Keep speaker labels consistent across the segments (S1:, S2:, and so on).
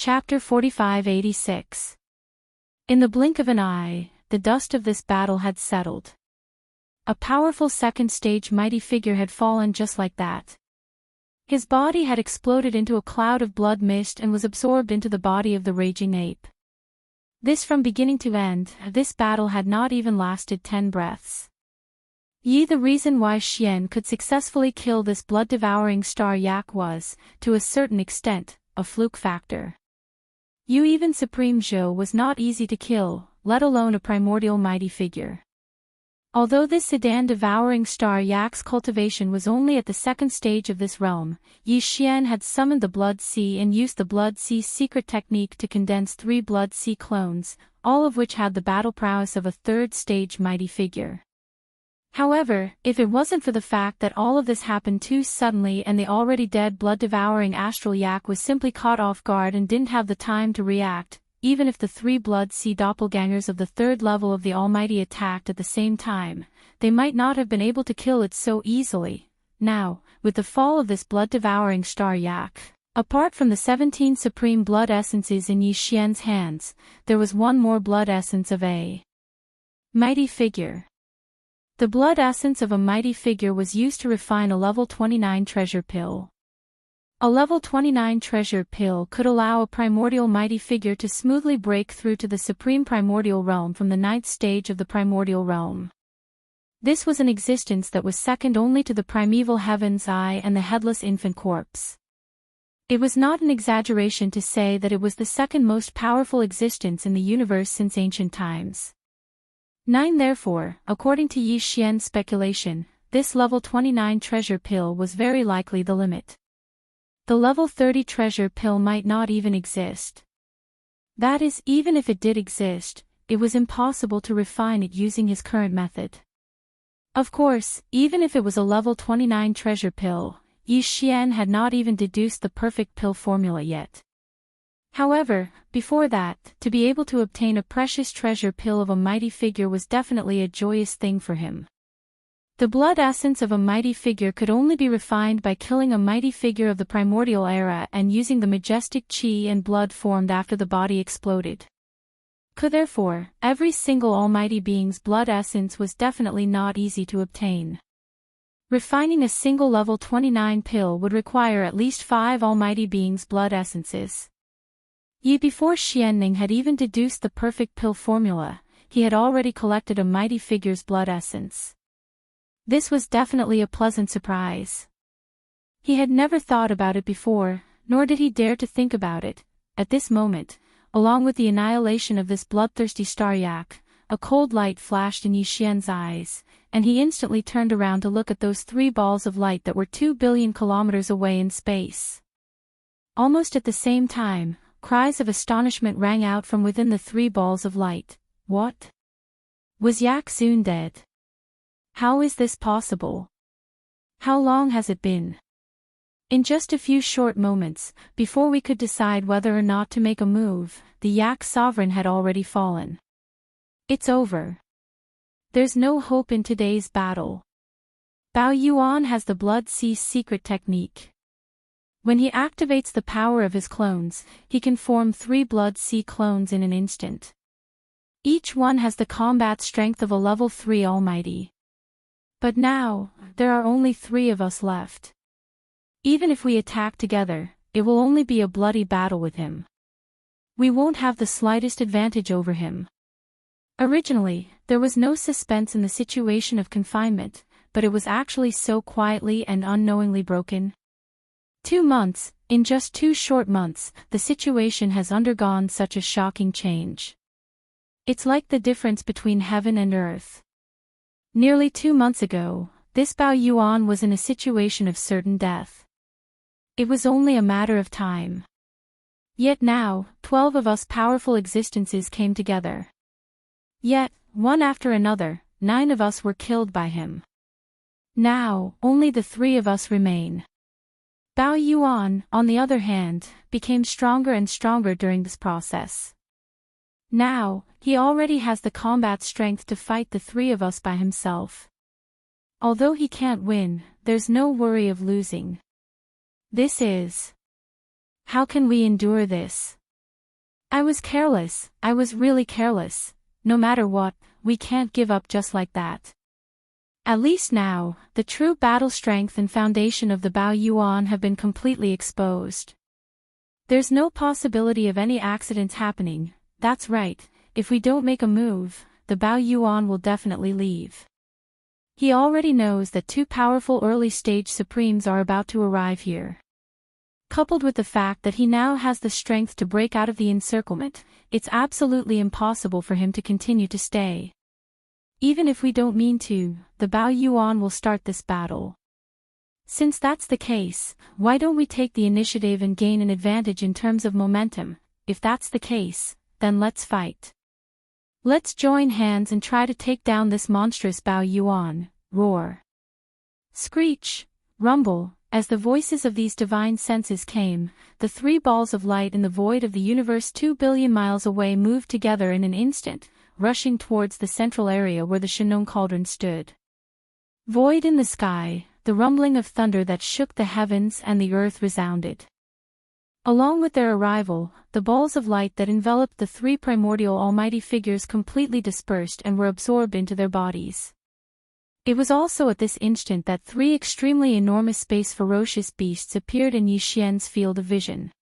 S1: Chapter 4586. In the blink of an eye, the dust of this battle had settled. A powerful second-stage mighty figure had fallen just like that. His body had exploded into a cloud of blood mist and was absorbed into the body of the raging ape. This from beginning to end, this battle had not even lasted 10 breaths. The reason why Xian could successfully kill this blood-devouring star yak was, to a certain extent, a fluke factor. Even Supreme Zhou was not easy to kill, let alone a primordial mighty figure. Although this sedan-devouring star yak's cultivation was only at the second stage of this realm, Yi Xian had summoned the Blood Sea and used the Blood Sea's secret technique to condense 3 Blood Sea clones, all of which had the battle prowess of a third-stage mighty figure. However, if it wasn't for the fact that all of this happened too suddenly and the already dead blood-devouring astral yak was simply caught off guard and didn't have the time to react, even if the 3 Blood Sea doppelgangers of the 3rd level of the Almighty attacked at the same time, they might not have been able to kill it so easily. Now, with the fall of this blood-devouring star yak, apart from the 17 supreme blood essences in Yi Xian's hands, there was one more blood essence of a mighty figure. The blood essence of a mighty figure was used to refine a level 29 treasure pill. A level 29 treasure pill could allow a primordial mighty figure to smoothly break through to the supreme primordial realm from the 9th stage of the primordial realm. This was an existence that was second only to the primeval heaven's eye and the headless infant corpse. It was not an exaggeration to say that it was the second most powerful existence in the universe since ancient times. 9 Therefore, according to Yi Xian's speculation, this level 29 treasure pill was very likely the limit. The level 30 treasure pill might not even exist. That is, even if it did exist, it was impossible to refine it using his current method. Of course, even if it was a level 29 treasure pill, Yi Xian had not even deduced the perfect pill formula yet. However, before that, to be able to obtain a precious treasure pill of a mighty figure was definitely a joyous thing for him. The blood essence of a mighty figure could only be refined by killing a mighty figure of the primordial era and using the majestic qi and blood formed after the body exploded. Therefore, every single almighty being's blood essence was definitely not easy to obtain. Refining a single level 29 pill would require at least 5 almighty beings' blood essences. Before Xianning had even deduced the perfect pill formula, he had already collected a mighty figure's blood essence. This was definitely a pleasant surprise. He had never thought about it before, nor did he dare to think about it. At this moment, along with the annihilation of this bloodthirsty star yak, a cold light flashed in Yi Xian's eyes, and he instantly turned around to look at those 3 balls of light that were 2 billion kilometers away in space. Almost at the same time, cries of astonishment rang out from within the 3 balls of light. What? Was Yak Xun dead? How is this possible? How long has it been? In just a few short moments, before we could decide whether or not to make a move, the Yak sovereign had already fallen. It's over. There's no hope in today's battle. Bao Yuan has the Blood Sea's secret technique. When he activates the power of his clones, he can form 3 Blood Sea clones in an instant. Each one has the combat strength of a level 3 almighty. But now, there are only 3 of us left. Even if we attack together, it will only be a bloody battle with him. We won't have the slightest advantage over him. Originally, there was no suspense in the situation of confinement, but it was actually so quietly and unknowingly broken. 2 months, in just 2 short months, the situation has undergone such a shocking change. It's like the difference between heaven and earth. Nearly 2 months ago, this Bao Yuan was in a situation of certain death. It was only a matter of time. Yet now, 12 of us powerful existences came together. Yet, one after another, 9 of us were killed by him. Now, only the 3 of us remain. Bao Yuan, on the other hand, became stronger and stronger during this process. Now, he already has the combat strength to fight the 3 of us by himself. Although he can't win, there's no worry of losing. This is... How can we endure this? I was careless, I was really careless. No matter what, we can't give up just like that. At least now, the true battle strength and foundation of the Bao Yuan have been completely exposed. There's no possibility of any accidents happening. That's right, if we don't make a move, the Bao Yuan will definitely leave. He already knows that two powerful early-stage supremes are about to arrive here. Coupled with the fact that he now has the strength to break out of the encirclement, it's absolutely impossible for him to continue to stay. Even if we don't mean to, the Bao Yuan will start this battle. Since that's the case, why don't we take the initiative and gain an advantage in terms of momentum? If that's the case, then let's fight. Let's join hands and try to take down this monstrous Bao Yuan. Roar. Screech, rumble, as the voices of these divine senses came, the three balls of light in the void of the universe 2 billion miles away moved together in an instant, rushing towards the central area where the Shenong cauldron stood. Void in the sky, the rumbling of thunder that shook the heavens and the earth resounded. Along with their arrival, the balls of light that enveloped the three primordial almighty figures completely dispersed and were absorbed into their bodies. It was also at this instant that three extremely enormous space ferocious beasts appeared in Yi Xian's field of vision.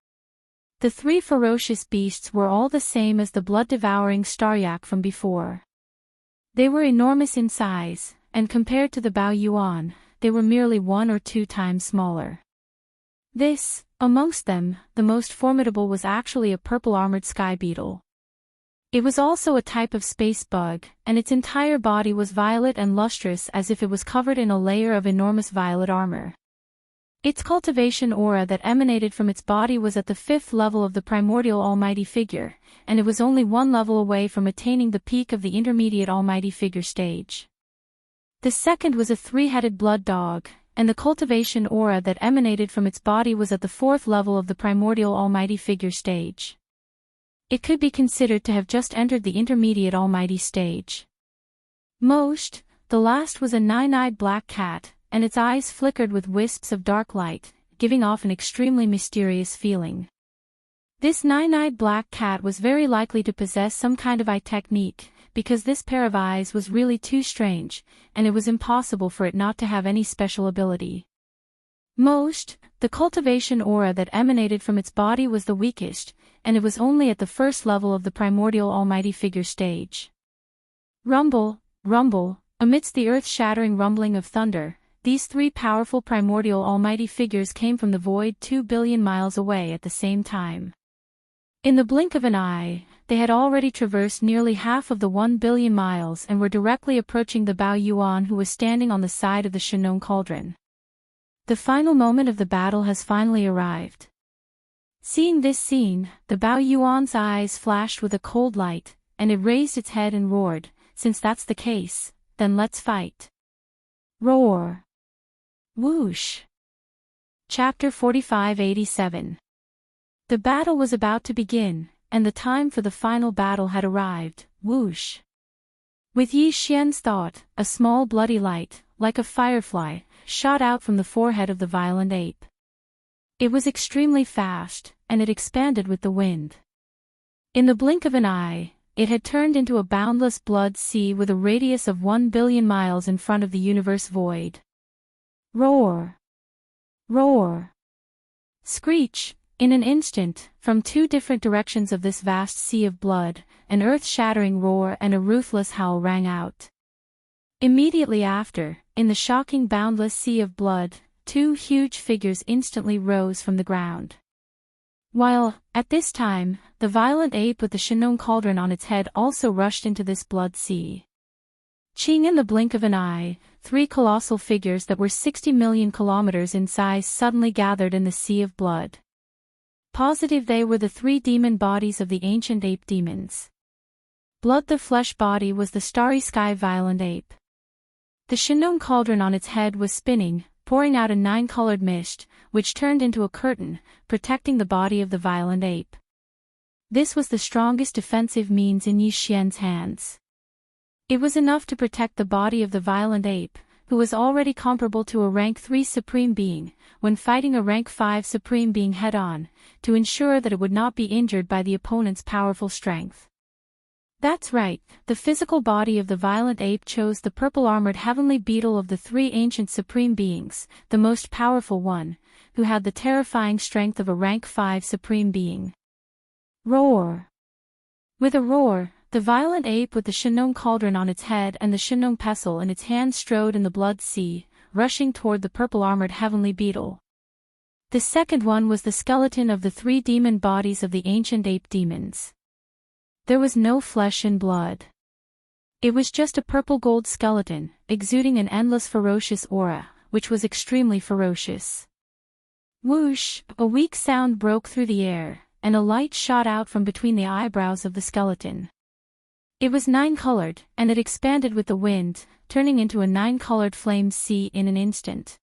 S1: The three ferocious beasts were all the same as the blood-devouring staryak from before. They were enormous in size, and compared to the Bao Yuan, they were merely 1 or 2 times smaller. Amongst them, the most formidable was actually a purple-armored sky beetle. It was also a type of space bug, and its entire body was violet and lustrous as if it was covered in a layer of enormous violet armor. Its cultivation aura that emanated from its body was at the 5th level of the primordial almighty figure, and it was only 1 level away from attaining the peak of the intermediate almighty figure stage. The second was a 3-headed blood dog, and the cultivation aura that emanated from its body was at the 4th level of the primordial almighty figure stage. It could be considered to have just entered the intermediate almighty stage. The last was a 9-eyed black cat, and its eyes flickered with wisps of dark light, giving off an extremely mysterious feeling. This 9-eyed black cat was very likely to possess some kind of eye technique, because this pair of eyes was really too strange, and it was impossible for it not to have any special ability. The cultivation aura that emanated from its body was the weakest, and it was only at the 1st level of the primordial almighty figure stage. Rumble, rumble, amidst the earth-shattering rumbling of thunder, these three powerful primordial almighty figures came from the void 2 billion miles away at the same time. In the blink of an eye, they had already traversed nearly half of the 1 billion miles and were directly approaching the Bao Yuan who was standing on the side of the Shenong cauldron. The final moment of the battle has finally arrived. Seeing this scene, the Bao Yuan's eyes flashed with a cold light, and it raised its head and roared, "Since that's the case, then let's fight." Roar. Whoosh. Chapter 4587. The battle was about to begin, and the time for the final battle had arrived. Whoosh. With Yi Xian's thought, a small bloody light, like a firefly, shot out from the forehead of the violent ape. It was extremely fast, and it expanded with the wind. In the blink of an eye, it had turned into a boundless blood sea with a radius of 1 billion miles in front of the universe void. Roar. Roar. Screech. In an instant, from 2 different directions of this vast sea of blood, an earth-shattering roar and a ruthless howl rang out. Immediately after, in the shocking boundless sea of blood, 2 huge figures instantly rose from the ground. While, at this time, the violent ape with the Shenong cauldron on its head also rushed into this blood sea. Ching in the blink of an eye, 3 colossal figures that were 60 million kilometers in size suddenly gathered in the sea of blood. Positive they were the 3 demon bodies of the ancient ape demons. Blood the flesh body was the starry sky violent ape. The Shenong cauldron on its head was spinning, pouring out a 9-colored mist, which turned into a curtain, protecting the body of the violent ape. This was the strongest defensive means in Yi Xian's hands. It was enough to protect the body of the violent ape, who was already comparable to a rank 3 supreme being, when fighting a rank 5 supreme being head-on, to ensure that it would not be injured by the opponent's powerful strength. That's right, the physical body of the violent ape chose the purple-armored heavenly beetle of the 3 ancient supreme beings, the most powerful one, who had the terrifying strength of a rank 5 supreme being. Roar! With a roar, the violent ape with the Shinong cauldron on its head and the Shinong pestle in its hand strode in the blood sea, rushing toward the purple-armored heavenly beetle. The second one was the skeleton of the 3 demon bodies of the ancient ape demons. There was no flesh and blood. It was just a purple-gold skeleton, exuding an endless ferocious aura, which was extremely ferocious. Whoosh! A weak sound broke through the air, and a light shot out from between the eyebrows of the skeleton. It was 9-colored, and it expanded with the wind, turning into a 9-colored flame sea in an instant.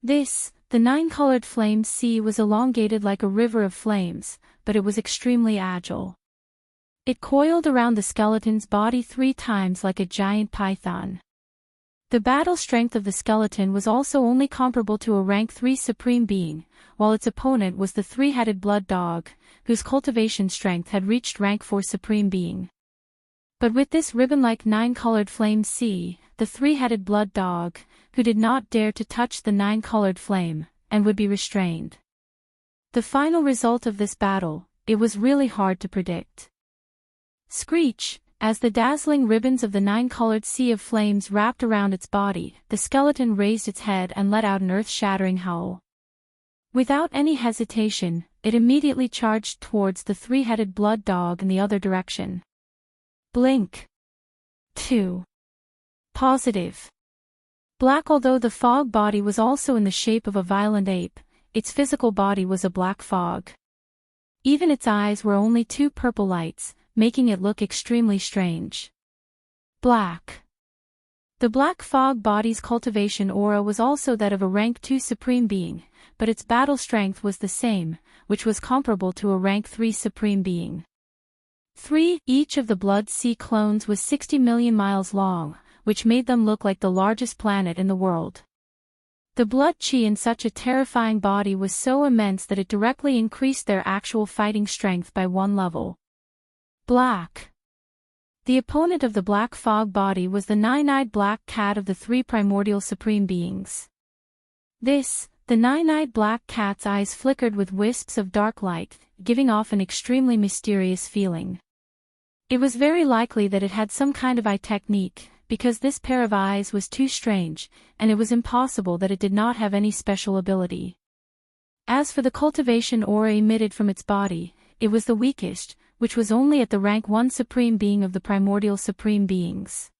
S1: The 9-colored flame sea was elongated like a river of flames, but it was extremely agile. It coiled around the skeleton's body 3 times like a giant python. The battle strength of the skeleton was also only comparable to a rank 3 supreme being, while its opponent was the 3-headed blood dog, whose cultivation strength had reached rank 4 supreme being. But with this ribbon-like 9-colored flame sea, the 3-headed blood dog, who did not dare to touch the 9-colored flame, and would be restrained. The final result of this battle, it was really hard to predict. Screech! As the dazzling ribbons of the 9-colored sea of flames wrapped around its body, the skeleton raised its head and let out an earth-shattering howl. Without any hesitation, it immediately charged towards the 3-headed blood dog in the other direction. Blink. 2. Positive. Black. Although the fog body was also in the shape of a violent ape, its physical body was a black fog. Even its eyes were only 2 purple lights, making it look extremely strange. Black. The black fog body's cultivation aura was also that of a rank 2 supreme being, but its battle strength was the same, which was comparable to a rank 3 supreme being. 3. Each of the blood sea clones was 60 million miles long, which made them look like the largest planet in the world. The blood chi in such a terrifying body was so immense that it directly increased their actual fighting strength by 1 level. Black. The opponent of the black fog body was the 9-eyed black cat of the 3 primordial supreme beings. The 9-eyed black cat's eyes flickered with wisps of dark light, giving off an extremely mysterious feeling. It was very likely that it had some kind of eye technique, because this pair of eyes was too strange, and it was impossible that it did not have any special ability. As for the cultivation aura emitted from its body, it was the weakest, which was only at the rank 1 supreme being of the primordial supreme beings.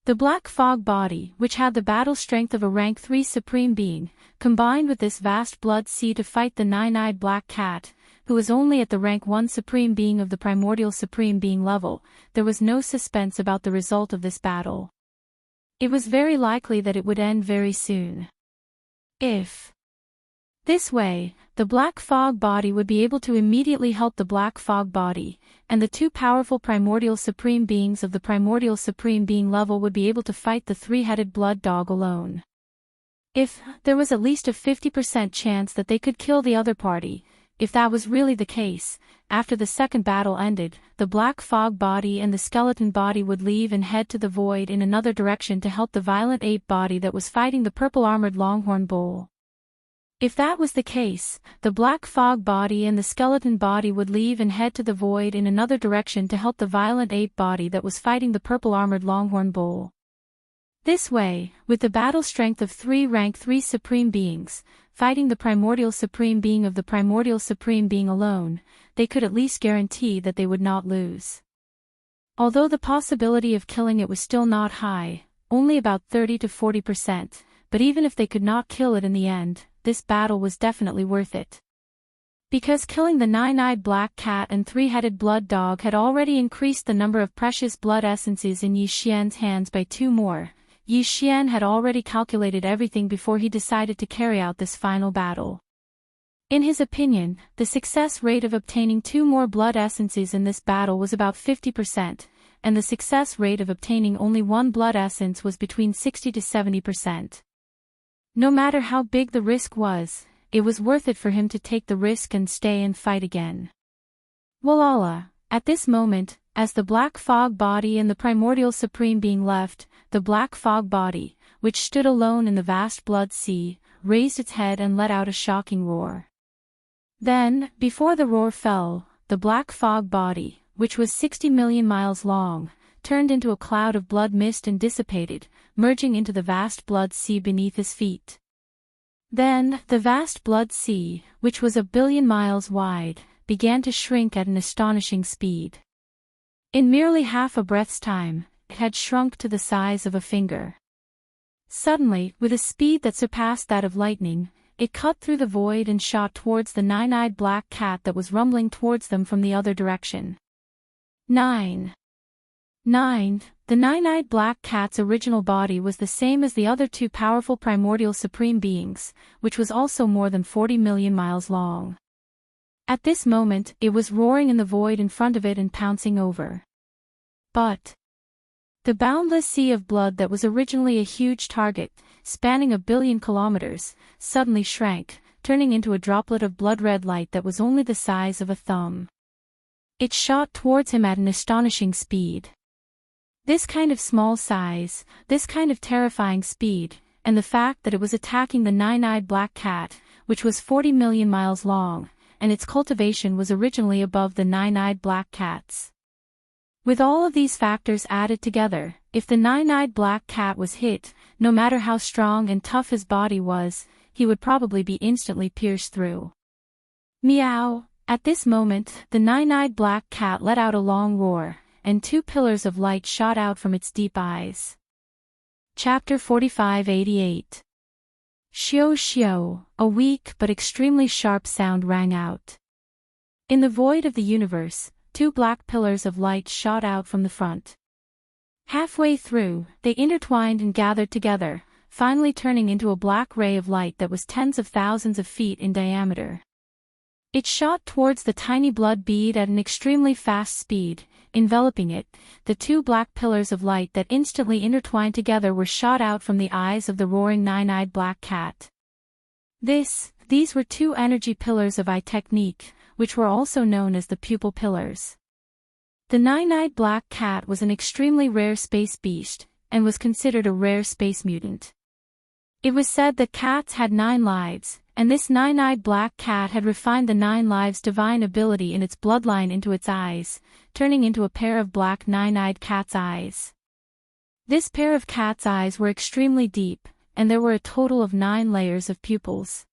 S1: The black fog body, which had the battle strength of a rank 3 supreme being, combined with this vast blood sea to fight the 9-eyed black cat, who was only at the rank 1 supreme being of the primordial supreme being level. There was no suspense about the result of this battle. It was very likely that it would end very soon. This way, the black fog body would be able to immediately help the black fog body, and the 2 powerful primordial supreme beings of the primordial supreme being level would be able to fight the 3-headed blood dog alone. There was at least a 50% chance that they could kill the other party. If that was really the case, after the second battle ended, the black fog body and the skeleton body would leave and head to the void in another direction to help the violent ape body that was fighting the purple-armored longhorn bull. If that was the case, the black fog body and the skeleton body would leave and head to the void in another direction to help the violent ape body that was fighting the purple-armored longhorn bull. This way, with the battle strength of 3 rank 3 supreme beings, fighting the primordial supreme being of the primordial supreme being alone, they could at least guarantee that they would not lose. Although the possibility of killing it was still not high, only about 30 to 40%, but even if they could not kill it in the end, this battle was definitely worth it. Because killing the 9-eyed black cat and 3-headed blood dog had already increased the number of precious blood essences in Yi Xian's hands by 2 more, Yi Xian had already calculated everything before he decided to carry out this final battle. In his opinion, the success rate of obtaining 2 more blood essences in this battle was about 50%, and the success rate of obtaining only one blood essence was between 60 to 70%. No matter how big the risk was, it was worth it for him to take the risk and stay and fight again. Walhalla, at this moment, as the black fog body and the primordial supreme being left, the black fog body, which stood alone in the vast blood sea, raised its head and let out a shocking roar. Then, before the roar fell, the black fog body, which was 60 million miles long, turned into a cloud of blood mist and dissipated, merging into the vast blood sea beneath his feet. Then, the vast blood sea, which was 1 billion miles wide, began to shrink at an astonishing speed. In merely half a breath's time, it had shrunk to the size of a finger. Suddenly, with a speed that surpassed that of lightning, it cut through the void and shot towards the nine-eyed black cat that was rumbling towards them from the other direction. 9. The nine-eyed black cat's original body was the same as the other two powerful primordial supreme beings, which was also more than 40 million miles long. At this moment, it was roaring in the void in front of it and pouncing over. But the boundless sea of blood that was originally a huge target, spanning 1 billion kilometers, suddenly shrank, turning into a droplet of blood-red light that was only the size of a thumb. It shot towards him at an astonishing speed. This kind of small size, this kind of terrifying speed, and the fact that it was attacking the nine-eyed black cat, which was 40 million miles long, and its cultivation was originally above the nine-eyed black cat's. With all of these factors added together, if the nine-eyed black cat was hit, no matter how strong and tough his body was, he would probably be instantly pierced through. Meow! At this moment, the nine-eyed black cat let out a long roar, and 2 pillars of light shot out from its deep eyes. Chapter 4588. Shio shio, a weak but extremely sharp sound rang out. In the void of the universe, 2 black pillars of light shot out from the front. Halfway through, they intertwined and gathered together, finally turning into a black ray of light that was tens of thousands of feet in diameter. It shot towards the tiny blood bead at an extremely fast speed, enveloping it. The 2 black pillars of light that instantly intertwined together were shot out from the eyes of the roaring nine-eyed black cat. These were 2 energy pillars of eye technique, which were also known as the pupil pillars. The nine-eyed black cat was an extremely rare space beast, and was considered a rare space mutant. It was said that cats had 9 lives, and this nine-eyed black cat had refined the 9 lives divine ability in its bloodline into its eyes, turning into a pair of black nine-eyed cat's eyes. This pair of cat's eyes were extremely deep, and there were a total of 9 layers of pupils.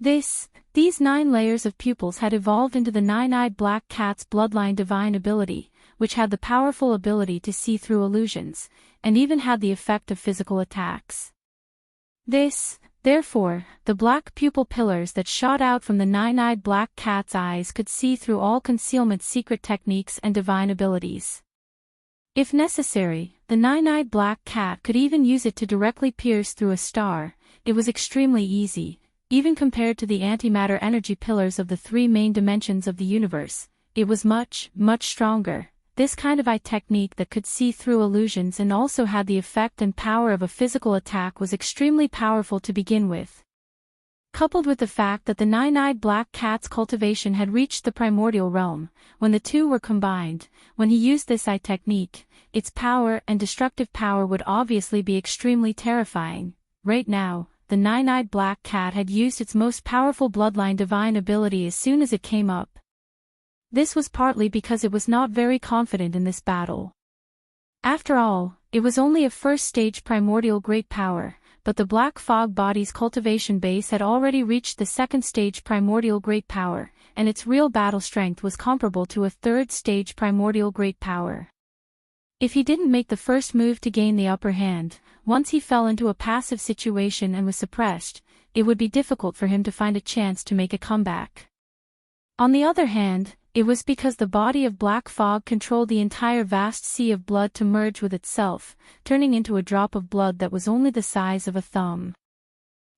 S1: These 9 layers of pupils had evolved into the nine-eyed black cat's bloodline divine ability, which had the powerful ability to see through illusions, and even had the effect of physical attacks. Therefore, the black pupil pillars that shot out from the nine-eyed black cat's eyes could see through all concealment secret techniques and divine abilities. If necessary, the nine-eyed black cat could even use it to directly pierce through a star. It was extremely easy, even compared to the antimatter energy pillars of the 3 main dimensions of the universe. It was much, much stronger. This kind of eye technique that could see through illusions and also had the effect and power of a physical attack was extremely powerful to begin with. Coupled with the fact that the nine-eyed black cat's cultivation had reached the primordial realm, when the 2 were combined, when he used this eye technique, its power and destructive power would obviously be extremely terrifying. Right now, the nine-eyed black cat had used its most powerful bloodline divine ability as soon as it came up. This was partly because it was not very confident in this battle. After all, it was only a first-stage primordial great power, but the black fog body's cultivation base had already reached the second-stage primordial great power, and its real battle strength was comparable to a third-stage primordial great power. If he didn't make the first move to gain the upper hand, once he fell into a passive situation and was suppressed, it would be difficult for him to find a chance to make a comeback. On the other hand, it was because the body of black fog controlled the entire vast sea of blood to merge with itself, turning into a drop of blood that was only the size of a thumb.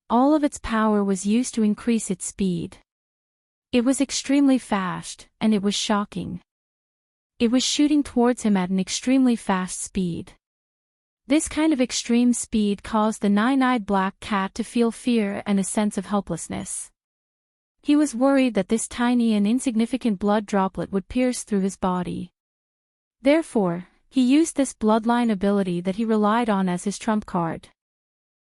S1: All of its power was used to increase its speed. It was extremely fast, and it was shocking. It was shooting towards him at an extremely fast speed. This kind of extreme speed caused the nine-eyed black cat to feel fear and a sense of helplessness. He was worried that this tiny and insignificant blood droplet would pierce through his body. Therefore, he used this bloodline ability that he relied on as his trump card.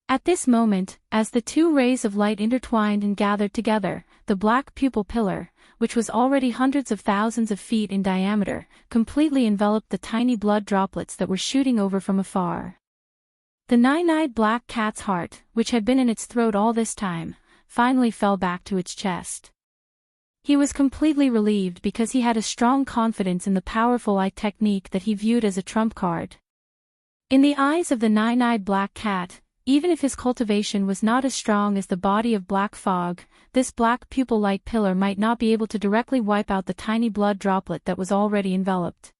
S1: At this moment, as the two rays of light intertwined and gathered together, the black pupil pillar, which was already hundreds of thousands of feet in diameter, completely enveloped the tiny blood droplets that were shooting over from afar. The nine-eyed black cat's heart, which had been in its throat all this time, finally fell back to its chest. He was completely relieved because he had a strong confidence in the powerful eye technique that he viewed as a trump card. In the eyes of the nine-eyed black cat, even if his cultivation was not as strong as the body of black fog, this black pupil light pillar might not be able to directly wipe out the tiny blood droplet that was already enveloped.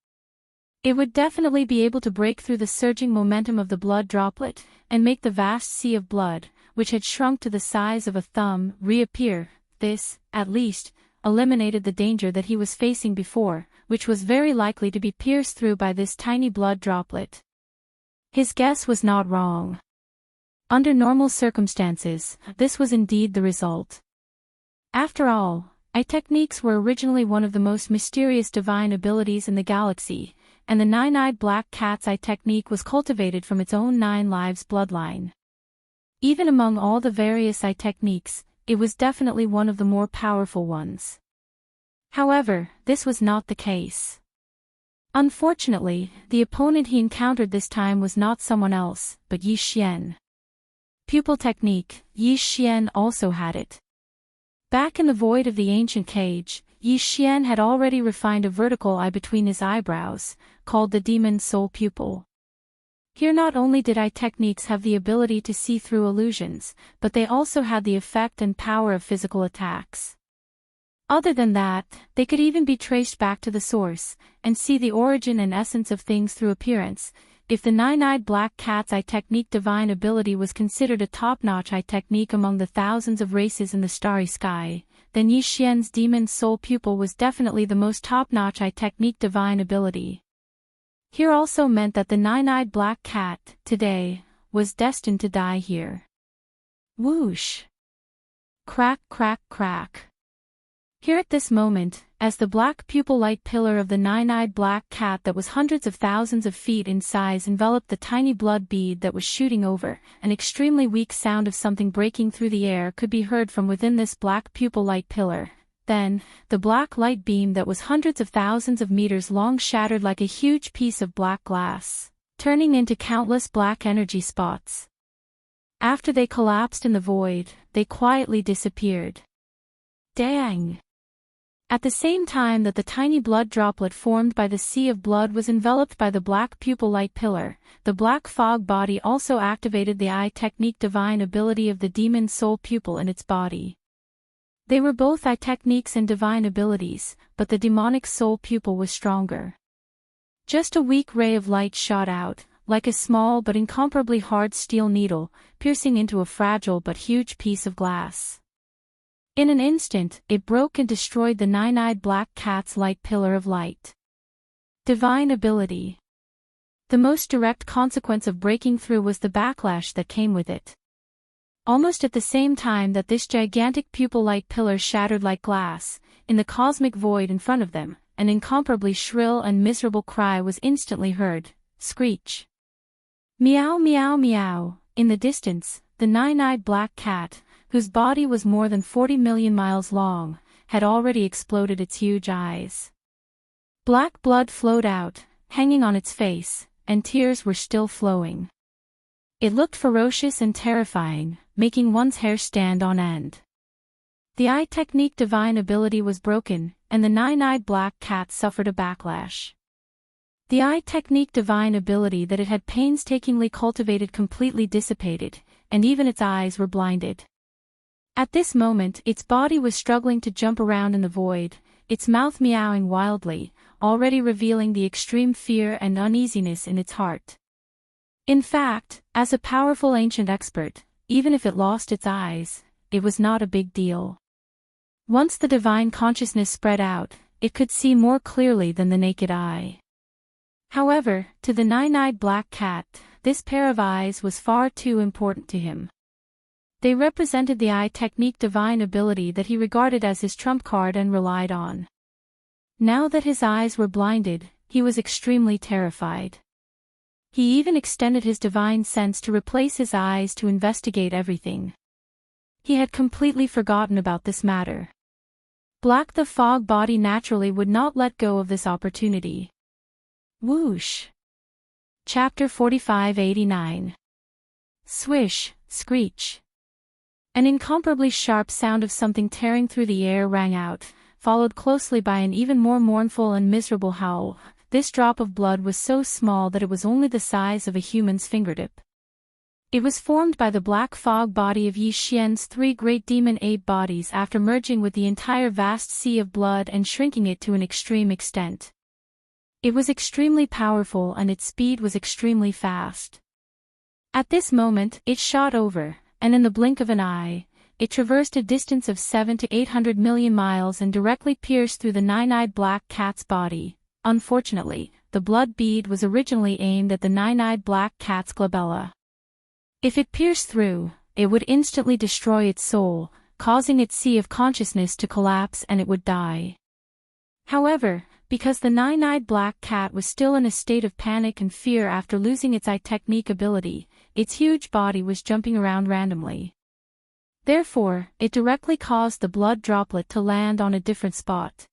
S1: It would definitely be able to break through the surging momentum of the blood droplet, and make the vast sea of blood, which had shrunk to the size of a thumb, reappear. This, at least, eliminated the danger that he was facing before, which was very likely to be pierced through by this tiny blood droplet. His guess was not wrong. Under normal circumstances, this was indeed the result. After all, eye techniques were originally one of the most mysterious divine abilities in the galaxy, and the nine-eyed black cat's eye technique was cultivated from its own 9 lives bloodline. Even among all the various eye techniques, it was definitely one of the more powerful ones. However, this was not the case. Unfortunately, the opponent he encountered this time was not someone else, but Yi Xian. Pupil technique, Yi Xian also had it. Back in the void of the ancient cage, Yi Xian had already refined a vertical eye between his eyebrows, called the demon soul pupil. Here not only did eye techniques have the ability to see through illusions, but they also had the effect and power of physical attacks. Other than that, they could even be traced back to the source, and see the origin and essence of things through appearance. If the nine-eyed black cat's eye technique divine ability was considered a top-notch eye technique among the thousands of races in the starry sky, then Yi Xian's demon soul pupil was definitely the most top-notch eye technique divine ability. Here also meant that the nine-eyed black cat, today, was destined to die here. Whoosh! Crack, crack, crack. Here at this moment, as the black pupil light pillar of the nine-eyed black cat that was hundreds of thousands of feet in size enveloped the tiny blood bead that was shooting over, an extremely weak sound of something breaking through the air could be heard from within this black pupil light pillar. Then, the black light beam that was hundreds of thousands of meters long shattered like a huge piece of black glass, turning into countless black energy spots. After they collapsed in the void, they quietly disappeared. Dang! At the same time that the tiny blood droplet formed by the sea of blood was enveloped by the black pupil light pillar, the black fog body also activated the eye technique divine ability of the demon soul pupil in its body. They were both eye techniques and divine abilities, but the demonic soul pupil was stronger. Just a weak ray of light shot out, like a small but incomparably hard steel needle, piercing into a fragile but huge piece of glass. In an instant, it broke and destroyed the nine-eyed black cat's light pillar of light. Divine ability. The most direct consequence of breaking through was the backlash that came with it. Almost at the same time that this gigantic pupil light pillar shattered like glass, in the cosmic void in front of them, an incomparably shrill and miserable cry was instantly heard. Screech. Meow meow meow. In the distance, the nine-eyed black cat, whose body was more than 40 million miles long, had already exploded its huge eyes. Black blood flowed out, hanging on its face, and tears were still flowing. It looked ferocious and terrifying, making one's hair stand on end. The eye technique divine ability was broken, and the nine-eyed black cat suffered a backlash. The eye technique divine ability that it had painstakingly cultivated completely dissipated, and even its eyes were blinded. At this moment, its body was struggling to jump around in the void, its mouth meowing wildly, already revealing the extreme fear and uneasiness in its heart. In fact, as a powerful ancient expert, even if it lost its eyes, it was not a big deal. Once the divine consciousness spread out, it could see more clearly than the naked eye. However, to the nine-eyed black cat, this pair of eyes was far too important to him. They represented the eye technique divine ability that he regarded as his trump card and relied on. Now that his eyes were blinded, he was extremely terrified. He even extended his divine sense to replace his eyes to investigate everything. He had completely forgotten about this matter. Black the fog body naturally would not let go of this opportunity. Whoosh! Chapter 4589. Swish, screech. An incomparably sharp sound of something tearing through the air rang out, followed closely by an even more mournful and miserable howl. This drop of blood was so small that it was only the size of a human's fingertip. It was formed by the black fog body of Yi Xian's three great demon ape bodies after merging with the entire vast sea of blood and shrinking it to an extreme extent. It was extremely powerful and its speed was extremely fast. At this moment, it shot over, and in the blink of an eye, it traversed a distance of 700 to 800 million miles and directly pierced through the nine-eyed black cat's body. Unfortunately, the blood bead was originally aimed at the nine-eyed black cat's glabella. If it pierced through, it would instantly destroy its soul, causing its sea of consciousness to collapse and it would die. However, because the nine-eyed black cat was still in a state of panic and fear after losing its eye technique ability, its huge body was jumping around randomly. Therefore, it directly caused the blood droplet to land on a different spot.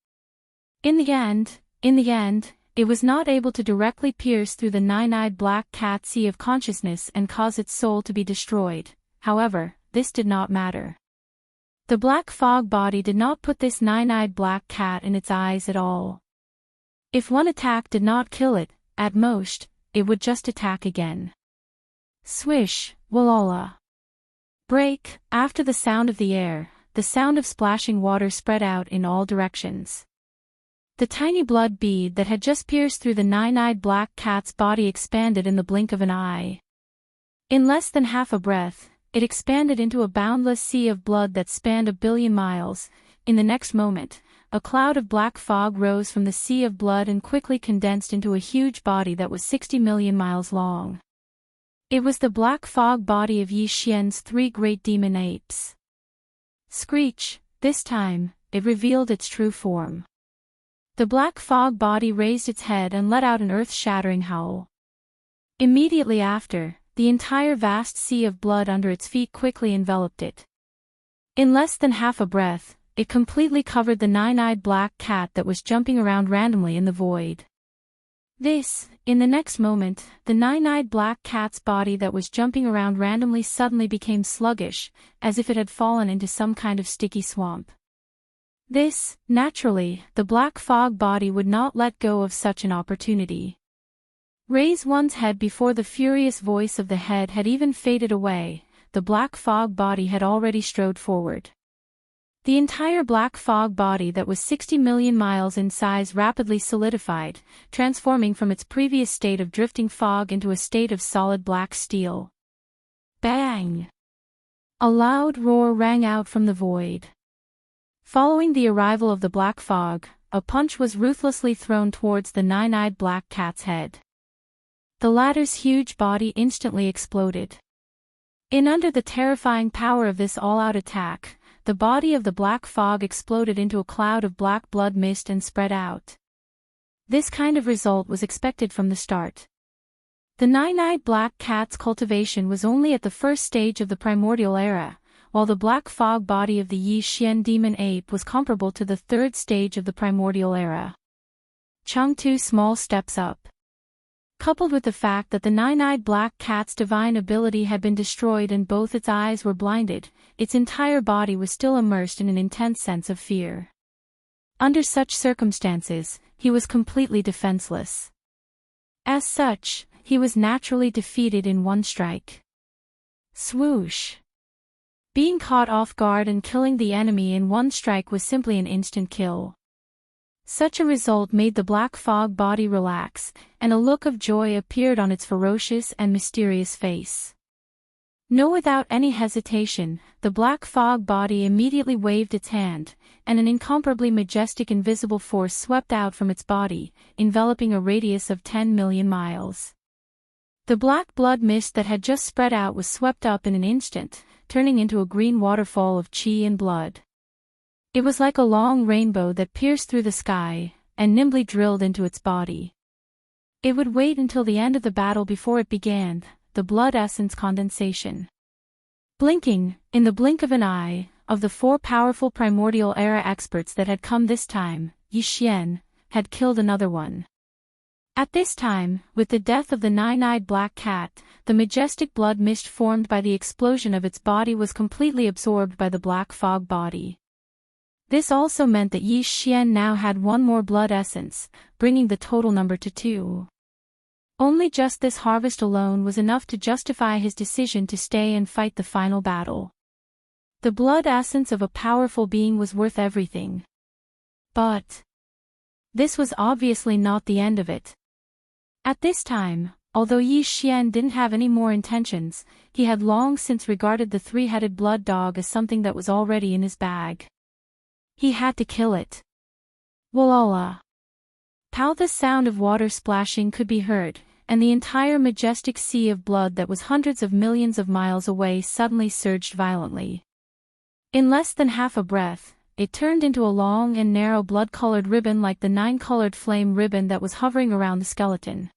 S1: In the end, it was not able to directly pierce through the nine-eyed black cat sea of consciousness and cause its soul to be destroyed. However, this did not matter. The black fog body did not put this nine-eyed black cat in its eyes at all. If one attack did not kill it, at most, it would just attack again. Swish, wallala. Break. After the sound of the air, the sound of splashing water spread out in all directions. The tiny blood bead that had just pierced through the nine-eyed black cat's body expanded in the blink of an eye. In less than half a breath, it expanded into a boundless sea of blood that spanned 1 billion miles. In the next moment, a cloud of black fog rose from the sea of blood and quickly condensed into a huge body that was 60 million miles long. It was the black fog body of Yi Xian's three great demon apes. Screech. This time, it revealed its true form. The black fog body raised its head and let out an earth-shattering howl. Immediately after, the entire vast sea of blood under its feet quickly enveloped it. In less than half a breath, it completely covered the nine-eyed black cat that was jumping around randomly in the void. In the next moment, the nine-eyed black cat's body that was jumping around randomly suddenly became sluggish, as if it had fallen into some kind of sticky swamp. Naturally, the black fog body would not let go of such an opportunity. Raise one's head before the furious voice of the head had even faded away, the black fog body had already strode forward. The entire black fog body that was 60 million miles in size rapidly solidified, transforming from its previous state of drifting fog into a state of solid black steel. Bang! A loud roar rang out from the void. Following the arrival of the black fog, a punch was ruthlessly thrown towards the nine-eyed black cat's head. The latter's huge body instantly exploded. Under the terrifying power of this all-out attack, the body of the black fog exploded into a cloud of black blood mist and spread out. This kind of result was expected from the start. The nine-eyed black cat's cultivation was only at the first stage of the primordial era, while the black fog body of the Yi Xian demon ape was comparable to the third stage of the primordial era. Chung 2 small steps up. Coupled with the fact that the nine-eyed black cat's divine ability had been destroyed and both its eyes were blinded, its entire body was still immersed in an intense sense of fear. Under such circumstances, he was completely defenseless. As such, he was naturally defeated in one strike. Swoosh! Being caught off guard and killing the enemy in one strike was simply an instant kill. Such a result made the black fog body relax, and a look of joy appeared on its ferocious and mysterious face. No, without any hesitation, the black fog body immediately waved its hand, and an incomparably majestic invisible force swept out from its body, enveloping a radius of 10 million miles. The black blood mist that had just spread out was swept up in an instant, turning into a green waterfall of chi and blood. It was like a long rainbow that pierced through the sky, and nimbly drilled into its body. It would wait until the end of the battle before it began, the blood essence condensation. Blinking, in the blink of an eye, of the 4 powerful primordial era experts that had come this time, Yi Xian had killed another one. At this time, with the death of the 9-eyed black cat, the majestic blood mist formed by the explosion of its body was completely absorbed by the black fog body. This also meant that Yi Xian now had 1 more blood essence, bringing the total number to 2. Only just this harvest alone was enough to justify his decision to stay and fight the final battle. The blood essence of a powerful being was worth everything. But this was obviously not the end of it. At this time, although Yi Xian didn't have any more intentions, he had long since regarded the 3-headed blood dog as something that was already in his bag. He had to kill it. Wallala! Pow! The sound of water splashing could be heard, and the entire majestic sea of blood that was hundreds of millions of miles away suddenly surged violently. In less than half a breath, it turned into a long and narrow blood-colored ribbon like the 9-colored flame ribbon that was hovering around the skeleton.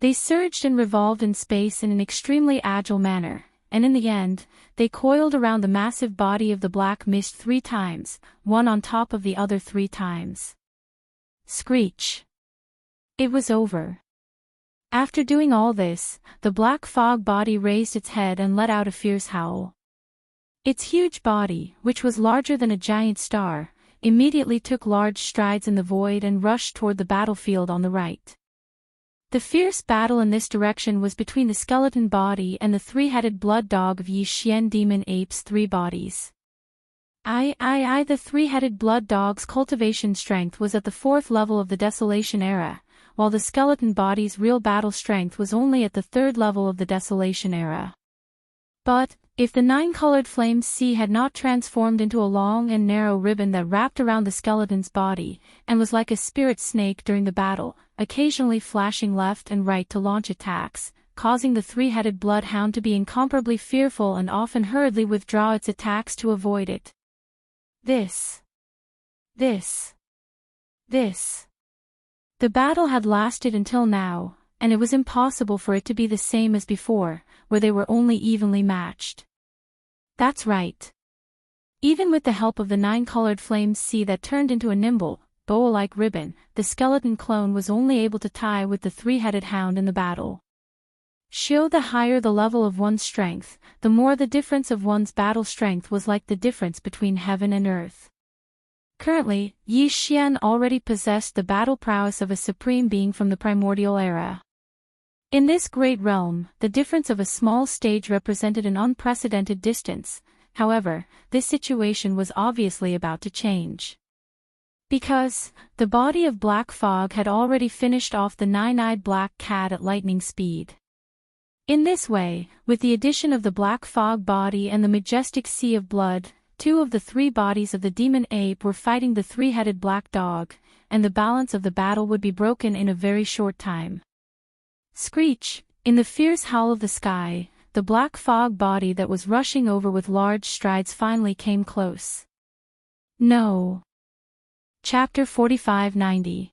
S1: They surged and revolved in space in an extremely agile manner, and in the end, they coiled around the massive body of the black mist 3 times, one on top of the other 3 times. Screech! It was over. After doing all this, the black fog body raised its head and let out a fierce howl. Its huge body, which was larger than a giant star, immediately took large strides in the void and rushed toward the battlefield on the right. The fierce battle in this direction was between the skeleton body and the 3-headed blood dog of Yi Xian demon ape's 3 bodies. The 3-headed blood dog's cultivation strength was at the 4th level of the Desolation era, while the skeleton body's real battle strength was only at the 3rd level of the Desolation era. But, if the 9-colored flame sea had not transformed into a long and narrow ribbon that wrapped around the skeleton's body, and was like a spirit snake during the battle, occasionally flashing left and right to launch attacks, causing the 3-headed bloodhound to be incomparably fearful and often hurriedly withdraw its attacks to avoid it. This. The battle had lasted until now, and it was impossible for it to be the same as before, where they were only evenly matched. That's right. Even with the help of the 9-colored flame sea that turned into a nimble, boa-like ribbon, the skeleton clone was only able to tie with the 3-headed hound in the battle. The higher the level of one's strength, the more the difference of one's battle strength was like the difference between heaven and earth. Currently, Yi Xian already possessed the battle prowess of a supreme being from the primordial era. In this great realm, the difference of a small stage represented an unprecedented distance. However, this situation was obviously about to change. Because the body of black fog had already finished off the 9-eyed black cat at lightning speed. In this way, with the addition of the black fog body and the majestic sea of blood, 2 of the 3 bodies of the demon ape were fighting the 3-headed black dog, and the balance of the battle would be broken in a very short time. Screech! In the fierce howl of the sky, the black fog body that was rushing over with large strides finally came close. No. Chapter 4590.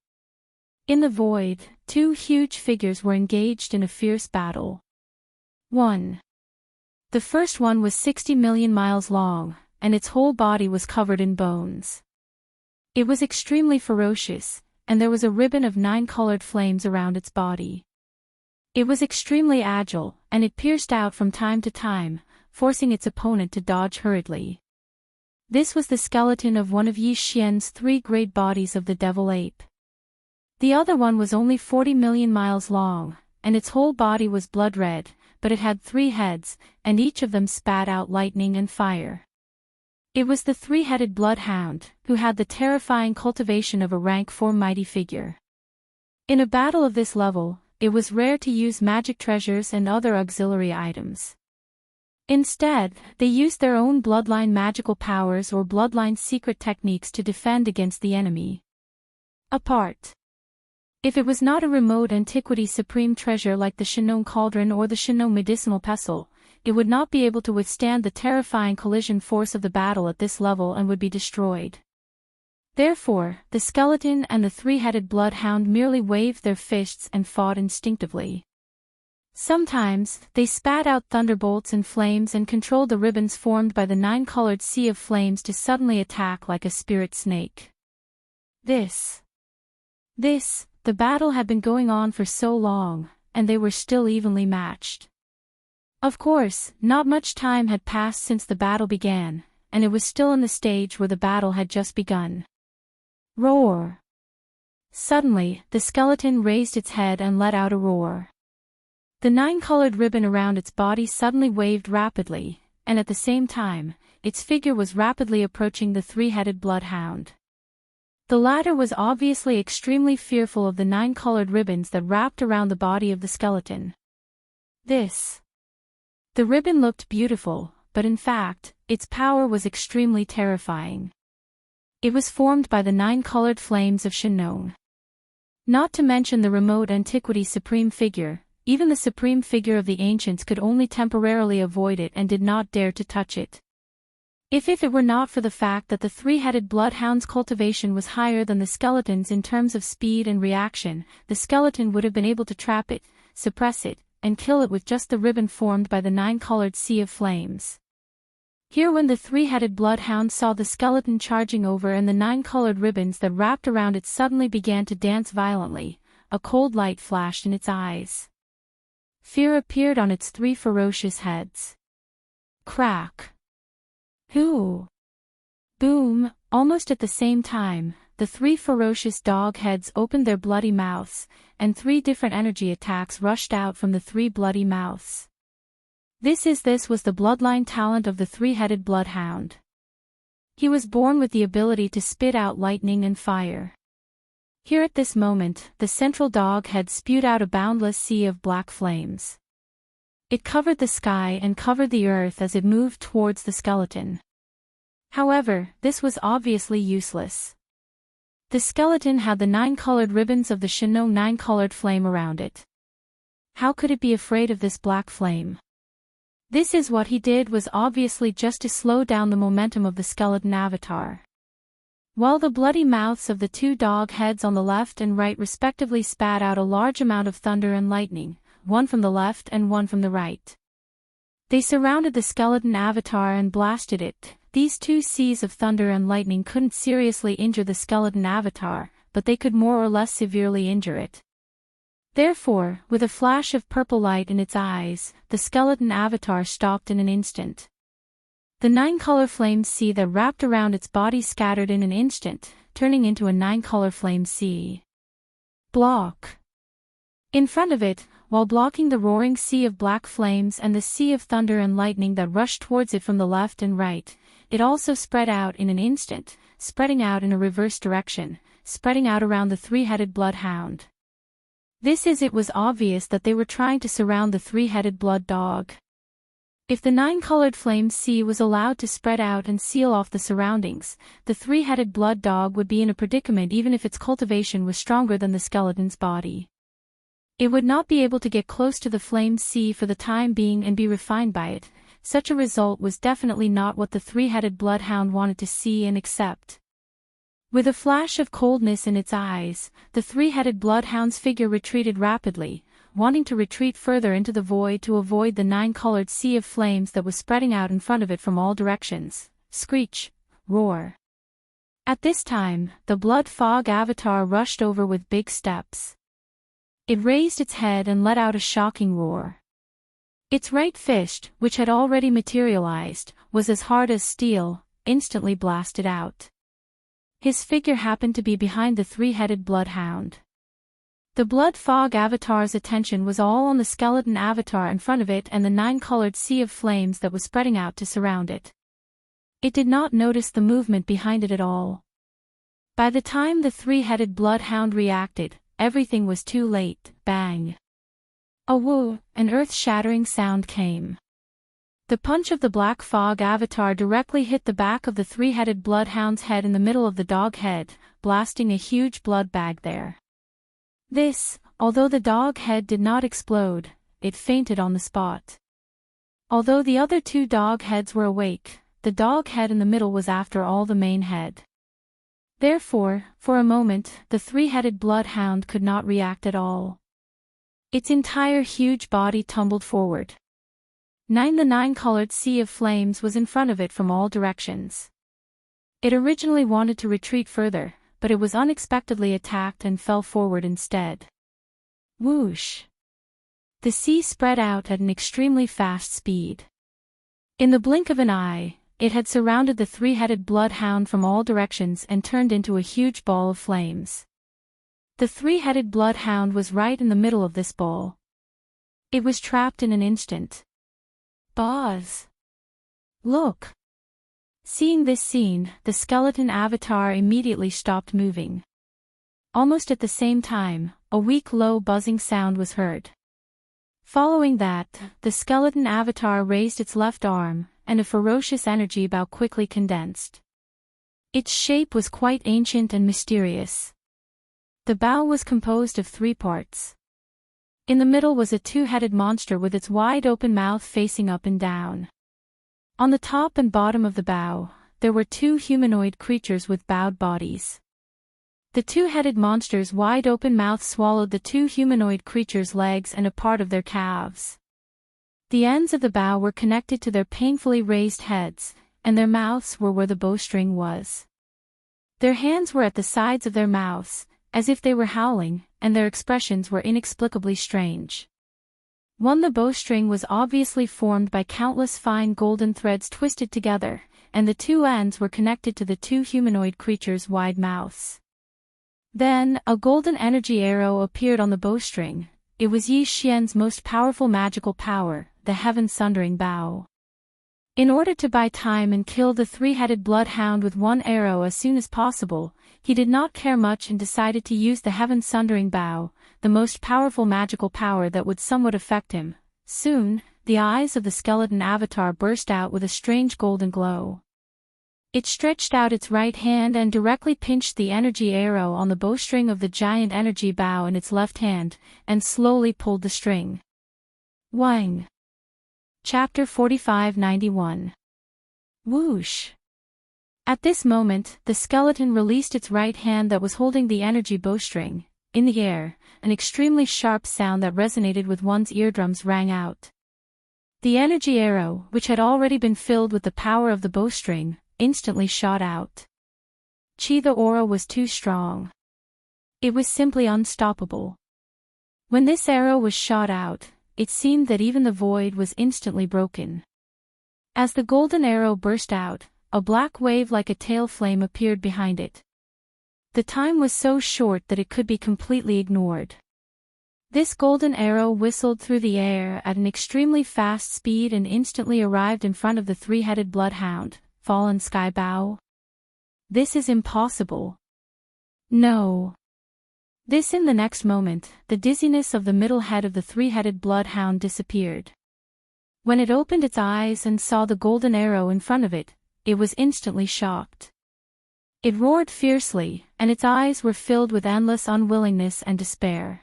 S1: In the void, 2 huge figures were engaged in a fierce battle. 1. The first one was 60 million miles long, and its whole body was covered in bones. It was extremely ferocious, and there was a ribbon of 9-colored flames around its body. It was extremely agile, and it pierced out from time to time, forcing its opponent to dodge hurriedly. This was the skeleton of one of Yi Xian's 3 great bodies of the devil ape. The other one was only 40 million miles long, and its whole body was blood red, but it had 3 heads, and each of them spat out lightning and fire. It was the 3-headed bloodhound, who had the terrifying cultivation of a rank 4 mighty figure. In a battle of this level, it was rare to use magic treasures and other auxiliary items. Instead, they used their own bloodline magical powers or bloodline secret techniques to defend against the enemy. Apart. If it was not a remote antiquity supreme treasure like the Shinnong cauldron or the Shinnong medicinal pestle, it would not be able to withstand the terrifying collision force of the battle at this level and would be destroyed. Therefore, the skeleton and the three-headed bloodhound merely waved their fists and fought instinctively. Sometimes, they spat out thunderbolts and flames and controlled the ribbons formed by the nine-colored sea of flames to suddenly attack like a spirit snake. The battle had been going on for so long, and they were still evenly matched. Of course, not much time had passed since the battle began, and it was still in the stage where the battle had just begun. Roar! Suddenly, the skeleton raised its head and let out a roar. The nine-colored ribbon around its body suddenly waved rapidly, and at the same time, its figure was rapidly approaching the three-headed bloodhound. The latter was obviously extremely fearful of the nine-colored ribbons that wrapped around the body of the skeleton. The ribbon looked beautiful, but in fact, its power was extremely terrifying. It was formed by the nine-colored flames of Shinnong. Not to mention the remote antiquity supreme figure, even the supreme figure of the ancients could only temporarily avoid it and did not dare to touch it. If it were not for the fact that the three-headed bloodhound's cultivation was higher than the skeleton's in terms of speed and reaction, the skeleton would have been able to trap it, suppress it, and kill it with just the ribbon formed by the nine-colored sea of flames. Here when the three-headed bloodhound saw the skeleton charging over and the nine-colored ribbons that wrapped around it suddenly began to dance violently, a cold light flashed in its eyes. Fear appeared on its three ferocious heads. Crack! Hoo! Boom! Almost at the same time, the three ferocious dog heads opened their bloody mouths, and three different energy attacks rushed out from the three bloody mouths. This was the bloodline talent of the three-headed bloodhound. He was born with the ability to spit out lightning and fire. Here at this moment, the central dog head spewed out a boundless sea of black flames. It covered the sky and covered the earth as it moved towards the skeleton. However, this was obviously useless. The skeleton had the nine-colored ribbons of the Shinnong nine-colored flame around it. How could it be afraid of this black flame? What he did was obviously just to slow down the momentum of the skeleton avatar. While the bloody mouths of the two dog heads on the left and right respectively spat out a large amount of thunder and lightning, one from the left and one from the right. They surrounded the skeleton avatar and blasted it. These two seas of thunder and lightning couldn't seriously injure the skeleton avatar, but they could more or less severely injure it. Therefore, with a flash of purple light in its eyes, the skeleton avatar stopped in an instant. The nine-color flame sea that wrapped around its body scattered in an instant, turning into a nine-color flame sea. Block! In front of it, while blocking the roaring sea of black flames and the sea of thunder and lightning that rushed towards it from the left and right, it also spread out in an instant, spreading out in a reverse direction, spreading out around the three-headed bloodhound. It was obvious that they were trying to surround the three-headed blood dog. If the nine-colored flame sea was allowed to spread out and seal off the surroundings, the three-headed blood dog would be in a predicament even if its cultivation was stronger than the skeleton's body. It would not be able to get close to the flame sea for the time being and be refined by it. Such a result was definitely not what the three-headed bloodhound wanted to see and accept. With a flash of coldness in its eyes, the three-headed bloodhound's figure retreated rapidly, wanting to retreat further into the void to avoid the nine-colored sea of flames that was spreading out in front of it from all directions. Screech! Roar! At this time, the blood fog avatar rushed over with big steps. It raised its head and let out a shocking roar. Its right fist, which had already materialized, was as hard as steel, instantly blasted out. His figure happened to be behind the three-headed bloodhound. The blood fog avatar's attention was all on the skeleton avatar in front of it and the nine-colored sea of flames that was spreading out to surround it. It did not notice the movement behind it at all. By the time the three-headed bloodhound reacted, everything was too late. Bang! A whoo! An earth-shattering sound came. The punch of the black fog avatar directly hit the back of the three-headed bloodhound's head in the middle of the dog head, blasting a huge blood bag there. Although the dog head did not explode, it fainted on the spot. Although the other two dog heads were awake, the dog head in the middle was after all the main head. Therefore, for a moment, the three-headed bloodhound could not react at all. Its entire huge body tumbled forward. The nine-colored sea of flames was in front of it from all directions. It originally wanted to retreat further, but it was unexpectedly attacked and fell forward instead. Whoosh! The sea spread out at an extremely fast speed. In the blink of an eye, it had surrounded the three-headed bloodhound from all directions and turned into a huge ball of flames. The three-headed bloodhound was right in the middle of this ball. It was trapped in an instant. Buzz! Look! Seeing this scene, the skeleton avatar immediately stopped moving. Almost at the same time, a weak low buzzing sound was heard. Following that, the skeleton avatar raised its left arm, and a ferocious energy bow quickly condensed. Its shape was quite ancient and mysterious. The bow was composed of 3 parts. In the middle was a two-headed monster with its wide-open mouth facing up and down. On the top and bottom of the bow, there were 2 humanoid creatures with bowed bodies. The two-headed monster's wide-open mouth swallowed the 2 humanoid creatures' legs and a part of their calves. The ends of the bow were connected to their painfully raised heads, and their mouths were where the bowstring was. Their hands were at the sides of their mouths, as if they were howling, and their expressions were inexplicably strange. The bowstring was obviously formed by countless fine golden threads twisted together, and the 2 ends were connected to the 2 humanoid creatures' wide mouths. Then, a golden energy arrow appeared on the bowstring. It was Yi Xian's most powerful magical power, the heaven-sundering bow. In order to buy time and kill the three-headed bloodhound with 1 arrow as soon as possible, he did not care much and decided to use the heaven-sundering bow, the most powerful magical power that would somewhat affect him. Soon, the eyes of the skeleton avatar burst out with a strange golden glow. It stretched out its right hand and directly pinched the energy arrow on the bowstring of the giant energy bow in its left hand, and slowly pulled the string. Wang. Chapter 4591. Whoosh! At this moment, the skeleton released its right hand that was holding the energy bowstring. In the air, an extremely sharp sound that resonated with one's eardrums rang out. The energy arrow, which had already been filled with the power of the bowstring, instantly shot out. The aura was too strong. It was simply unstoppable. When this arrow was shot out, it seemed that even the void was instantly broken. As the golden arrow burst out, a black wave like a tail flame appeared behind it. The time was so short that it could be completely ignored. This golden arrow whistled through the air at an extremely fast speed and instantly arrived in front of the three-headed bloodhound, fallen sky bow. This is impossible. No. In the next moment, the dizziness of the middle head of the three-headed bloodhound disappeared. When it opened its eyes and saw the golden arrow in front of it, it was instantly shocked. It roared fiercely, and its eyes were filled with endless unwillingness and despair.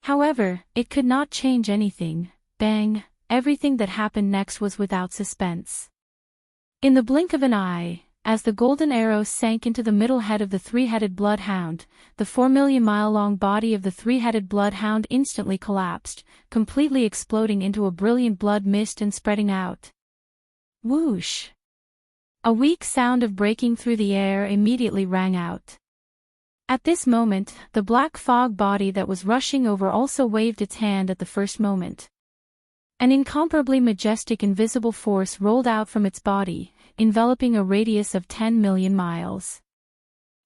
S1: However, it could not change anything. Bang! Everything that happened next was without suspense. In the blink of an eye, as the golden arrow sank into the middle head of the three-headed bloodhound, the 4-million-mile-long body of the three-headed bloodhound instantly collapsed, completely exploding into a brilliant blood mist and spreading out. Whoosh! A weak sound of breaking through the air immediately rang out. At this moment, the black fog body that was rushing over also waved its hand at the first moment. An incomparably majestic invisible force rolled out from its body, enveloping a radius of 10 million miles.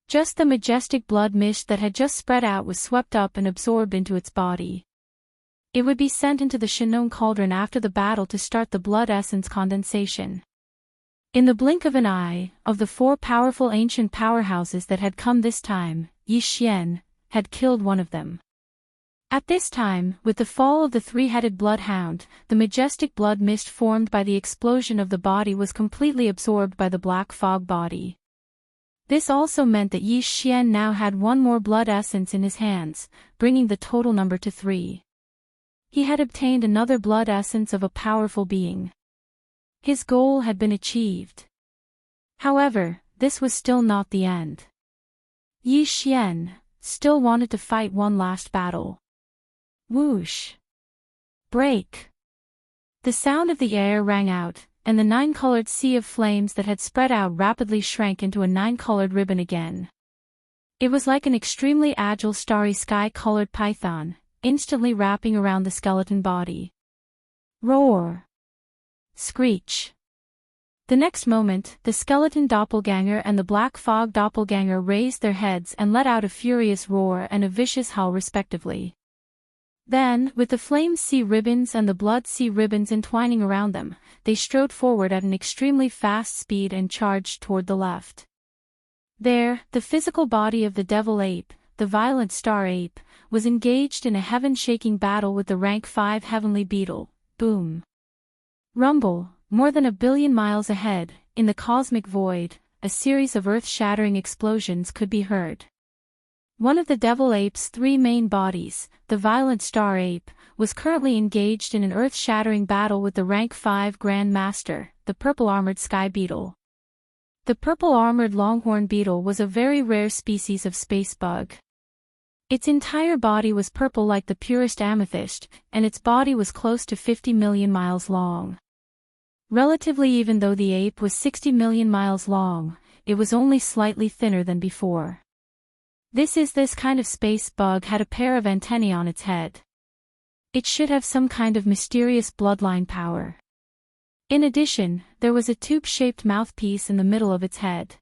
S1: Just the majestic blood mist that had just spread out was swept up and absorbed into its body. It would be sent into the Shinnon cauldron after the battle to start the blood essence condensation. In the blink of an eye, of the 4 powerful ancient powerhouses that had come this time, Yi Xian had killed one of them. At this time, with the fall of the three-headed bloodhound, the majestic blood mist formed by the explosion of the body was completely absorbed by the black fog body. This also meant that Yi Xian now had one more blood essence in his hands, bringing the total number to 3. He had obtained another blood essence of a powerful being. His goal had been achieved. However, this was still not the end. Yi Xian still wanted to fight one last battle. Whoosh! Break! The sound of the air rang out, and the 9-colored sea of flames that had spread out rapidly shrank into a 9-colored ribbon again. It was like an extremely agile starry sky-colored python, instantly wrapping around the skeleton body. Roar! Screech! The next moment, the skeleton doppelganger and the black fog doppelganger raised their heads and let out a furious roar and a vicious howl respectively. Then, with the flame sea ribbons and the blood sea ribbons entwining around them, they strode forward at an extremely fast speed and charged toward the left. There, the physical body of the devil ape, the violent star ape, was engaged in a heaven-shaking battle with the rank 5 heavenly beetle. Boom! Rumble, more than 1 billion miles ahead, in the cosmic void, a series of earth-shattering explosions could be heard. One of the devil ape's 3 main bodies, the violent star ape, was currently engaged in an earth-shattering battle with the rank 5 Grand Master, the purple-armored sky beetle. The purple-armored longhorn beetle was a very rare species of space bug. Its entire body was purple like the purest amethyst, and its body was close to 50 million miles long. Relatively, even though the ape was 60 million miles long, it was only slightly thinner than before. This kind of space bug had a pair of antennae on its head. It should have some kind of mysterious bloodline power. In addition, there was a tube-shaped mouthpiece in the middle of its head.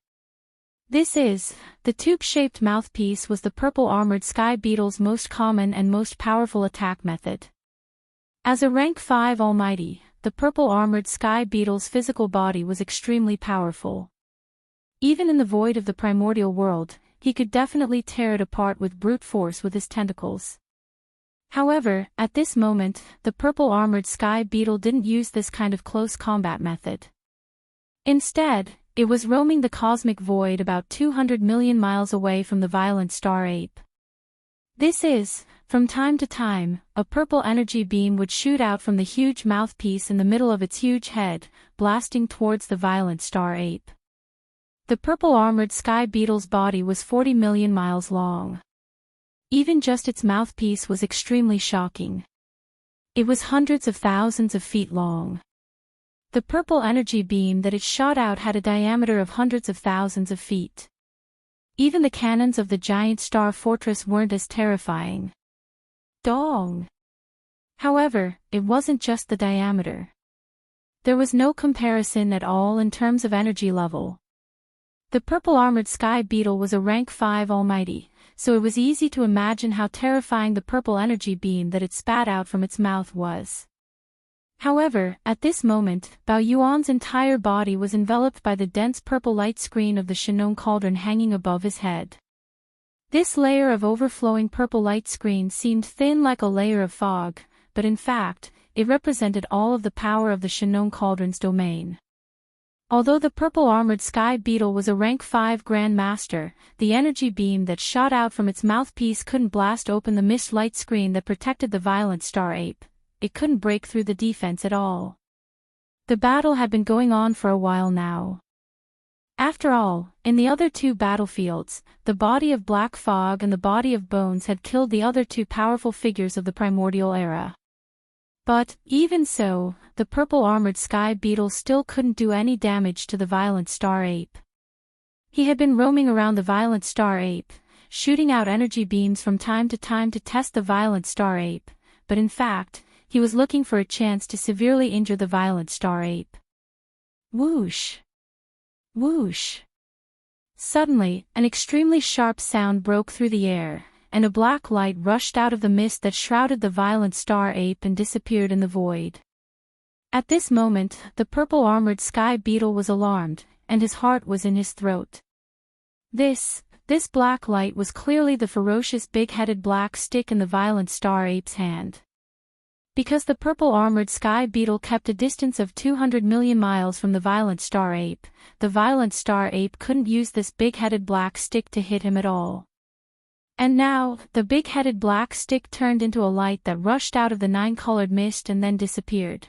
S1: The tube-shaped mouthpiece was the purple-armored sky beetle's most common and most powerful attack method. As a rank 5 almighty, the purple-armored sky beetle's physical body was extremely powerful. Even in the void of the primordial world, he could definitely tear it apart with brute force with his tentacles. However, at this moment, the purple-armored sky beetle didn't use this kind of close combat method. Instead, it was roaming the cosmic void about 200 million miles away from the violent star ape. From time to time, a purple energy beam would shoot out from the huge mouthpiece in the middle of its huge head, blasting towards the violent star ape. The purple-armored sky beetle's body was 40 million miles long. Even just its mouthpiece was extremely shocking. It was hundreds of thousands of feet long. The purple energy beam that it shot out had a diameter of hundreds of thousands of feet. Even the cannons of the giant star fortress weren't as terrifying. Dong! However, it wasn't just the diameter. There was no comparison at all in terms of energy level. The purple-armored sky beetle was a rank 5 almighty, so it was easy to imagine how terrifying the purple energy beam that it spat out from its mouth was. However, at this moment, Bao Yuan's entire body was enveloped by the dense purple light screen of the Shannon cauldron hanging above his head. This layer of overflowing purple light screen seemed thin like a layer of fog, but in fact, it represented all of the power of the Shannon cauldron's domain. Although the purple-armored sky beetle was a rank 5 Grand Master, the energy beam that shot out from its mouthpiece couldn't blast open the mist light screen that protected the violent star ape. It couldn't break through the defense at all. The battle had been going on for a while now. After all, in the other 2 battlefields, the body of Black Fog and the body of Bones had killed the other 2 powerful figures of the primordial era. But, even so, the purple-armored sky beetle still couldn't do any damage to the violent star ape. He had been roaming around the violent star ape, shooting out energy beams from time to time to test the violent star ape, but in fact, he was looking for a chance to severely injure the violent star ape. Whoosh! Whoosh! Suddenly, an extremely sharp sound broke through the air, and a black light rushed out of the mist that shrouded the violent star ape and disappeared in the void. At this moment, the purple-armored sky beetle was alarmed, and his heart was in his throat. This This black light was clearly the ferocious big-headed black stick in the violent star ape's hand. Because the purple-armored sky beetle kept a distance of 200 million miles from the violent star ape, the violent star ape couldn't use this big-headed black stick to hit him at all. And now, the big-headed black stick turned into a light that rushed out of the nine-colored mist and then disappeared.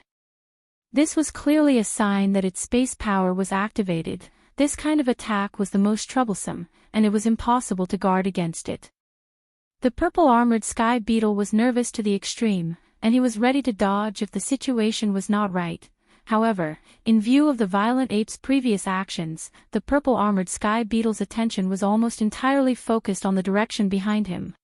S1: This was clearly a sign that its space power was activated. This kind of attack was the most troublesome, and it was impossible to guard against it. The purple-armored sky beetle was nervous to the extreme, and he was ready to dodge if the situation was not right. However, in view of the violent ape's previous actions, the purple-armored sky beetle's attention was almost entirely focused on the direction behind him.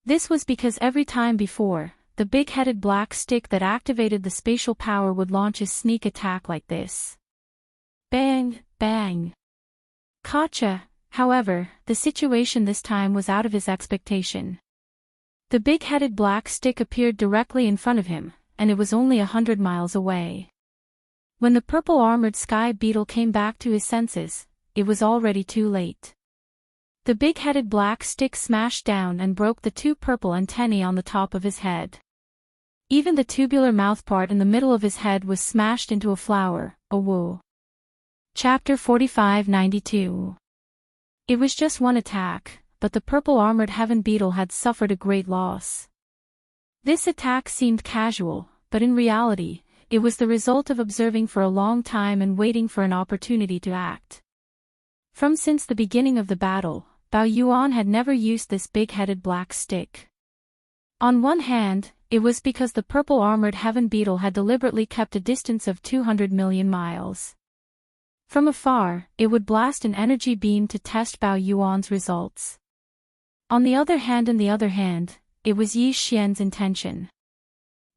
S1: This was because every time before, the big-headed black stick that activated the spatial power would launch his sneak attack like this. Bang, bang. Gotcha. However, the situation this time was out of his expectation. The big-headed black stick appeared directly in front of him, and it was only 100 miles away. When the purple-armored sky beetle came back to his senses, it was already too late. The big-headed black stick smashed down and broke the two purple antennae on the top of his head. Even the tubular mouthpart in the middle of his head was smashed into a flower. Whoa. Chapter 4592. It was just one attack, but the purple-armored heaven beetle had suffered a great loss. This attack seemed casual, but in reality, it was the result of observing for a long time and waiting for an opportunity to act. Since the beginning of the battle, Bao Yuan had never used this big-headed black stick. On one hand, it was because the purple-armored heaven beetle had deliberately kept a distance of 200 million miles. From afar, it would blast an energy beam to test Bao Yuan's results. On the other hand, it was Yi Xian's intention.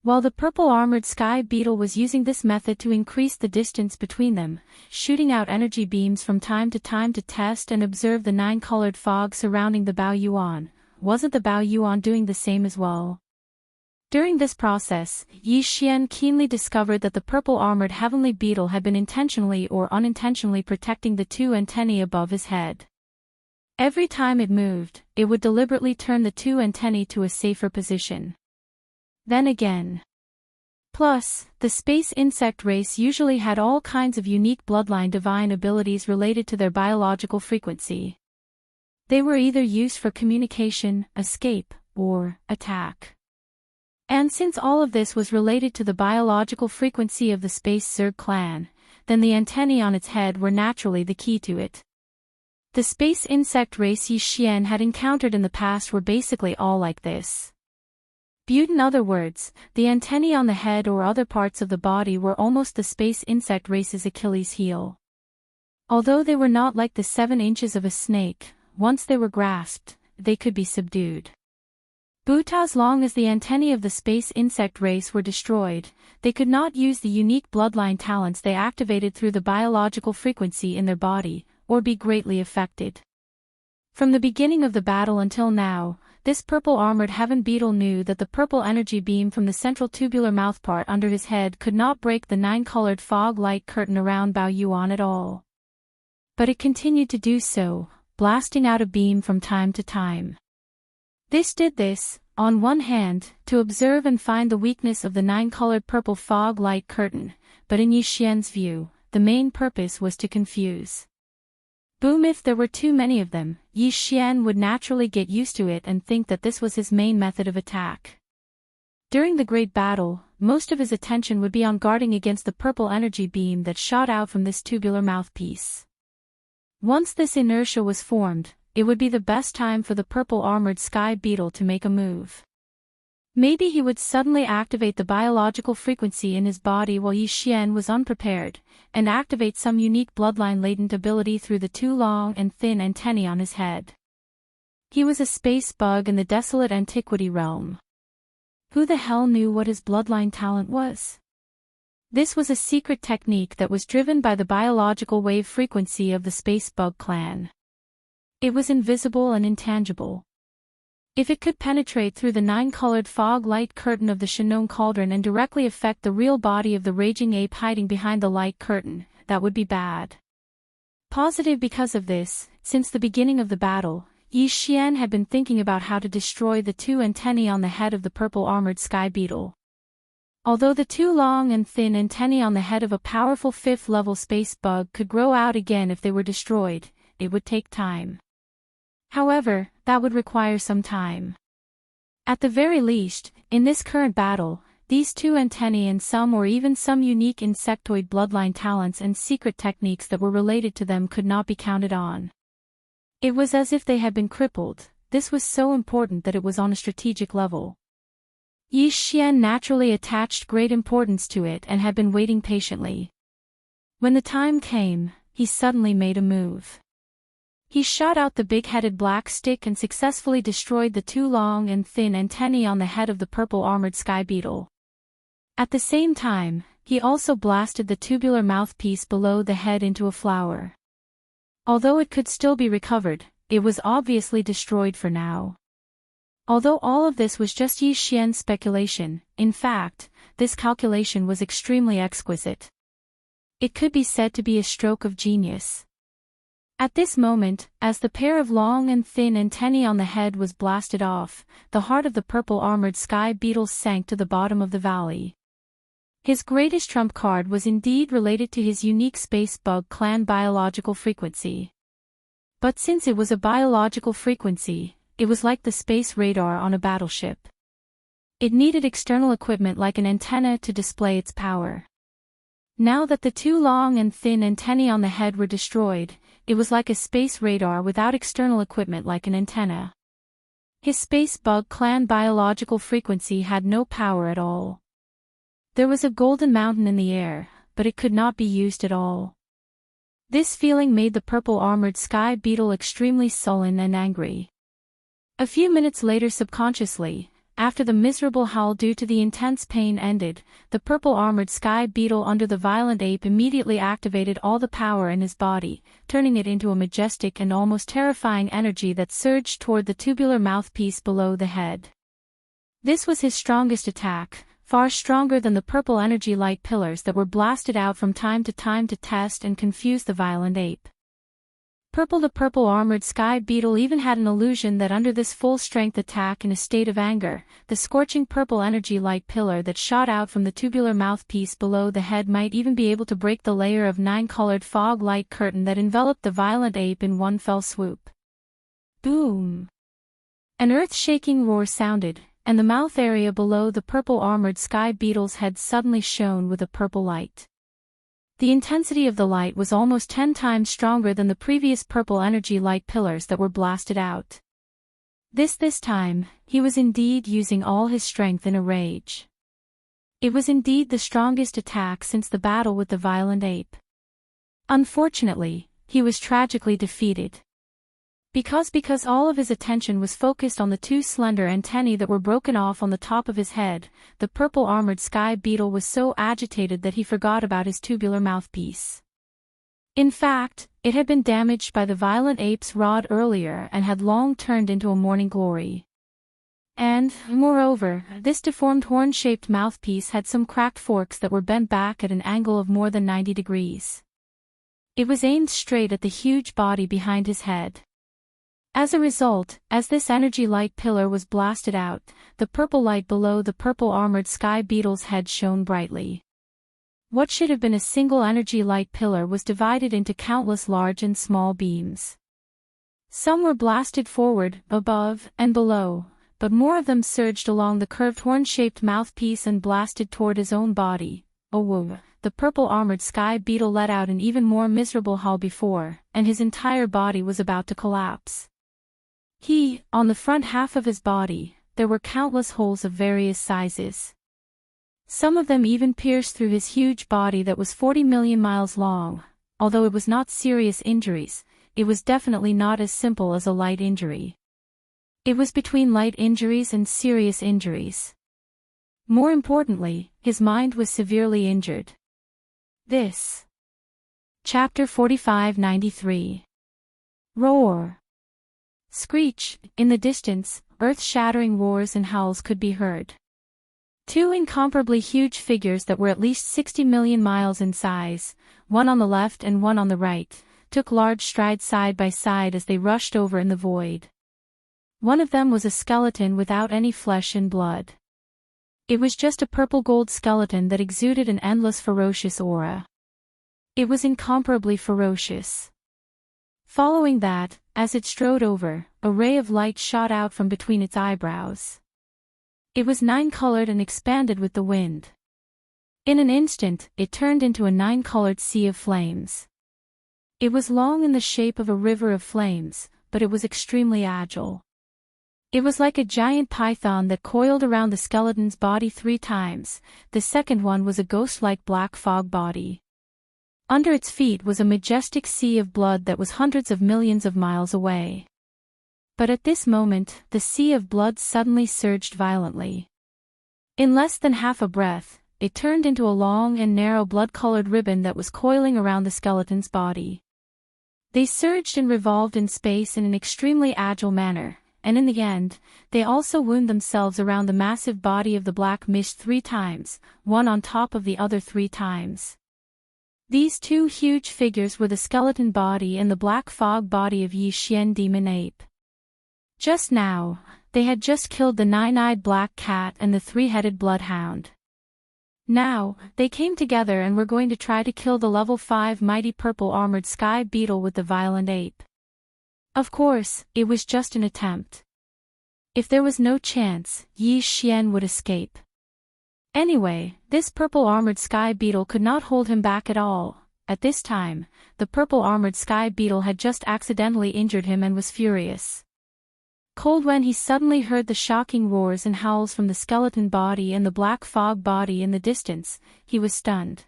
S1: While the purple-armored sky beetle was using this method to increase the distance between them, shooting out energy beams from time to test and observe the nine-colored fog surrounding the Bao Yuan, wasn't the Bao Yuan doing the same as well? During this process, Yi Xian keenly discovered that the purple-armored heavenly beetle had been intentionally or unintentionally protecting the two antennae above his head. Every time it moved, it would deliberately turn the two antennae to a safer position. Then again. Plus, the space insect race usually had all kinds of unique bloodline divine abilities related to their biological frequency. They were either used for communication, escape, or attack. And since all of this was related to the biological frequency of the Space Zerg clan, then the antennae on its head were naturally the key to it. The space insect race Yi Xian had encountered in the past were basically all like this. In other words, the antennae on the head or other parts of the body were almost the space insect race's Achilles heel. Although they were not like the 7 inches of a snake, once they were grasped, they could be subdued. But as long as the antennae of the space insect race were destroyed, they could not use the unique bloodline talents they activated through the biological frequency in their body, or be greatly affected. From the beginning of the battle until now, this purple-armored heaven beetle knew that the purple energy beam from the central tubular mouthpart under his head could not break the 9-colored fog light curtain around Bao Yuan at all. But it continued to do so, blasting out a beam from time to time. This did this, on one hand, to observe and find the weakness of the 9-colored purple fog light curtain, but in Yi Xian's view, the main purpose was to confuse. If there were too many of them, Yi Xian would naturally get used to it and think that this was his main method of attack. During the great battle, most of his attention would be on guarding against the purple energy beam that shot out from this tubular mouthpiece. Once this inertia was formed, it would be the best time for the purple-armored sky beetle to make a move. Maybe he would suddenly activate the biological frequency in his body while Yi Xian was unprepared, and activate some unique bloodline latent ability through the two long and thin antennae on his head. He was a space bug in the desolate antiquity realm. Who the hell knew what his bloodline talent was? This was a secret technique that was driven by the biological wave frequency of the space bug clan. It was invisible and intangible. If it could penetrate through the 9-colored fog light curtain of the Shinong cauldron and directly affect the real body of the raging ape hiding behind the light curtain, that would be bad. Positive because of this, Since the beginning of the battle, Yi Xian had been thinking about how to destroy the two antennae on the head of the purple-armored sky beetle. Although the two long and thin antennae on the head of a powerful 5th-level space bug could grow out again if they were destroyed, it would take time. However, that would require some time. At the very least, in this current battle, these two antennae and some or even some unique insectoid bloodline talents and secret techniques that were related to them could not be counted on. It was as if they had been crippled. This was so important that it was on a strategic level. Yi Xian naturally attached great importance to it and had been waiting patiently. When the time came, he suddenly made a move. He shot out the big-headed black stick and successfully destroyed the two long and thin antennae on the head of the purple-armored sky beetle. At the same time, he also blasted the tubular mouthpiece below the head into a flower. Although it could still be recovered, it was obviously destroyed for now. Although all of this was just Yi Xian's speculation, in fact, this calculation was extremely exquisite. It could be said to be a stroke of genius. At this moment, as the pair of long and thin antennae on the head was blasted off, the heart of the purple-armored sky beetle sank to the bottom of the valley. His greatest trump card was indeed related to his unique space bug clan biological frequency. But since it was a biological frequency, it was like the space radar on a battleship. It needed external equipment like an antenna to display its power. Now that the two long and thin antennae on the head were destroyed, it was like a space radar without external equipment like an antenna. His space bug clan biological frequency had no power at all. There was a golden mountain in the air, but it could not be used at all. This feeling made the purple-armored sky beetle extremely sullen and angry. A few minutes later, subconsciously, after the miserable howl due to the intense pain ended, the purple-armored sky beetle under the violent ape immediately activated all the power in his body, turning it into a majestic and almost terrifying energy that surged toward the tubular mouthpiece below the head. This was his strongest attack, far stronger than the purple energy light pillars that were blasted out from time to test and confuse the violent ape. The purple-armored sky beetle even had an illusion that under this full-strength attack in a state of anger, the scorching purple energy light pillar that shot out from the tubular mouthpiece below the head might even be able to break the layer of 9-colored fog light curtain that enveloped the violent ape in one fell swoop. Boom! An earth-shaking roar sounded, and the mouth area below the purple-armored sky beetle's head suddenly shone with a purple light. The intensity of the light was almost 10 times stronger than the previous purple energy light pillars that were blasted out. This time, he was indeed using all his strength in a rage. It was indeed the strongest attack since the battle with the violent ape. Unfortunately, he was tragically defeated. Because all of his attention was focused on the two slender antennae that were broken off on the top of his head, the purple-armored sky beetle was so agitated that he forgot about his tubular mouthpiece. In fact, it had been damaged by the violent ape's rod earlier and had long turned into a morning glory. And, moreover, this deformed horn-shaped mouthpiece had some cracked forks that were bent back at an angle of more than 90 degrees. It was aimed straight at the huge body behind his head. As a result, as this energy light pillar was blasted out, the purple light below the purple-armored sky beetle's head shone brightly. What should have been a single energy light pillar was divided into countless large and small beams. Some were blasted forward, above, and below, but more of them surged along the curved horn-shaped mouthpiece and blasted toward his own body. Oh whoa! The purple-armored sky beetle let out an even more miserable howl before, and his entire body was about to collapse. On the front half of his body, there were countless holes of various sizes. Some of them even pierced through his huge body that was 40 million miles long. Although it was not serious injuries, it was definitely not as simple as a light injury. It was between light injuries and serious injuries. More importantly, his mind was severely injured. This. Chapter 4593. Roar. Screech, in the distance, earth-shattering roars and howls could be heard. Two incomparably huge figures that were at least 60 million miles in size, one on the left and one on the right, took large strides side by side as they rushed over in the void. One of them was a skeleton without any flesh and blood. It was just a purple-gold skeleton that exuded an endless ferocious aura. It was incomparably ferocious. Following that, as it strode over, a ray of light shot out from between its eyebrows. It was nine-colored and expanded with the wind. In an instant, it turned into a nine-colored sea of flames. It was long in the shape of a river of flames, but it was extremely agile. It was like a giant python that coiled around the skeleton's body 3 times. The second one was a ghost-like black fog body. Under its feet was a majestic sea of blood that was hundreds of millions of miles away. But at this moment, the sea of blood suddenly surged violently. In less than half a breath, it turned into a long and narrow blood-colored ribbon that was coiling around the skeleton's body. They surged and revolved in space in an extremely agile manner, and in the end, they also wound themselves around the massive body of the black mist 3 times, one on top of the other 3 times. These 2 huge figures were the skeleton body and the black fog body of Yi Xian demon ape. Just now, they had just killed the 9-eyed black cat and the 3-headed bloodhound. Now, they came together and were going to try to kill the level 5 mighty purple armored sky beetle with the violent ape. Of course, it was just an attempt. If there was no chance, Yi Xian would escape. Anyway, this purple armored sky beetle could not hold him back at all. At this time, the purple armored sky beetle had just accidentally injured him and was furious. Cold when he suddenly heard the shocking roars and howls from the skeleton body and the black fog body in the distance, he was stunned.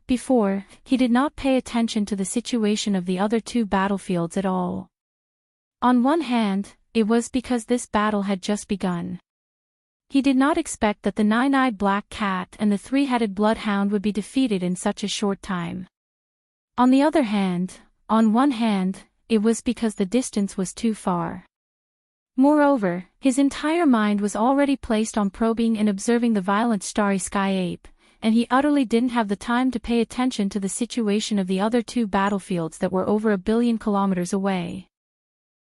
S1: Before, he did not pay attention to the situation of the other 2 battlefields at all. On one hand, it was because this battle had just begun. He did not expect that the 9-eyed black cat and the 3-headed bloodhound would be defeated in such a short time. On one hand, it was because the distance was too far. Moreover, his entire mind was already placed on probing and observing the violent starry sky ape, and he utterly didn't have the time to pay attention to the situation of the other 2 battlefields that were over 1 billion kilometers away.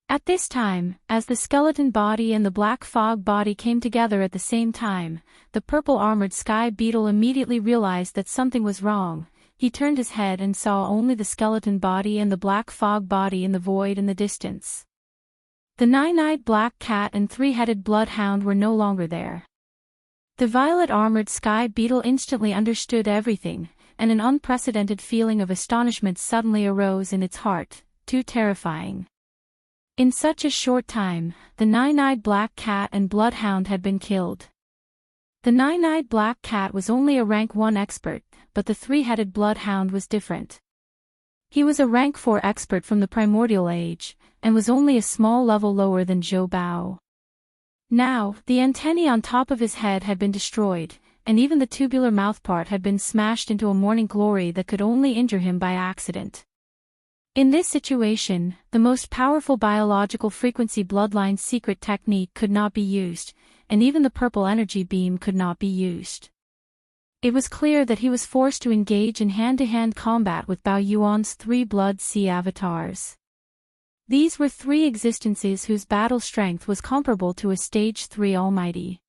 S1: At this time, as the skeleton body and the black fog body came together at the same time, the purple armored sky beetle immediately realized that something was wrong. He turned his head and saw only the skeleton body and the black fog body in the void in the distance. The 9-eyed black cat and 3-headed bloodhound were no longer there. The violet armored sky beetle instantly understood everything, and an unprecedented feeling of astonishment suddenly arose in its heart, too terrifying. In such a short time, the 9-eyed black cat and bloodhound had been killed. The 9-eyed black cat was only a rank 1 expert, but the 3-headed bloodhound was different. He was a rank 4 expert from the primordial age, and was only a small level lower than Zhou Bao. Now, the antennae on top of his head had been destroyed, and even the tubular mouthpart had been smashed into a morning glory that could only injure him by accident. In this situation, the most powerful biological frequency bloodline secret technique could not be used, and even the purple energy beam could not be used. It was clear that he was forced to engage in hand-to-hand combat with Bao Yuan's 3 Blood Sea avatars. These were 3 existences whose battle strength was comparable to a Stage 3 Almighty.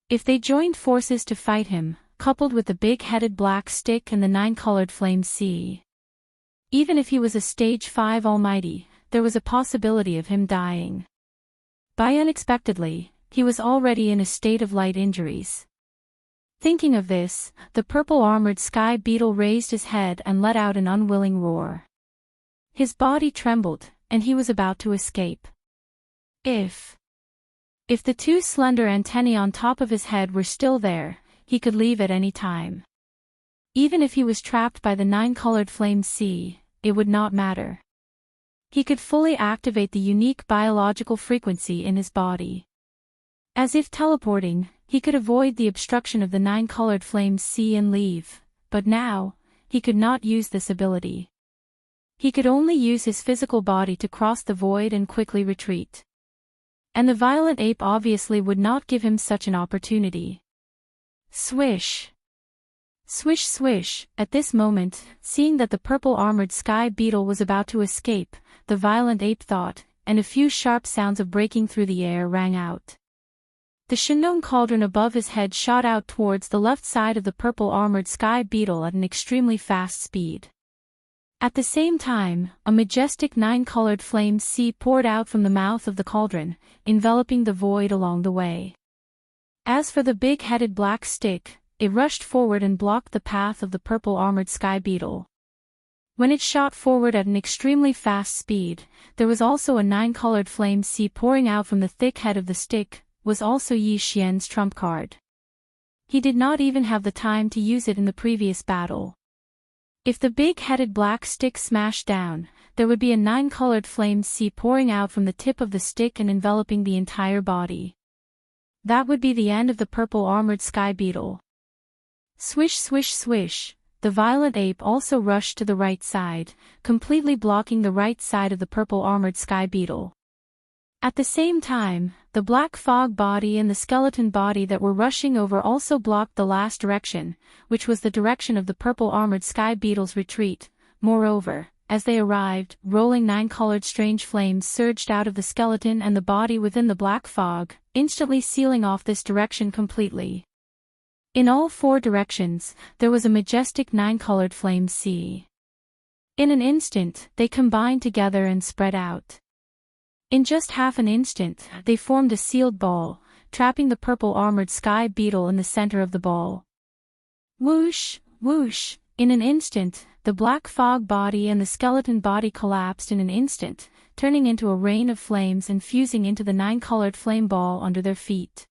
S1: If they joined forces to fight him, coupled with the big-headed black stick and the 9-colored flame sea, even if he was a Stage 5 Almighty, there was a possibility of him dying. By unexpectedly, he was already in a state of light injuries. Thinking of this, the purple armored sky beetle raised his head and let out an unwilling roar. His body trembled, and he was about to escape. If the 2 slender antennae on top of his head were still there, he could leave at any time. Even if he was trapped by the 9-colored flame sea, it would not matter. He could fully activate the unique biological frequency in his body. As if teleporting, he could avoid the obstruction of the 9-colored flame sea and leave, but now, he could not use this ability. He could only use his physical body to cross the void and quickly retreat. And the violent ape obviously would not give him such an opportunity. Swish! Swish swish, at this moment, seeing that the purple-armored sky beetle was about to escape, the violent ape thought, and a few sharp sounds of breaking through the air rang out. The Shinong cauldron above his head shot out towards the left side of the purple-armored sky beetle at an extremely fast speed. At the same time, a majestic nine-colored flame sea poured out from the mouth of the cauldron, enveloping the void along the way. As for the big-headed black stick, it rushed forward and blocked the path of the purple-armored sky beetle. When it shot forward at an extremely fast speed, there was also a nine-colored flame sea pouring out from the thick head of the stick, was also Yi Xian's trump card. He did not even have the time to use it in the previous battle. If the big-headed black stick smashed down, there would be a nine-colored flame sea pouring out from the tip of the stick and enveloping the entire body. That would be the end of the purple-armored sky beetle. Swish swish swish, the violet ape also rushed to the right side, completely blocking the right side of the purple-armored sky beetle. At the same time, the black fog body and the skeleton body that were rushing over also blocked the last direction, which was the direction of the purple-armored sky beetle's retreat. Moreover, as they arrived, rolling nine-colored strange flames surged out of the skeleton and the body within the black fog, instantly sealing off this direction completely. In all four directions, there was a majestic nine-colored flame sea. In an instant, they combined together and spread out. In just half an instant, they formed a sealed ball, trapping the purple-armored sky beetle in the center of the ball. Whoosh, whoosh, in an instant, the black fog body and the skeleton body collapsed in an instant, turning into a rain of flames and fusing into the nine-colored flame ball under their feet.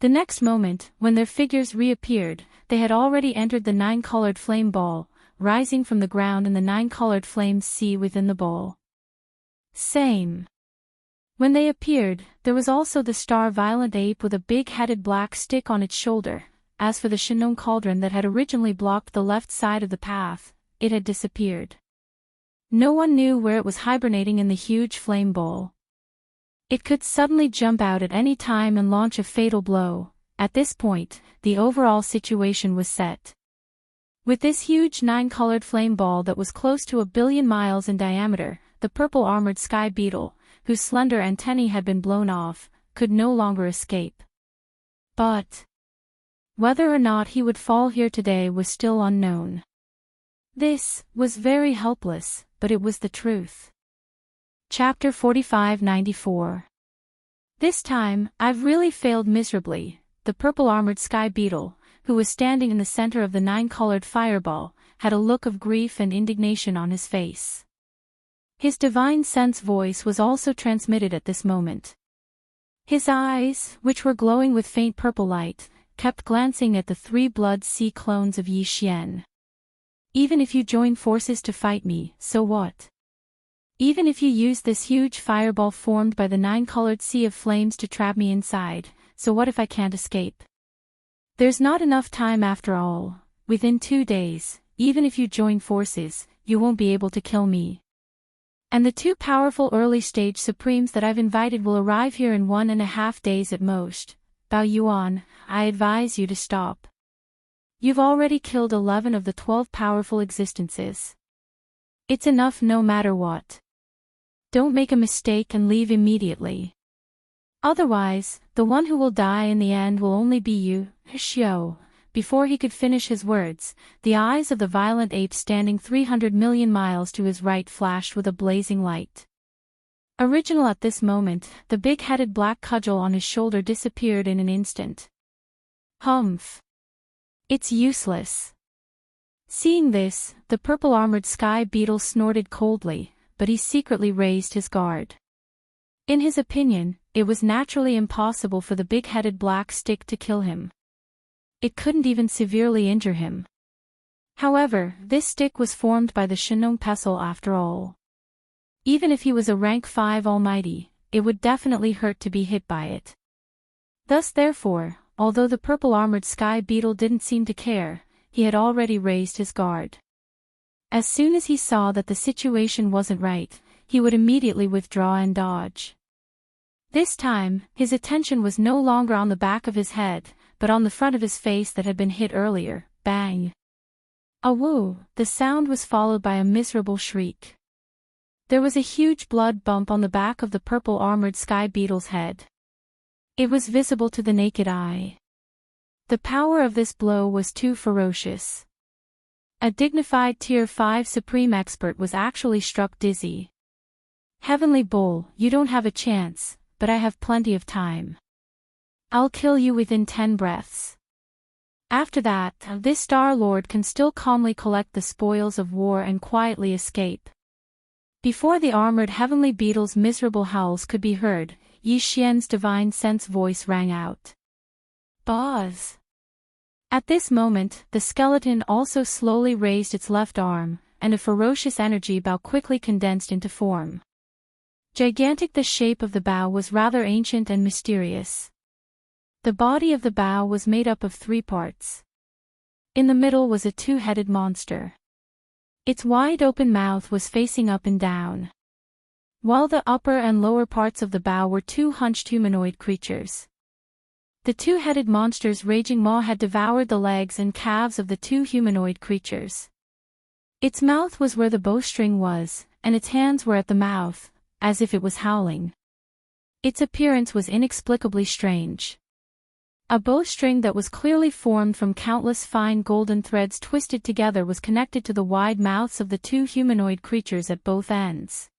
S1: The next moment, when their figures reappeared, they had already entered the nine-colored flame ball, rising from the ground in the nine-colored flame sea within the ball. Same. When they appeared, there was also the star violent ape with a big-headed black stick on its shoulder. As for the Shinong cauldron that had originally blocked the left side of the path, it had disappeared. No one knew where it was hibernating in the huge flame ball. It could suddenly jump out at any time and launch a fatal blow. At this point, the overall situation was set. With this huge nine-colored flame ball that was close to 1 billion miles in diameter, the purple-armored sky beetle, whose slender antennae had been blown off, could no longer escape. But whether or not he would fall here today was still unknown. This was very helpless, but it was the truth. Chapter 4594. This time, I've really failed miserably. The purple-armored sky beetle, who was standing in the center of the nine-colored fireball, had a look of grief and indignation on his face. His divine sense voice was also transmitted at this moment. His eyes, which were glowing with faint purple light, kept glancing at the 3 blood sea clones of Yi Xian. Even if you join forces to fight me, so what? Even if you use this huge fireball formed by the nine-colored sea of flames to trap me inside, so what if I can't escape? There's not enough time after all. Within 2 days, even if you join forces, you won't be able to kill me. And the 2 powerful early-stage supremes that I've invited will arrive here in 1.5 days at most. Bao Yuan, I advise you to stop. You've already killed 11 of the 12 powerful existences. It's enough no matter what. Don't make a mistake and leave immediately. Otherwise, the one who will die in the end will only be you, Xiao. Before he could finish his words, the eyes of the violent ape standing 300 million miles to his right flashed with a blazing light. Original at this moment, the big-headed black cudgel on his shoulder disappeared in an instant. Humph. It's useless. Seeing this, the purple-armored sky beetle snorted coldly, but he secretly raised his guard. In his opinion, it was naturally impossible for the big-headed black stick to kill him. It couldn't even severely injure him. However, this stick was formed by the Shinong pestle after all. Even if he was a rank 5 almighty, it would definitely hurt to be hit by it. Thus therefore, although the purple-armored sky beetle didn't seem to care, he had already raised his guard. As soon as he saw that the situation wasn't right, he would immediately withdraw and dodge. This time, his attention was no longer on the back of his head, but on the front of his face that had been hit earlier. Bang! A whoo! The sound was followed by a miserable shriek. There was a huge blood bump on the back of the purple-armored sky beetle's head. It was visible to the naked eye. The power of this blow was too ferocious. A dignified Tier 5 Supreme Expert was actually struck dizzy. Heavenly Bull, you don't have a chance, but I have plenty of time. I'll kill you within 10 breaths. After that, this Star Lord can still calmly collect the spoils of war and quietly escape. Before the armored heavenly beetle's miserable howls could be heard, Yi Xian's divine sense voice rang out. Boss! At this moment, the skeleton also slowly raised its left arm, and a ferocious energy bow quickly condensed into form. Gigantic, the shape of the bow was rather ancient and mysterious. The body of the bow was made up of 3 parts. In the middle was a 2-headed monster. Its wide-open mouth was facing up and down, while the upper and lower parts of the bow were 2 hunched humanoid creatures. The 2-headed monster's raging maw had devoured the legs and calves of the 2 humanoid creatures. Its mouth was where the bowstring was, and its hands were at the mouth, as if it was howling. Its appearance was inexplicably strange. A bowstring that was clearly formed from countless fine golden threads twisted together was connected to the wide mouths of the 2 humanoid creatures at both ends.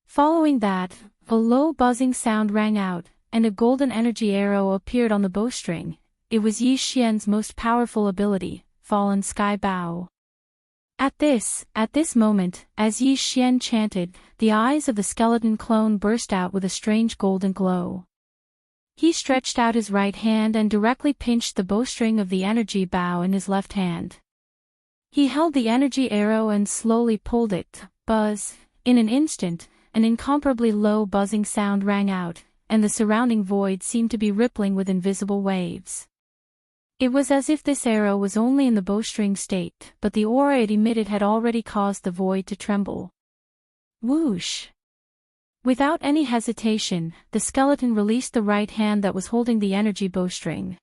S1: Following that, a low buzzing sound rang out, and a golden energy arrow appeared on the bowstring. It was Yi Xian's most powerful ability, Fallen Sky Bow. At this moment, as Yi Xian chanted, the eyes of the skeleton clone burst out with a strange golden glow. He stretched out his right hand and directly pinched the bowstring of the energy bow in his left hand. He held the energy arrow and slowly pulled it. Buzz! In an instant, an incomparably low buzzing sound rang out, and the surrounding void seemed to be rippling with invisible waves. It was as if this arrow was only in the bowstring state, but the aura it emitted had already caused the void to tremble. Whoosh! Without any hesitation, the skeleton released the right hand that was holding the energy bowstring.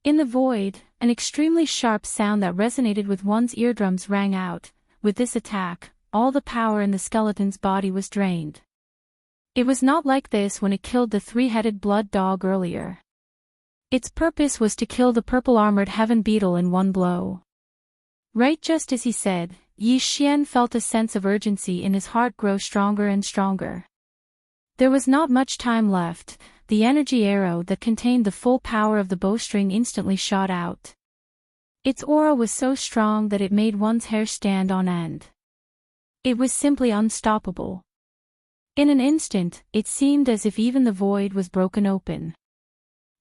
S1: In the void, an extremely sharp sound that resonated with one's eardrums rang out. With this attack, all the power in the skeleton's body was drained. It was not like this when it killed the 3-headed blood dog earlier. Its purpose was to kill the purple-armored heaven beetle in one blow. Right just as he said, Yi Xian felt a sense of urgency in his heart grow stronger and stronger. There was not much time left. The energy arrow that contained the full power of the bowstring instantly shot out. Its aura was so strong that it made one's hair stand on end. It was simply unstoppable. In an instant, it seemed as if even the void was broken open.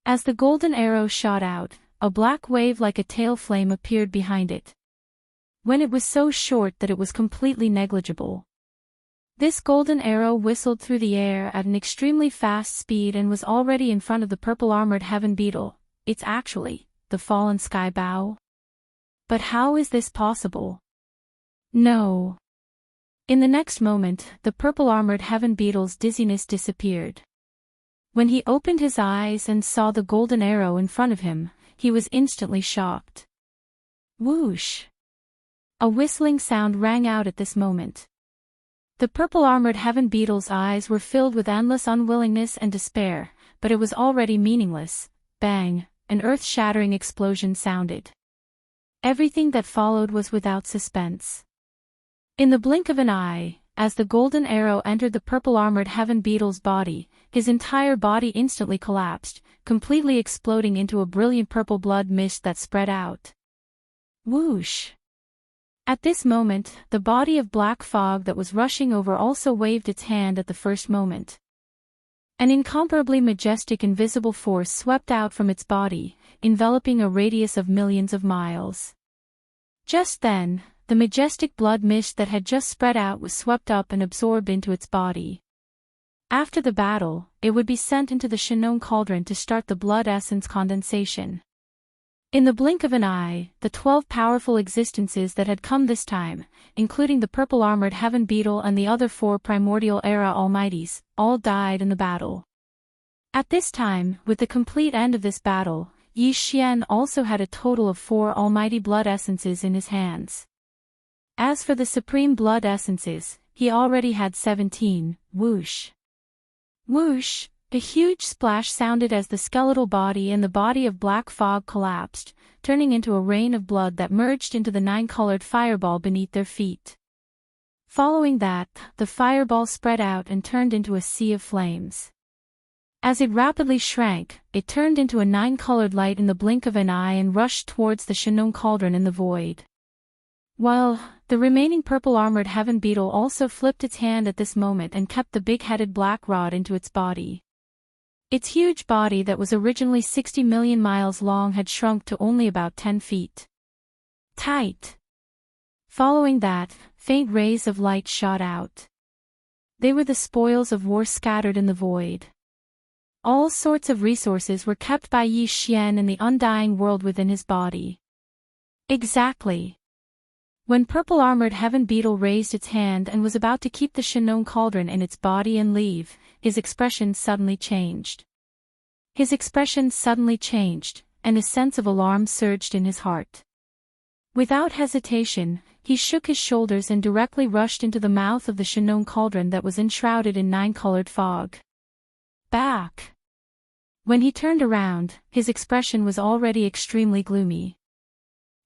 S1: As the golden arrow shot out, a black wave like a tail flame appeared behind it. When it was so short that it was completely negligible. This golden arrow whistled through the air at an extremely fast speed and was already in front of the purple-armored heaven beetle. It's actually the fallen sky bow. But how is this possible? No. In the next moment, the purple-armored heaven beetle's dizziness disappeared. When he opened his eyes and saw the golden arrow in front of him, he was instantly shocked. Whoosh! A whistling sound rang out at this moment. The purple-armored heaven beetle's eyes were filled with endless unwillingness and despair, but it was already meaningless. Bang! An earth-shattering explosion sounded. Everything that followed was without suspense. In the blink of an eye, as the golden arrow entered the purple-armored heaven beetle's body, his entire body instantly collapsed, completely exploding into a brilliant purple blood mist that spread out. Whoosh! At this moment, the body of black fog that was rushing over also waved its hand at the first moment. An incomparably majestic invisible force swept out from its body, enveloping a radius of millions of miles. Just then, the majestic blood mist that had just spread out was swept up and absorbed into its body. After the battle, it would be sent into the Shinon cauldron to start the blood essence condensation. In the blink of an eye, the 12 powerful existences that had come this time, including the purple-armored heaven beetle and the other 4 primordial era almighties, all died in the battle. At this time, with the complete end of this battle, Yi Xian also had a total of 4 almighty blood essences in his hands. As for the supreme blood essences, he already had 17. Whoosh! Whoosh! A huge splash sounded as the skeletal body and the body of black fog collapsed, turning into a rain of blood that merged into the 9-colored fireball beneath their feet. Following that, the fireball spread out and turned into a sea of flames. As it rapidly shrank, it turned into a 9-colored light in the blink of an eye and rushed towards the Shinong cauldron in the void. While the remaining purple-armored heaven beetle also flipped its hand at this moment and kept the big-headed black rod into its body. Its huge body that was originally 60 million miles long had shrunk to only about 10 feet. Tight. Following that, faint rays of light shot out. They were the spoils of war scattered in the void. All sorts of resources were kept by Yi Xian in the undying world within his body. Exactly. When purple-armored heaven beetle raised its hand and was about to keep the Shinong cauldron in its body and leave, his expression suddenly changed. His expression suddenly changed, and a sense of alarm surged in his heart. Without hesitation, he shook his shoulders and directly rushed into the mouth of the Shinong cauldron that was enshrouded in 9-colored fog. Back! When he turned around, his expression was already extremely gloomy.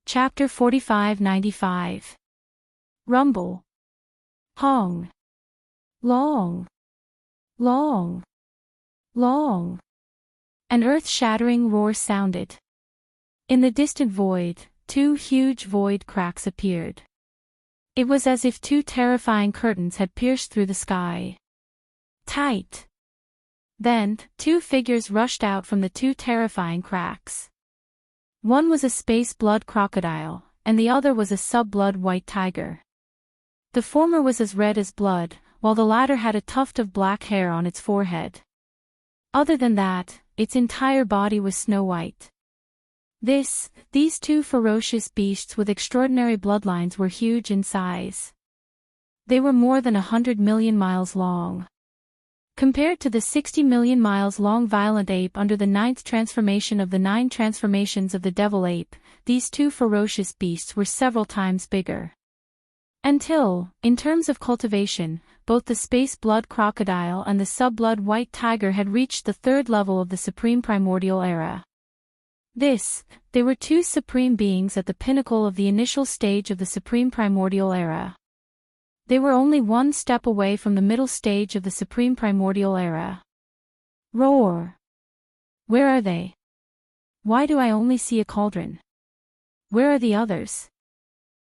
S1: Chapter 4595. Rumble. Hong. Long. Long. Long. An earth-shattering roar sounded. In the distant void, 2 huge void cracks appeared. It was as if 2 terrifying curtains had pierced through the sky. Tight. Then, 2 figures rushed out from the 2 terrifying cracks. One was a space blood crocodile, and the other was a sub-blood white tiger. The former was as red as blood, while the latter had a tuft of black hair on its forehead. Other than that, its entire body was snow white. These 2 ferocious beasts with extraordinary bloodlines were huge in size. They were more than 100 million miles long. Compared to the 60 million miles long violent ape under the 9th transformation of the 9 transformations of the devil ape, these 2 ferocious beasts were several times bigger. Until, in terms of cultivation, both the space blood crocodile and the sub-blood white tiger had reached the 3rd level of the supreme primordial era. They were 2 supreme beings at the pinnacle of the initial stage of the supreme primordial era. They were only 1 step away from the middle stage of the supreme primordial era. Roar! Where are they? Why do I only see a cauldron? Where are the others?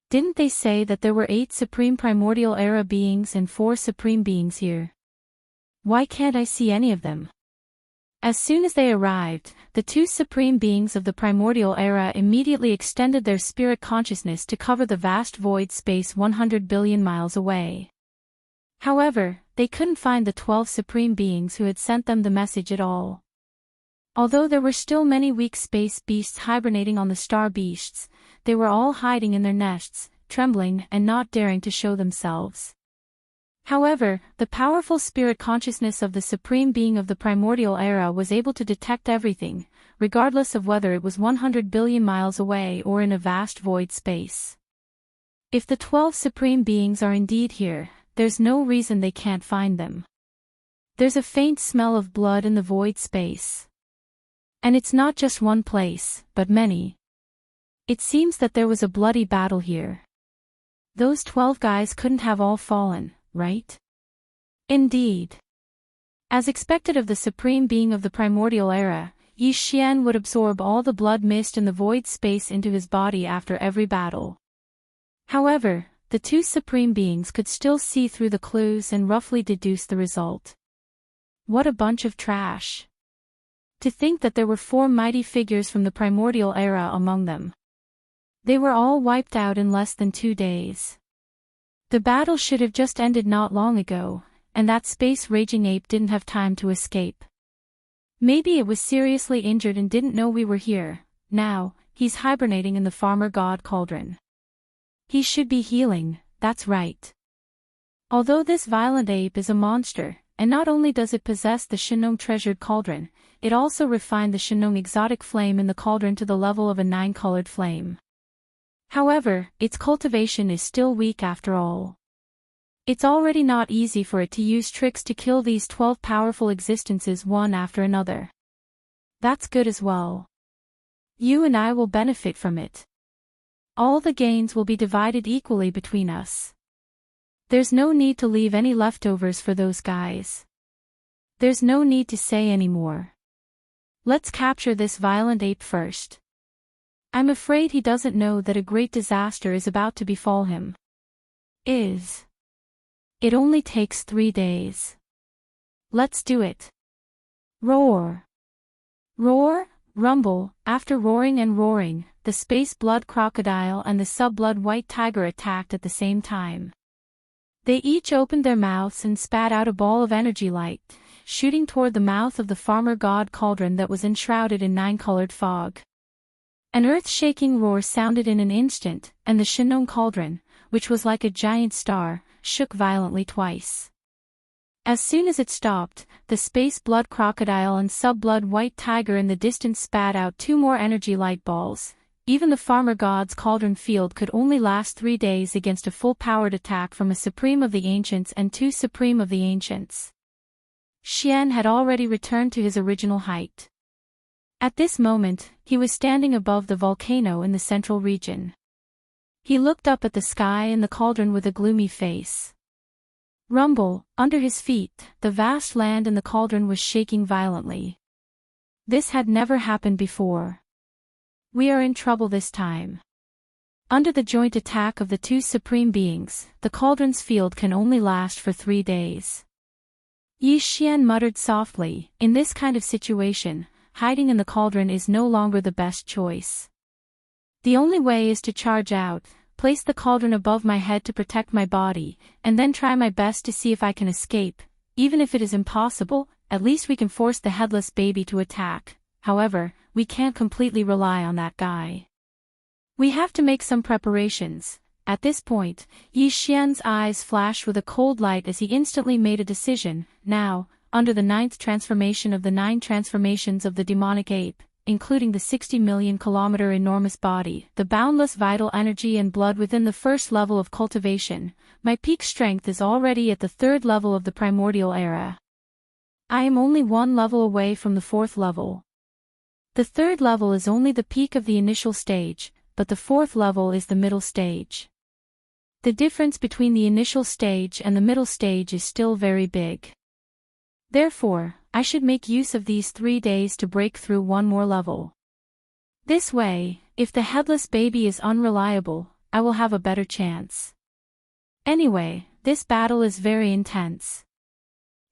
S1: Didn't they say that there were 8 supreme primordial era beings and 4 supreme beings here? Why can't I see any of them? As soon as they arrived, the 2 supreme beings of the primordial era immediately extended their spirit consciousness to cover the vast void space 100 billion miles away. However, they couldn't find the 12 supreme beings who had sent them the message at all. Although there were still many weak space beasts hibernating on the star beasts, they were all hiding in their nests, trembling and not daring to show themselves. However, the powerful spirit consciousness of the supreme being of the primordial era was able to detect everything, regardless of whether it was 100 billion miles away or in a vast void space. If the 12 supreme beings are indeed here, there's no reason they can't find them. There's a faint smell of blood in the void space. And it's not just one place, but many. It seems that there was a bloody battle here. Those 12 guys couldn't have all fallen, right? Indeed. As expected of the supreme being of the primordial era, Yi Xian would absorb all the blood mist in the void space into his body after every battle. However, the 2 supreme beings could still see through the clues and roughly deduce the result. What a bunch of trash. To think that there were 4 mighty figures from the primordial era among them. They were all wiped out in less than 2 days. The battle should have just ended not long ago, and that space-raging ape didn't have time to escape. Maybe it was seriously injured and didn't know we were here. Now, he's hibernating in the farmer god cauldron. He should be healing, that's right. Although this violent ape is a monster, and not only does it possess the Shinong treasured cauldron, it also refined the Shinong exotic flame in the cauldron to the level of a 9-colored flame. However, its cultivation is still weak after all. It's already not easy for it to use tricks to kill these 12 powerful existences one after another. That's good as well. You and I will benefit from it. All the gains will be divided equally between us. There's no need to leave any leftovers for those guys. There's no need to say any more. Let's capture this violent ape first. I'm afraid he doesn't know that a great disaster is about to befall him. It only takes 3 days. Let's do it. Roar. Roar, rumble. After roaring and roaring, the space blood crocodile and the sub-blood white tiger attacked at the same time. They each opened their mouths and spat out a ball of energy light, shooting toward the mouth of the farmer god cauldron that was enshrouded in 9-colored fog. An earth-shaking roar sounded in an instant, and the Shinong cauldron, which was like a giant star, shook violently twice. As soon as it stopped, the space blood crocodile and sub-blood white tiger in the distance spat out 2 more energy light balls. Even the farmer god's cauldron field could only last 3 days against a full-powered attack from a Supreme of the Ancients and 2 Supreme of the Ancients. Xian had already returned to his original height. At this moment, he was standing above the volcano in the central region. He looked up at the sky and the cauldron with a gloomy face. Rumble, under his feet, the vast land in the cauldron was shaking violently. This had never happened before. We are in trouble this time. Under the joint attack of the 2 supreme beings, the cauldron's field can only last for 3 days. Yi Xian muttered softly, in this kind of situation, hiding in the cauldron is no longer the best choice. The only way is to charge out, place the cauldron above my head to protect my body, and then try my best to see if I can escape. Even if it is impossible, at least we can force the headless baby to attack. However, we can't completely rely on that guy. We have to make some preparations. At this point, Yi Xian's eyes flashed with a cold light as he instantly made a decision. Now, under the 9th transformation of the 9 transformations of the demonic ape, including the 60 million kilometer enormous body, the boundless vital energy and blood within the 1st level of cultivation, my peak strength is already at the 3rd level of the primordial era. I am only 1 level away from the 4th level. The 3rd level is only the peak of the initial stage, but the 4th level is the middle stage. The difference between the initial stage and the middle stage is still very big. Therefore, I should make use of these 3 days to break through 1 more level. This way, if the headless baby is unreliable, I will have a better chance. Anyway, this battle is very intense.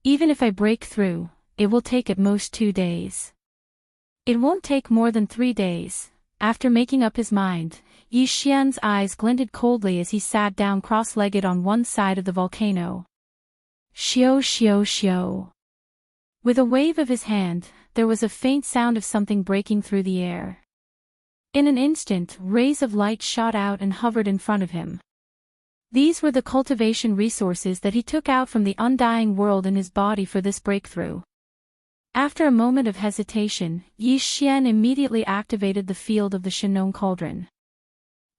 S1: Even if I break through, it will take at most 2 days. It won't take more than 3 days. After making up his mind, Yi Xian's eyes glinted coldly as he sat down cross-legged on one side of the volcano. Xiao xiao xiao. With a wave of his hand, there was a faint sound of something breaking through the air. In an instant, rays of light shot out and hovered in front of him. These were the cultivation resources that he took out from the undying world in his body for this breakthrough. After a moment of hesitation, Yi Xian immediately activated the field of the Shinong cauldron.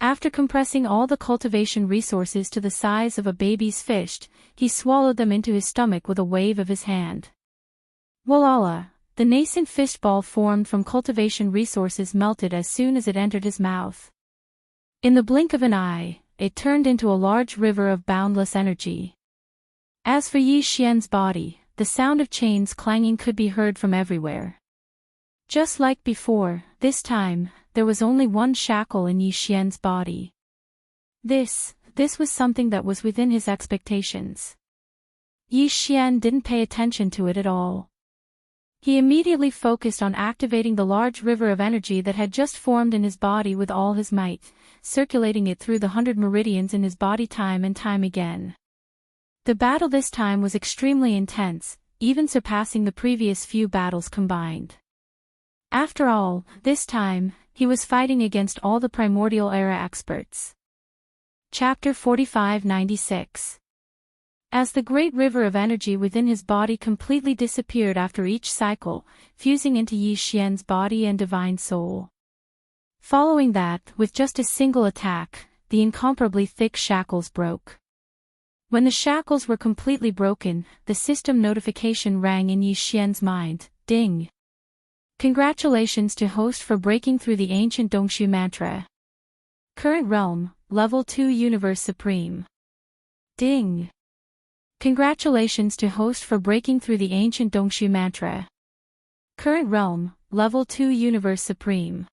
S1: After compressing all the cultivation resources to the size of a baby's fist, he swallowed them into his stomach with a wave of his hand. Walala, the nascent fistball formed from cultivation resources melted as soon as it entered his mouth. In the blink of an eye, it turned into a large river of boundless energy. As for Yi Xian's body, the sound of chains clanging could be heard from everywhere. Just like before, this time, there was only 1 shackle in Yi Xian's body. This was something that was within his expectations. Yi Xian didn't pay attention to it at all. He immediately focused on activating the large river of energy that had just formed in his body with all his might, circulating it through the 100 meridians in his body time and time again. The battle this time was extremely intense, even surpassing the previous few battles combined. After all, this time, he was fighting against all the primordial era experts. Chapter 45-96. As the great river of energy within his body completely disappeared after each cycle, fusing into Yi Xian's body and divine soul. Following that, with just a single attack, the incomparably thick shackles broke. When the shackles were completely broken, the system notification rang in Yi Xian's mind, ding. Congratulations to host for breaking through the ancient Dongshu mantra. Current realm, level 2 Universe Supreme. Ding. Congratulations to host for breaking through the ancient Dongshu mantra. Current realm, level 2 Universe Supreme.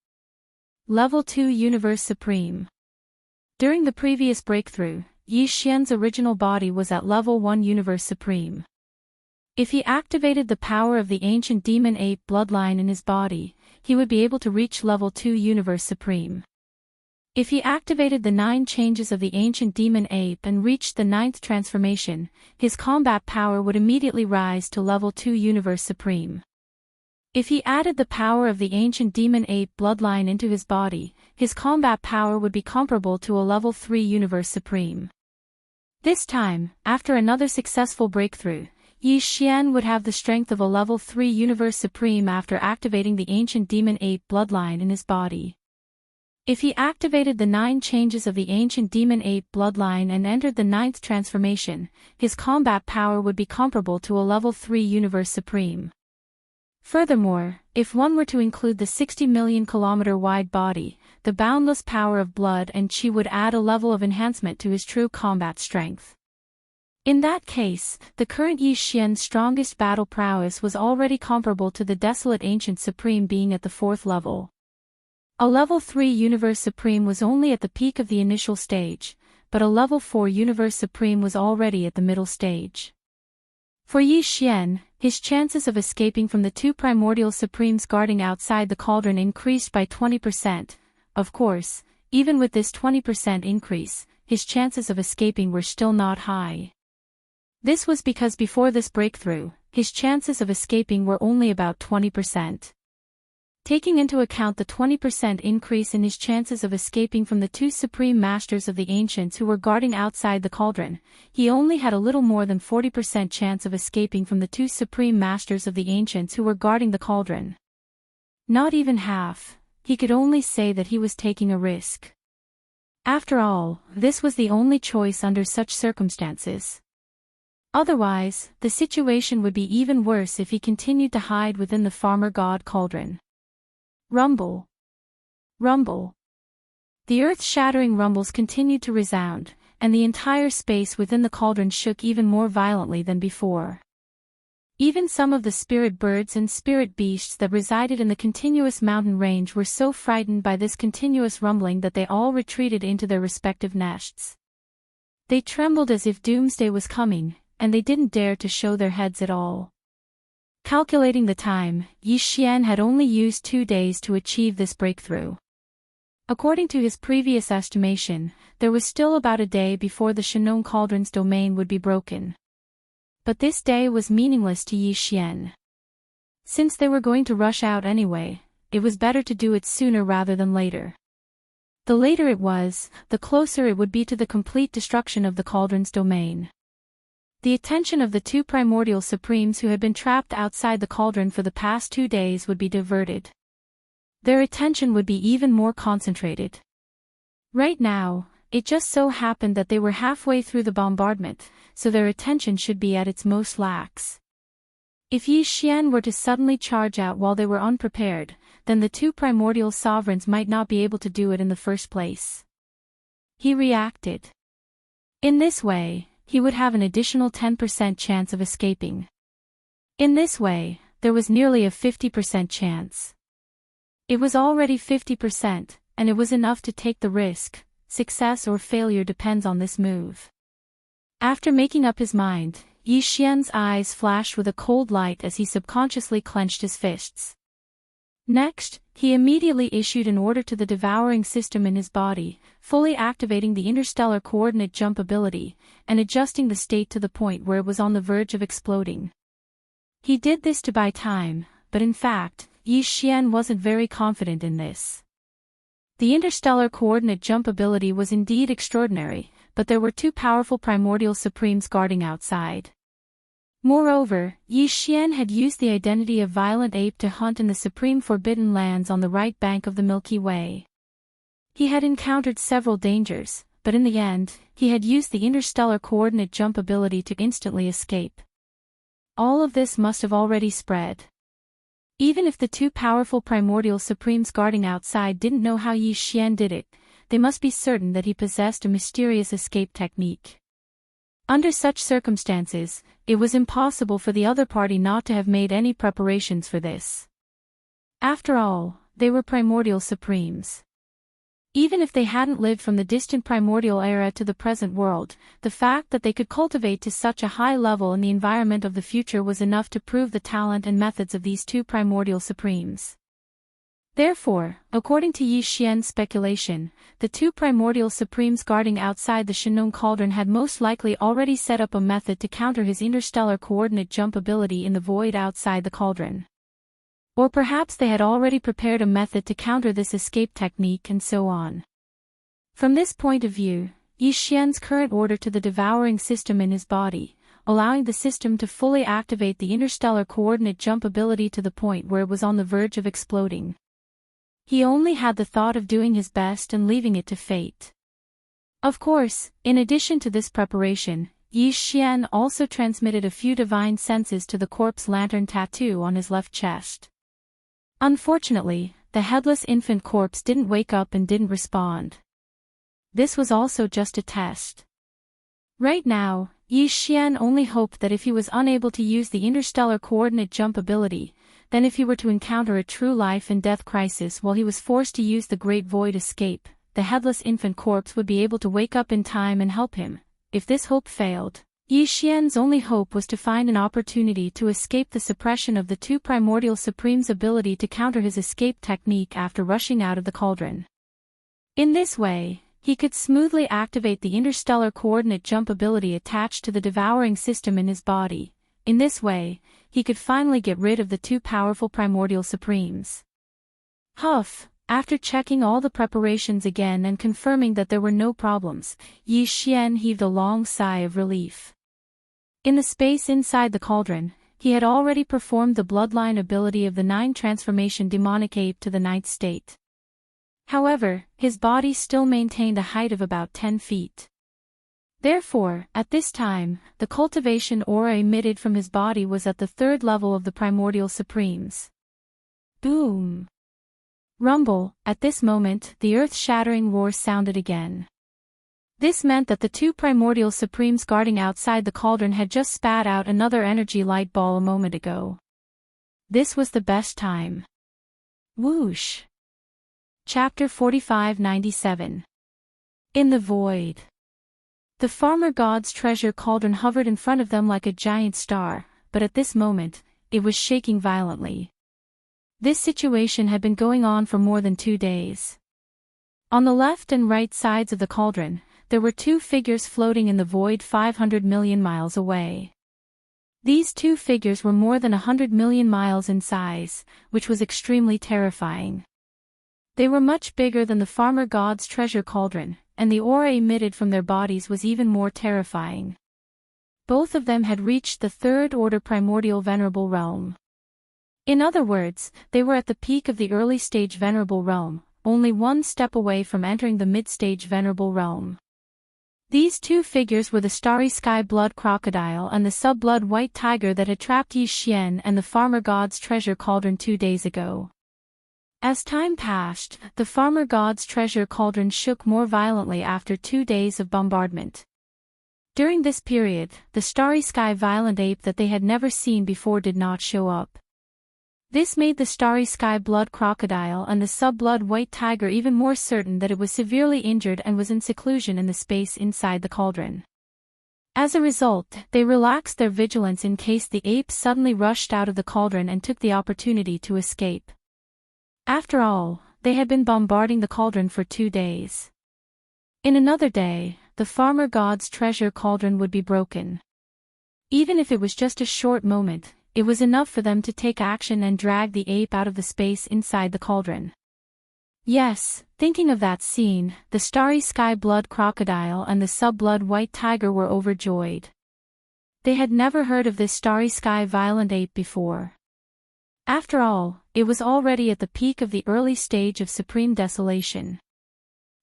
S1: Level 2 Universe Supreme. During the previous breakthrough, Yi Xian's original body was at level 1 Universe Supreme. If he activated the power of the ancient demon ape bloodline in his body, he would be able to reach level 2 Universe Supreme. If he activated the 9 changes of the ancient demon ape and reached the 9th transformation, his combat power would immediately rise to level 2 Universe Supreme. If he added the power of the ancient demon ape bloodline into his body, his combat power would be comparable to a level 3 Universe Supreme. This time, after another successful breakthrough, Yi Xian would have the strength of a level 3 Universe Supreme after activating the ancient demon ape bloodline in his body. If he activated the 9 changes of the ancient demon ape bloodline and entered the 9th transformation, his combat power would be comparable to a level 3 Universe Supreme. Furthermore, if one were to include the 60 million kilometer wide body, the boundless power of blood and qi would add a level of enhancement to his true combat strength. In that case, the current Yi Xian's strongest battle prowess was already comparable to the desolate ancient supreme being at the 4th level. A level 3 Universe Supreme was only at the peak of the initial stage, but a level 4 Universe Supreme was already at the middle stage. For Yi Xian, his chances of escaping from the 2 primordial supremes guarding outside the cauldron increased by 20%. Of course, even with this 20% increase, his chances of escaping were still not high. This was because before this breakthrough, his chances of escaping were only about 20%. Taking into account the 20% increase in his chances of escaping from the 2 supreme masters of the ancients who were guarding outside the cauldron, he only had a little more than 40% chance of escaping from the 2 supreme masters of the ancients who were guarding the cauldron. Not even half. He could only say that he was taking a risk. After all, this was the only choice under such circumstances. Otherwise, the situation would be even worse if he continued to hide within the farmer god cauldron. Rumble. Rumble. The earth-shattering rumbles continued to resound, and the entire space within the cauldron shook even more violently than before. Even some of the spirit birds and spirit beasts that resided in the continuous mountain range were so frightened by this continuous rumbling that they all retreated into their respective nests. They trembled as if doomsday was coming, and they didn't dare to show their heads at all. Calculating the time, Yi Xian had only used 2 days to achieve this breakthrough. According to his previous estimation, there was still about a day before the Shanong Cauldron's domain would be broken. But this day was meaningless to Yi Xian. Since they were going to rush out anyway, it was better to do it sooner rather than later. The later it was, the closer it would be to the complete destruction of the cauldron's domain. The attention of the 2 primordial supremes who had been trapped outside the cauldron for the past 2 days would be diverted. Their attention would be even more concentrated. Right now, it just so happened that they were halfway through the bombardment, so their attention should be at its most lax. If Yi Xian were to suddenly charge out while they were unprepared, then the 2 primordial sovereigns might not be able to do it in the first place. He reacted. In this way, he would have an additional 10% chance of escaping. In this way, there was nearly a 50% chance. It was already 50%, and it was enough to take the risk. Success or failure depends on this move. After making up his mind, Yi Xian's eyes flashed with a cold light as he subconsciously clenched his fists. Next, he immediately issued an order to the devouring system in his body, fully activating the interstellar coordinate jump ability, and adjusting the state to the point where it was on the verge of exploding. He did this to buy time, but in fact, Yi Xian wasn't very confident in this. The interstellar coordinate jump ability was indeed extraordinary, but there were two powerful primordial supremes guarding outside. Moreover, Yi Xian had used the identity of Violent Ape to hunt in the supreme forbidden lands on the right bank of the Milky Way. He had encountered several dangers, but in the end, he had used the interstellar coordinate jump ability to instantly escape. All of this must have already spread. Even if the two powerful primordial supremes guarding outside didn't know how Yi Xian did it, they must be certain that he possessed a mysterious escape technique. Under such circumstances, it was impossible for the other party not to have made any preparations for this. After all, they were primordial supremes. Even if they hadn't lived from the distant primordial era to the present world, the fact that they could cultivate to such a high level in the environment of the future was enough to prove the talent and methods of these two primordial supremes. Therefore, according to Yi Xian's speculation, the two primordial supremes guarding outside the Shenong cauldron had most likely already set up a method to counter his interstellar coordinate jump ability in the void outside the cauldron. Or perhaps they had already prepared a method to counter this escape technique and so on. From this point of view, Yi Xian's current order to the devouring system in his body, allowing the system to fully activate the interstellar coordinate jump ability to the point where it was on the verge of exploding. He only had the thought of doing his best and leaving it to fate. Of course, in addition to this preparation, Yi Xian also transmitted a few divine senses to the corpse lantern tattoo on his left chest. Unfortunately, the headless infant corpse didn't wake up and didn't respond. This was also just a test. Right now, Yi Xian only hoped that if he was unable to use the interstellar coordinate jump ability, then if he were to encounter a true life and death crisis while he was forced to use the Great Void escape, the headless infant corpse would be able to wake up in time and help him. If this hope failed, Yi Xian's only hope was to find an opportunity to escape the suppression of the two primordial supremes' ability to counter his escape technique after rushing out of the cauldron. In this way, he could smoothly activate the interstellar coordinate jump ability attached to the devouring system in his body. In this way, he could finally get rid of the two powerful primordial supremes. Huff, after checking all the preparations again and confirming that there were no problems, Yi Xian heaved a long sigh of relief. In the space inside the cauldron, he had already performed the bloodline ability of the 9 transformation demonic ape to the 9th state. However, his body still maintained a height of about 10 feet. Therefore, at this time, the cultivation aura emitted from his body was at the 3rd level of the primordial supremes. Boom! Rumble, at this moment, the earth-shattering roar sounded again. This meant that the two primordial supremes guarding outside the cauldron had just spat out another energy light ball a moment ago. This was the best time. Whoosh! Chapter 4597. In the Void. The farmer god's treasure cauldron hovered in front of them like a giant star, but at this moment, it was shaking violently. This situation had been going on for more than 2 days. On the left and right sides of the cauldron, there were 2 figures floating in the void 500 million miles away. These 2 figures were more than 100 million miles in size, which was extremely terrifying. They were much bigger than the farmer god's treasure cauldron, and the aura emitted from their bodies was even more terrifying. Both of them had reached the 3rd order primordial venerable realm. In other words, they were at the peak of the early stage venerable realm, only 1 step away from entering the mid-stage venerable realm. These 2 figures were the starry sky blood crocodile and the sub-blood white tiger that had trapped Yi Xian and the farmer god's treasure cauldron 2 days ago. As time passed, the farmer god's treasure cauldron shook more violently after 2 days of bombardment. During this period, the starry sky violent ape that they had never seen before did not show up. This made the starry sky blood crocodile and the sub-blood white tiger even more certain that it was severely injured and was in seclusion in the space inside the cauldron. As a result, they relaxed their vigilance in case the ape suddenly rushed out of the cauldron and took the opportunity to escape. After all, they had been bombarding the cauldron for 2 days. In another day, the farmer god's treasure cauldron would be broken. Even if it was just a short moment, it was enough for them to take action and drag the ape out of the space inside the cauldron. Yes, thinking of that scene, the starry sky blood crocodile and the sub-blood white tiger were overjoyed. They had never heard of this starry sky violent ape before. After all, it was already at the peak of the early stage of supreme desolation.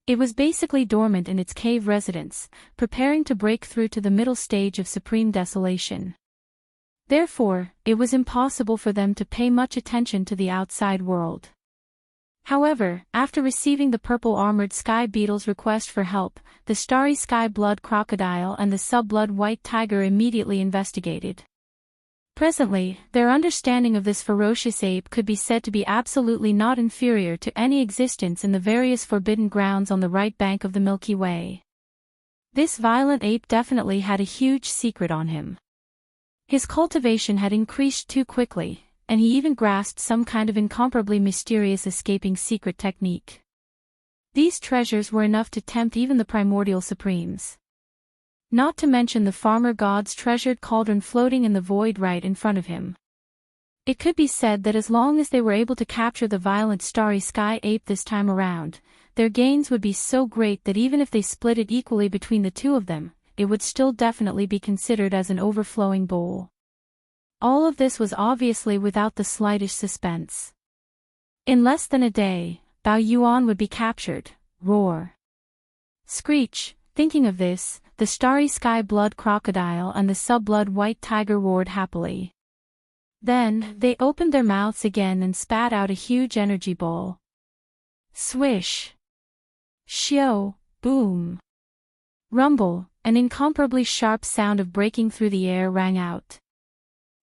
S1: It was basically dormant in its cave residence, preparing to break through to the middle stage of supreme desolation. Therefore, it was impossible for them to pay much attention to the outside world. However, after receiving the purple-armored sky beetle's request for help, the starry sky blood crocodile and the sub-blood white tiger immediately investigated. Presently, their understanding of this ferocious ape could be said to be absolutely not inferior to any existence in the various forbidden grounds on the right bank of the Milky Way. This violent ape definitely had a huge secret on him. His cultivation had increased too quickly, and he even grasped some kind of incomparably mysterious escaping secret technique. These treasures were enough to tempt even the primordial supremes. Not to mention the farmer god's treasured cauldron floating in the void right in front of him. It could be said that as long as they were able to capture the violent starry sky ape this time around, their gains would be so great that even if they split it equally between the two of them, it would still definitely be considered as an overflowing bowl. All of this was obviously without the slightest suspense. In less than a day, Bao Yuan would be captured. Roar. Screech. Thinking of this, the starry sky blood crocodile and the sub-blood white tiger roared happily. Then, they opened their mouths again and spat out a huge energy ball. Swish. Shio. Boom. Rumble. An incomparably sharp sound of breaking through the air rang out.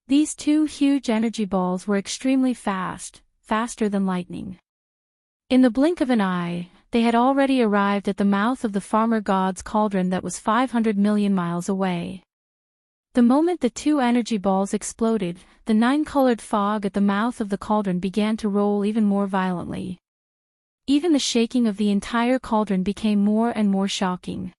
S1: These two huge energy balls were extremely fast, faster than lightning. In the blink of an eye, they had already arrived at the mouth of the farmer god's cauldron that was 500 million miles away. The moment the two energy balls exploded, the nine-colored fog at the mouth of the cauldron began to roll even more violently. Even the shaking of the entire cauldron became more and more shocking.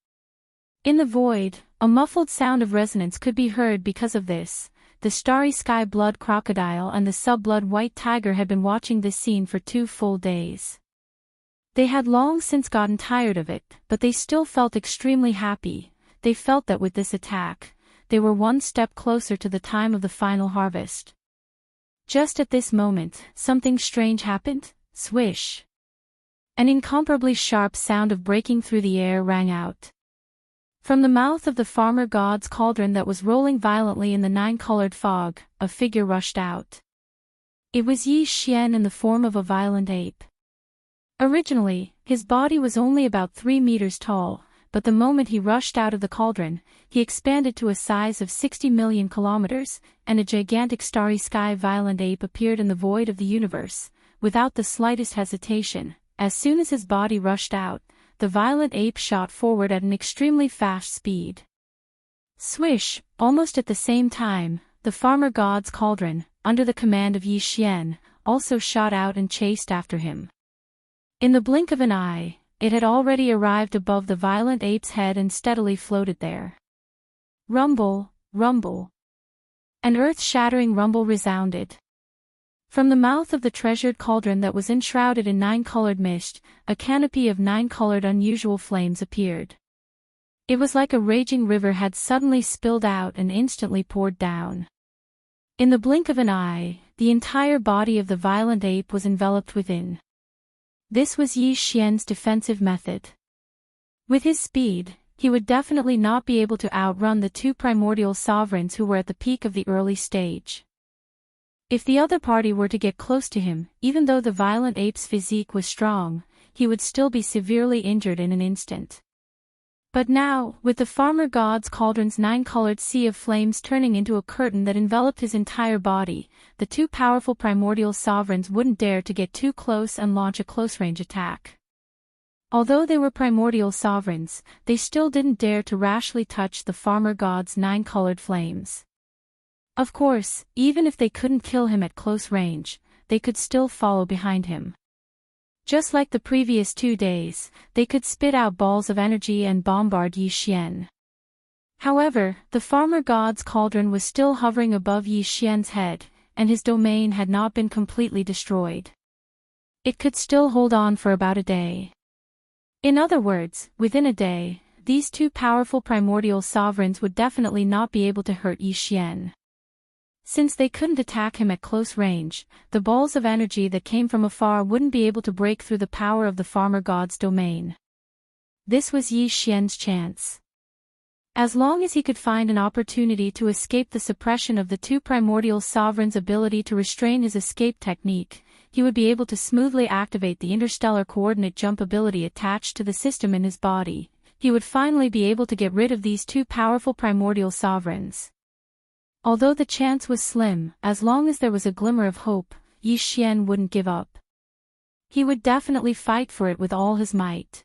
S1: In the void, a muffled sound of resonance could be heard because of this. The starry sky blood crocodile and the sub-blood white tiger had been watching this scene for 2 full days. They had long since gotten tired of it, but they still felt extremely happy. They felt that with this attack, they were one step closer to the time of the final harvest. Just at this moment, something strange happened. Swish. An incomparably sharp sound of breaking through the air rang out. From the mouth of the farmer god's cauldron that was rolling violently in the nine-colored fog, a figure rushed out. It was Yi Xian in the form of a violent ape. Originally, his body was only about 3 meters tall, but the moment he rushed out of the cauldron, he expanded to a size of 60 million kilometers, and a gigantic starry sky violent ape appeared in the void of the universe, without the slightest hesitation. As soon as his body rushed out, the violent ape shot forward at an extremely fast speed. Swish. Almost at the same time, the farmer god's cauldron, under the command of Yi Xian, also shot out and chased after him. In the blink of an eye, it had already arrived above the violent ape's head and steadily floated there. Rumble, rumble. An earth-shattering rumble resounded. From the mouth of the treasured cauldron that was enshrouded in 9-colored mist, a canopy of 9-colored unusual flames appeared. It was like a raging river had suddenly spilled out and instantly poured down. In the blink of an eye, the entire body of the violent ape was enveloped within. This was Yi Xian's defensive method. With his speed, he would definitely not be able to outrun the 2 primordial sovereigns who were at the peak of the early stage. If the other party were to get close to him, even though the violent ape's physique was strong, he would still be severely injured in an instant. But now, with the farmer god's cauldron's 9-colored sea of flames turning into a curtain that enveloped his entire body, the 2 powerful primordial sovereigns wouldn't dare to get too close and launch a close-range attack. Although they were primordial sovereigns, they still didn't dare to rashly touch the farmer god's 9-colored flames. Of course, even if they couldn't kill him at close range, they could still follow behind him. Just like the previous 2 days, they could spit out balls of energy and bombard Yi Xian. However, the farmer god's cauldron was still hovering above Yi Xian's head, and his domain had not been completely destroyed. It could still hold on for about a day. In other words, within a day, these two powerful primordial sovereigns would definitely not be able to hurt Yi Xian. Since they couldn't attack him at close range, the balls of energy that came from afar wouldn't be able to break through the power of the farmer god's domain. This was Yi Xian's chance. As long as he could find an opportunity to escape the suppression of the two primordial sovereigns' ability to restrain his escape technique, he would be able to smoothly activate the interstellar coordinate jump ability attached to the system in his body. He would finally be able to get rid of these two powerful primordial sovereigns. Although the chance was slim, as long as there was a glimmer of hope, Yi Xian wouldn't give up. He would definitely fight for it with all his might.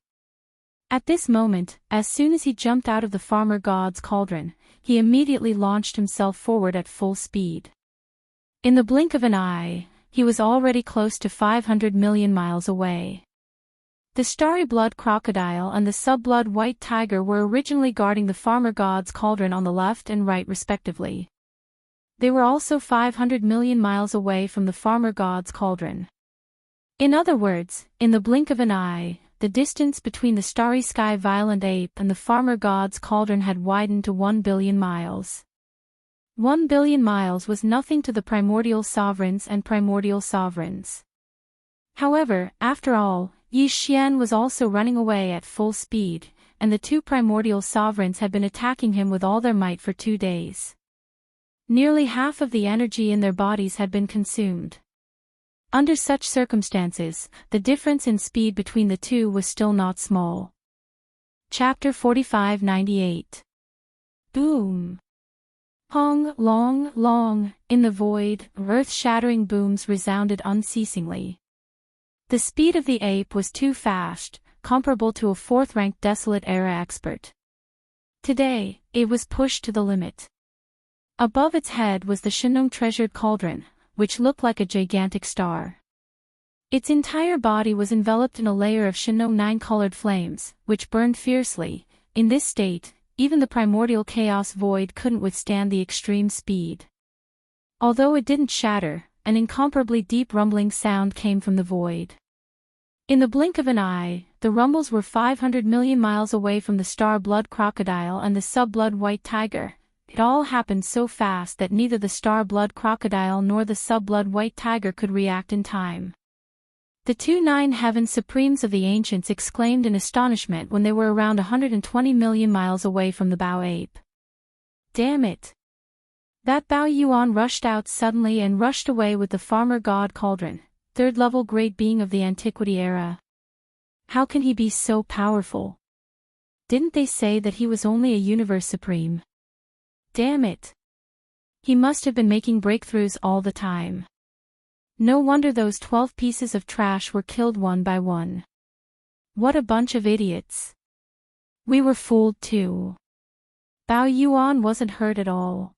S1: At this moment, as soon as he jumped out of the farmer god's cauldron, he immediately launched himself forward at full speed. In the blink of an eye, he was already close to 500 million miles away. The starry blood crocodile and the sub-blood white tiger were originally guarding the farmer god's cauldron on the left and right respectively. They were also 500 million miles away from the farmer god's cauldron. In other words, in the blink of an eye, the distance between the starry sky violent ape and the farmer god's cauldron had widened to 1 billion miles. 1 billion miles was nothing to the primordial sovereigns and primordial sovereigns. However, after all, Yi Xian was also running away at full speed, and the two primordial sovereigns had been attacking him with all their might for 2 days. Nearly half of the energy in their bodies had been consumed. Under such circumstances, the difference in speed between the two was still not small. Chapter 45-98. Boom! Hong, long, long, in the void, earth-shattering booms resounded unceasingly. The speed of the ape was too fast, comparable to a fourth-ranked Desolate Era expert. Today, it was pushed to the limit. Above its head was the Shenong treasured cauldron, which looked like a gigantic star. Its entire body was enveloped in a layer of Shenong 9-colored flames, which burned fiercely. In this state, even the primordial chaos void couldn't withstand the extreme speed. Although it didn't shatter, an incomparably deep rumbling sound came from the void. In the blink of an eye, the rumbles were 500 million miles away from the star-blood crocodile and the sub-blood white tiger. It all happened so fast that neither the star-blood crocodile nor the sub-blood white tiger could react in time. The two nine-heaven supremes of the ancients exclaimed in astonishment when they were around 120 million miles away from the Bao ape. Damn it! That Bao Yuan rushed out suddenly and rushed away with the farmer god cauldron, third-level great being of the antiquity era. How can he be so powerful? Didn't they say that he was only a universe supreme? Damn it! He must have been making breakthroughs all the time. No wonder those 12 pieces of trash were killed one by one. What a bunch of idiots. We were fooled too. Bao Yuan wasn't hurt at all.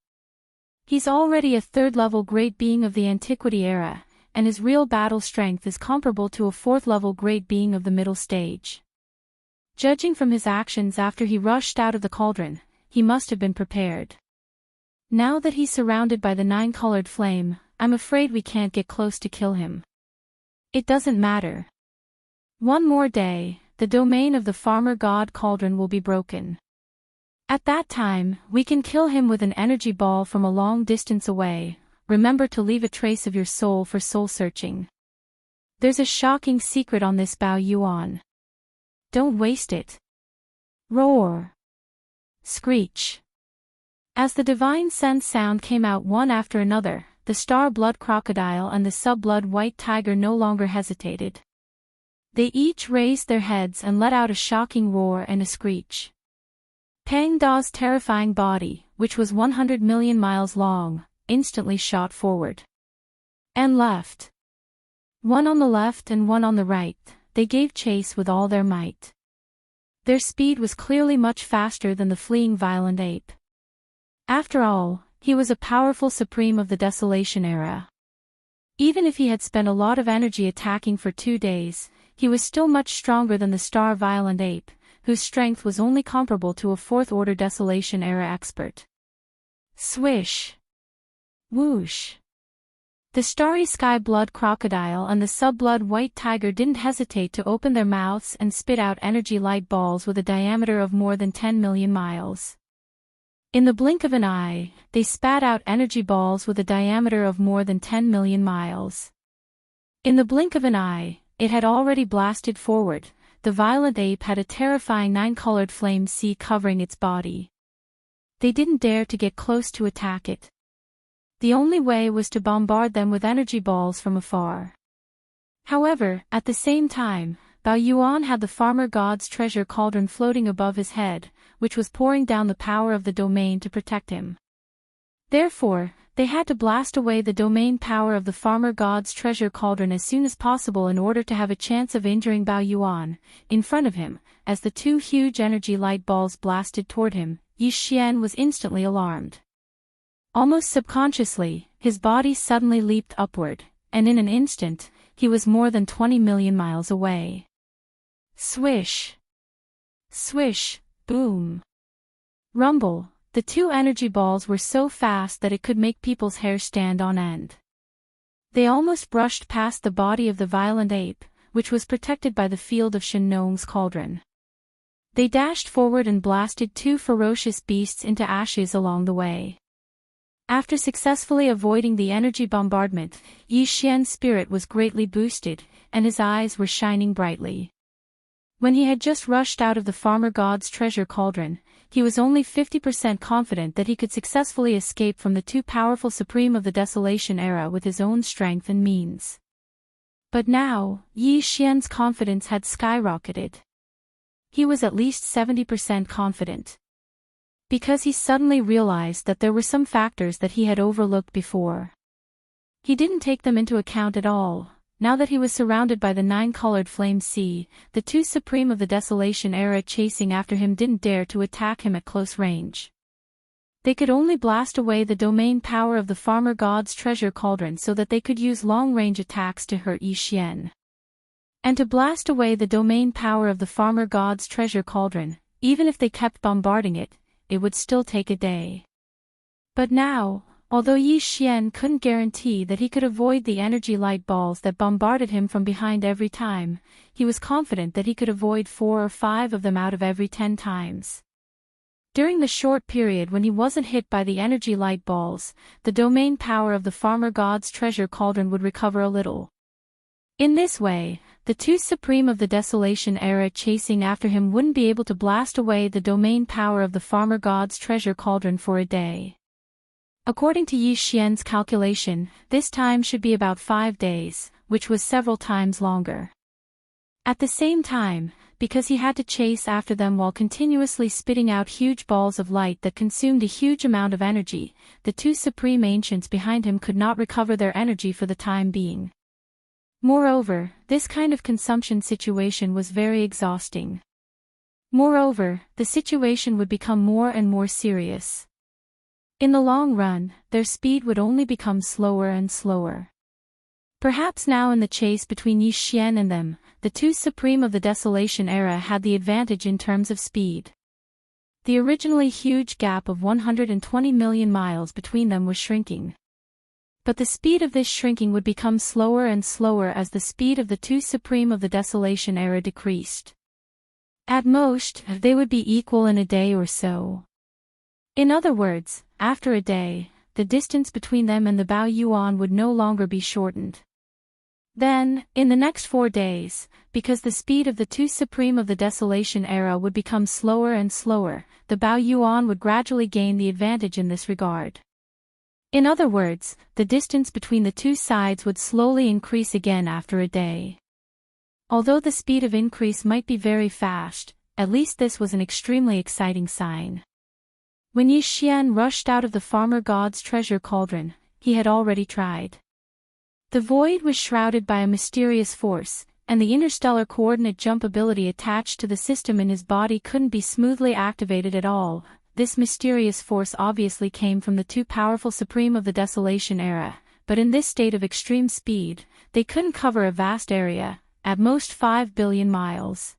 S1: He's already a third-level great being of the antiquity era, and his real battle strength is comparable to a fourth-level great being of the middle stage. Judging from his actions after he rushed out of the cauldron, he must have been prepared. Now that he's surrounded by the 9-colored flame, I'm afraid we can't get close to kill him. It doesn't matter. One more day, the domain of the farmer god cauldron will be broken. At that time, we can kill him with an energy ball from a long distance away. Remember to leave a trace of your soul for soul searching. There's a shocking secret on this Bao Yuan. Don't waste it. Roar. Screech. As the divine sense sound came out one after another, the star-blood crocodile and the sub-blood white tiger no longer hesitated. They each raised their heads and let out a shocking roar and a screech. Pang Da's terrifying body, which was 100 million miles long, instantly shot forward. And left. One on the left and one on the right, they gave chase with all their might. Their speed was clearly much faster than the fleeing violent ape. After all, he was a powerful supreme of the Desolation era. Even if he had spent a lot of energy attacking for 2 days, he was still much stronger than the star violent ape, whose strength was only comparable to a fourth-order Desolation era expert. Swish! Whoosh! The starry sky blood crocodile and the sub-blood white tiger didn't hesitate to open their mouths and spit out energy light balls with a diameter of more than 10 million miles. In the blink of an eye, they spat out energy balls with a diameter of more than 10 million miles. In the blink of an eye, it had already blasted forward. The violent ape had a terrifying 9-colored flame sea covering its body. They didn't dare to get close to attack it. The only way was to bombard them with energy balls from afar. However, at the same time, Bao Yuan had the farmer god's treasure cauldron floating above his head, which was pouring down the power of the domain to protect him. Therefore, they had to blast away the domain power of the farmer god's treasure cauldron as soon as possible in order to have a chance of injuring Bao Yuan. In front of him, as the two huge energy light balls blasted toward him, Yi Xian was instantly alarmed. Almost subconsciously, his body suddenly leaped upward, and in an instant, he was more than 20 million miles away. Swish! Swish! Boom! Rumble! The two energy balls were so fast that it could make people's hair stand on end. They almost brushed past the body of the violent ape, which was protected by the field of Shen Nong's cauldron. They dashed forward and blasted two ferocious beasts into ashes along the way. After successfully avoiding the energy bombardment, Yi Xian's spirit was greatly boosted, and his eyes were shining brightly. When he had just rushed out of the farmer god's treasure cauldron, he was only 50% confident that he could successfully escape from the too powerful Supreme of the Desolation era with his own strength and means. But now, Yi Xian's confidence had skyrocketed. He was at least 70% confident. Because he suddenly realized that there were some factors that he had overlooked before. He didn't take them into account at all. Now that he was surrounded by the 9-colored flame sea, the two Supreme of the Desolation era chasing after him didn't dare to attack him at close range. They could only blast away the domain power of the farmer god's treasure cauldron so that they could use long-range attacks to hurt Yi Xian. And to blast away the domain power of the farmer god's treasure cauldron, even if they kept bombarding it, it would still take a day. But now, although Yi Xian couldn't guarantee that he could avoid the energy light balls that bombarded him from behind every time, he was confident that he could avoid 4 or 5 of them out of every 10 times. During the short period when he wasn't hit by the energy light balls, the domain power of the farmer god's treasure cauldron would recover a little. In this way, the two Supreme of the Desolation era chasing after him wouldn't be able to blast away the domain power of the farmer god's treasure cauldron for a day. According to Yi Xian's calculation, this time should be about 5 days, which was several times longer. At the same time, because he had to chase after them while continuously spitting out huge balls of light that consumed a huge amount of energy, the two Supreme Ancients behind him could not recover their energy for the time being. Moreover, this kind of consumption situation was very exhausting. Moreover, the situation would become more and more serious. In the long run, their speed would only become slower and slower. Perhaps now in the chase between Yi Xian and them, the two Supreme of the Desolation era had the advantage in terms of speed. The originally huge gap of 120 million miles between them was shrinking. But the speed of this shrinking would become slower and slower as the speed of the two Supreme of the Desolation era decreased. At most, they would be equal in a day or so. In other words, after a day, the distance between them and the Bao Yuan would no longer be shortened. Then, in the next 4 days, because the speed of the two Supreme of the Desolation era would become slower and slower, the Bao Yuan would gradually gain the advantage in this regard. In other words, the distance between the two sides would slowly increase again after a day. Although the speed of increase might be very fast, at least this was an extremely exciting sign. When Yi Xian rushed out of the farmer god's treasure cauldron, he had already tried. The void was shrouded by a mysterious force, and the interstellar coordinate jump ability attached to the system in his body couldn't be smoothly activated at all. This mysterious force obviously came from the too powerful Supreme of the Desolation era, but in this state of extreme speed, they couldn't cover a vast area, at most 5 billion miles.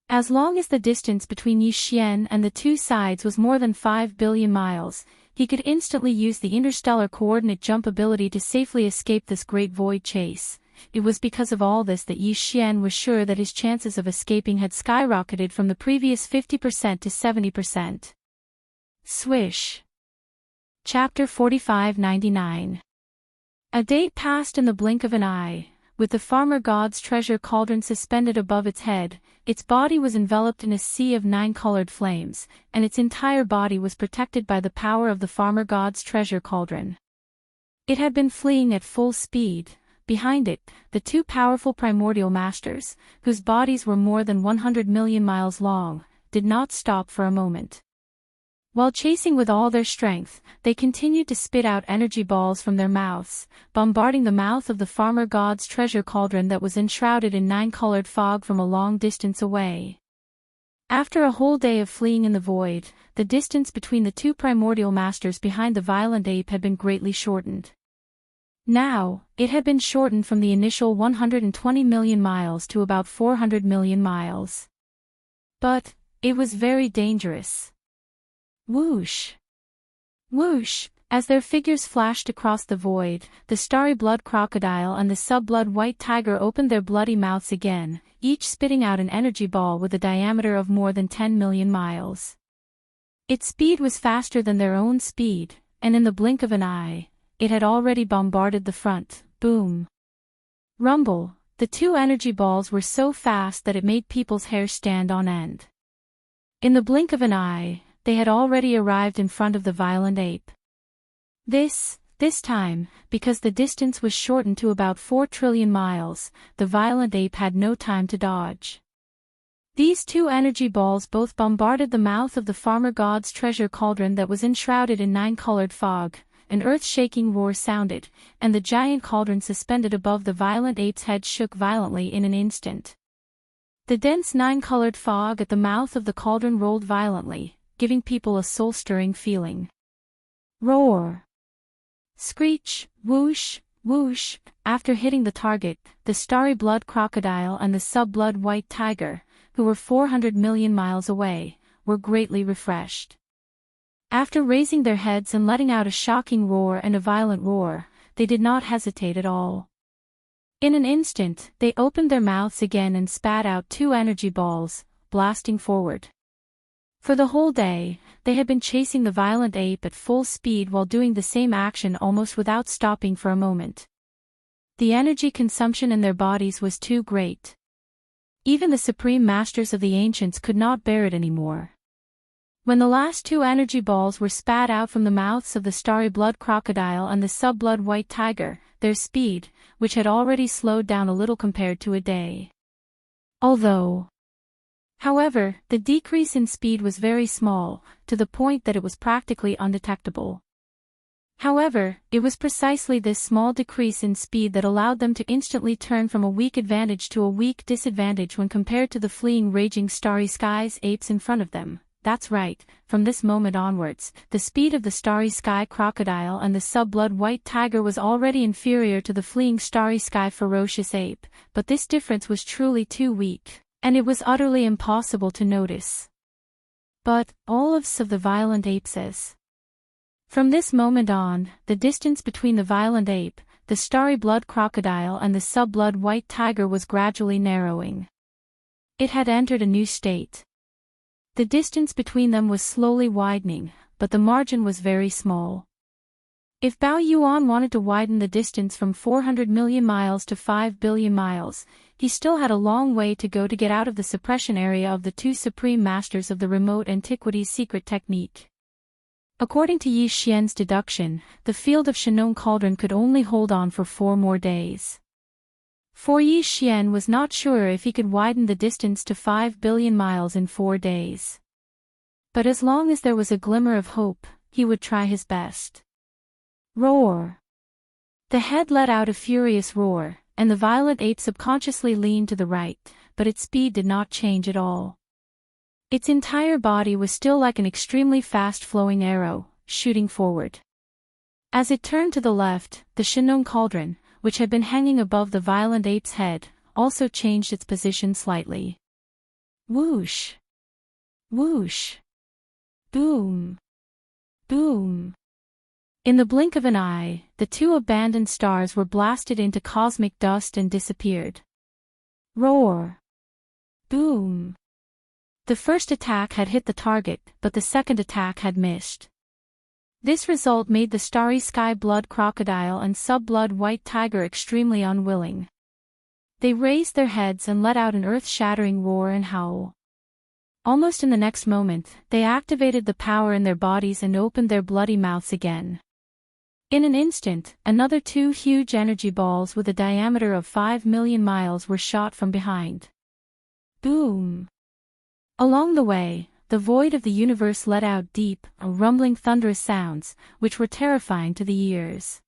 S1: As long as the distance between Yi Xian and the two sides was more than 5 billion miles, he could instantly use the interstellar coordinate jump ability to safely escape this great void chase. It was because of all this that Yi Xian was sure that his chances of escaping had skyrocketed from the previous 50% to 70%. Swish. Chapter 4599. A day passed in the blink of an eye. With the farmer god's treasure cauldron suspended above its head, its body was enveloped in a sea of 9-colored flames, and its entire body was protected by the power of the farmer god's treasure cauldron. It had been fleeing at full speed. Behind it, the two powerful primordial masters, whose bodies were more than 100 million miles long, did not stop for a moment. While chasing with all their strength, they continued to spit out energy balls from their mouths, bombarding the mouth of the farmer god's treasure cauldron that was enshrouded in 9-colored fog from a long distance away. After a whole day of fleeing in the void, the distance between the two primordial masters behind the violent ape had been greatly shortened. Now, it had been shortened from the initial 120 million miles to about 400 million miles. But it was very dangerous. Whoosh! Whoosh! As their figures flashed across the void, the starry blood crocodile and the sub-blood white tiger opened their bloody mouths again, each spitting out an energy ball with a diameter of more than 10 million miles. Its speed was faster than their own speed, and in the blink of an eye, it had already bombarded the front. Boom! Rumble! The two energy balls were so fast that it made people's hair stand on end. In the blink of an eye, they had already arrived in front of the violent ape. This time, because the distance was shortened to about 4 trillion miles, the violent ape had no time to dodge. These two energy balls both bombarded the mouth of the farmer god's treasure cauldron that was enshrouded in 9-colored fog. An earth-shaking roar sounded, and the giant cauldron suspended above the violent ape's head shook violently in an instant. The dense 9-colored fog at the mouth of the cauldron rolled violently, giving people a soul-stirring feeling. Roar! Screech! Whoosh! Whoosh! After hitting the target, the starry blood crocodile and the sub-blood white tiger, who were 400 million miles away, were greatly refreshed. After raising their heads and letting out a shocking roar and a violent roar, they did not hesitate at all. In an instant, they opened their mouths again and spat out two energy balls, blasting forward. For the whole day, they had been chasing the violent ape at full speed while doing the same action almost without stopping for a moment. The energy consumption in their bodies was too great. Even the supreme masters of the ancients could not bear it anymore. When the last two energy balls were spat out from the mouths of the starry blood crocodile and the sub-blood white tiger, their speed, which had already slowed down a little compared to a day. However, the decrease in speed was very small, to the point that it was practically undetectable. However, it was precisely this small decrease in speed that allowed them to instantly turn from a weak advantage to a weak disadvantage when compared to the fleeing raging starry skies apes in front of them. That's right, from this moment onwards, the speed of the starry sky crocodile and the sub-blood white tiger was already inferior to the fleeing starry sky ferocious ape, but this difference was truly too weak, and it was utterly impossible to notice. But, all of the violent ape says. From this moment on, the distance between the violent ape, the starry blood crocodile and the sub-blood white tiger was gradually narrowing. It had entered a new state. The distance between them was slowly widening, but the margin was very small. If Bao Yuan wanted to widen the distance from 400 million miles to 5 billion miles, he still had a long way to go to get out of the suppression area of the two supreme masters of the remote antiquities secret technique. According to Yi Xian's deduction, the field of Shannon Cauldron could only hold on for 4 more days. For Yi Xian was not sure if he could widen the distance to 5 billion miles in 4 days. But as long as there was a glimmer of hope, he would try his best. Roar! The head let out a furious roar, and the violent ape subconsciously leaned to the right, but its speed did not change at all. Its entire body was still like an extremely fast-flowing arrow, shooting forward. As it turned to the left, the Shannon Cauldron, which had been hanging above the violent ape's head, also changed its position slightly. Whoosh! Whoosh! Boom! Boom! In the blink of an eye, the two abandoned stars were blasted into cosmic dust and disappeared. Roar! Boom! The first attack had hit the target, but the second attack had missed. This result made the starry sky blood crocodile and sub-blood white tiger extremely unwilling. They raised their heads and let out an earth-shattering roar and howl. Almost in the next moment, they activated the power in their bodies and opened their bloody mouths again. In an instant, another two huge energy balls with a diameter of 5 million miles were shot from behind. Boom! Along the way, the void of the universe let out deep, rumbling thunderous sounds, which were terrifying to the ears.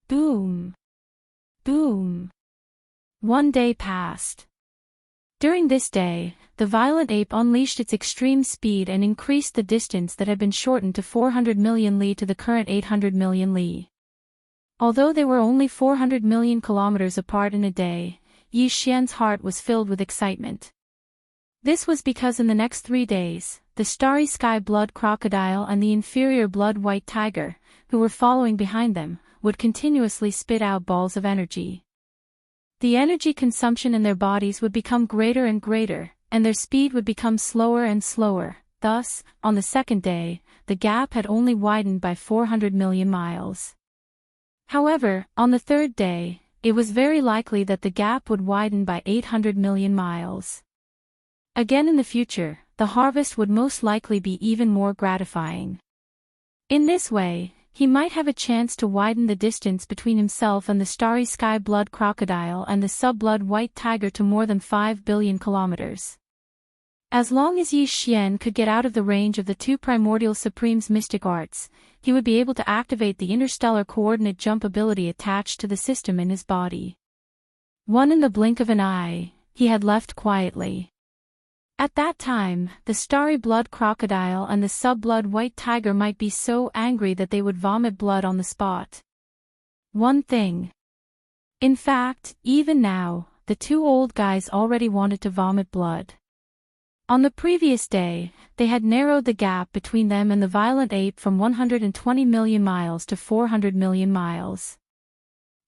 S1: Boom! Boom! 1 day passed. During this day, the violent ape unleashed its extreme speed and increased the distance that had been shortened to 400 million li to the current 800 million li. Although they were only 400 million kilometers apart in a day, Yi Xian's heart was filled with excitement. This was because in the next 3 days, the starry sky blood crocodile and the inferior blood white tiger, who were following behind them, would continuously spit out balls of energy. The energy consumption in their bodies would become greater and greater, and their speed would become slower and slower. Thus, on the second day, the gap had only widened by 400 million miles. However, on the third day, it was very likely that the gap would widen by 800 million miles. Again in the future, the harvest would most likely be even more gratifying. In this way, he might have a chance to widen the distance between himself and the starry sky blood crocodile and the sub-blood white tiger to more than 5 billion kilometers. As long as Yi Xian could get out of the range of the two primordial supremes' mystic arts, he would be able to activate the interstellar coordinate jump ability attached to the system in his body. One in the blink of an eye, he had left quietly. At that time, the starry blood crocodile and the sub-blood white tiger might be so angry that they would vomit blood on the spot. One thing. In fact, even now, the two old guys already wanted to vomit blood. On the previous day, they had narrowed the gap between them and the violent ape from 120 million miles to 400 million miles.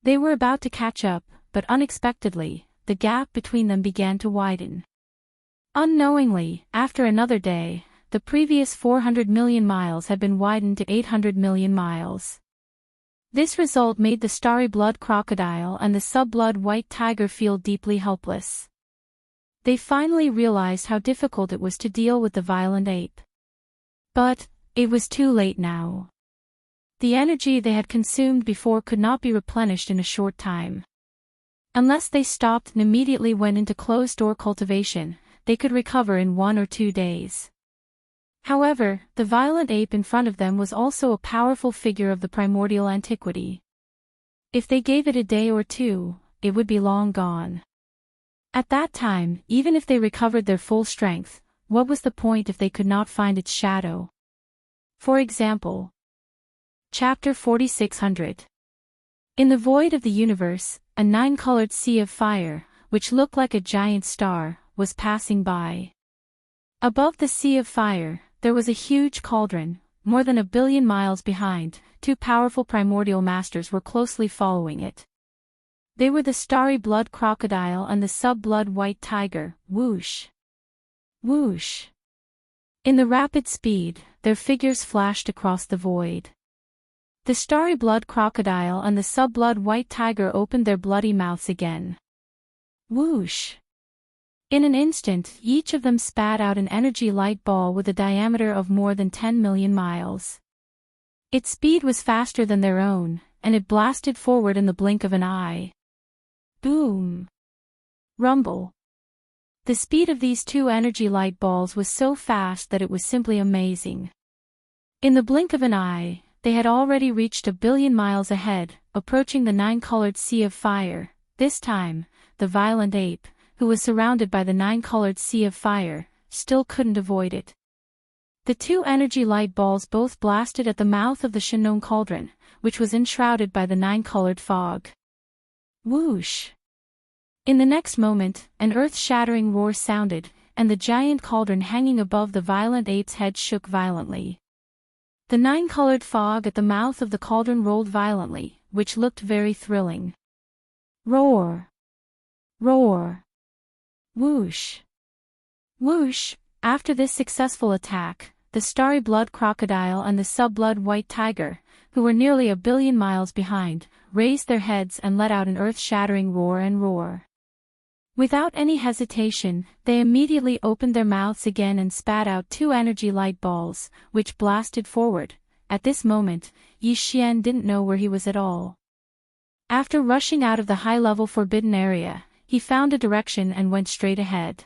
S1: They were about to catch up, but unexpectedly, the gap between them began to widen. Unknowingly, after another day, the previous 400 million miles had been widened to 800 million miles. This result made the starry blood crocodile and the sub-blood white tiger feel deeply helpless. They finally realized how difficult it was to deal with the violent ape. But, it was too late now. The energy they had consumed before could not be replenished in a short time. Unless they stopped and immediately went into closed-door cultivation, they could recover in 1 or 2 days. However, the violent ape in front of them was also a powerful figure of the primordial antiquity. If they gave it a day or two, it would be long gone. At that time, even if they recovered their full strength, what was the point if they could not find its shadow? For example, Chapter 4600. In the void of the universe, a 9-colored sea of fire, which looked like a giant star, was passing by. Above the sea of fire, there was a huge cauldron. More than 1 billion miles behind, 2 powerful primordial masters were closely following it. They were the starry blood crocodile and the sub-blood white tiger. Whoosh! Whoosh! In the rapid speed, their figures flashed across the void. The starry blood crocodile and the sub-blood white tiger opened their bloody mouths again. Whoosh! In an instant, each of them spat out an energy light ball with a diameter of more than 10 million miles. Its speed was faster than their own, and it blasted forward in the blink of an eye. Boom! Rumble! The speed of these 2 energy light balls was so fast that it was simply amazing. In the blink of an eye, they had already reached 1 billion miles ahead, approaching the 9-colored sea of fire. This time, the violent ape, who was surrounded by the 9-colored sea of fire, still couldn't avoid it. The 2 energy light balls both blasted at the mouth of the Shannon cauldron, which was enshrouded by the 9-colored fog. Whoosh! In the next moment, an earth-shattering roar sounded, and the giant cauldron hanging above the violent ape's head shook violently. The nine-colored fog at the mouth of the cauldron rolled violently, which looked very thrilling. Roar! Roar! Whoosh! Whoosh! After this successful attack, the starry blood crocodile and the sub-blood white tiger, who were nearly 1 billion miles behind, raised their heads and let out an earth-shattering roar and roar. Without any hesitation, they immediately opened their mouths again and spat out 2 energy light balls, which blasted forward. At this moment, Yi Xian didn't know where he was at all. After rushing out of the high-level forbidden area, he found a direction and went straight ahead.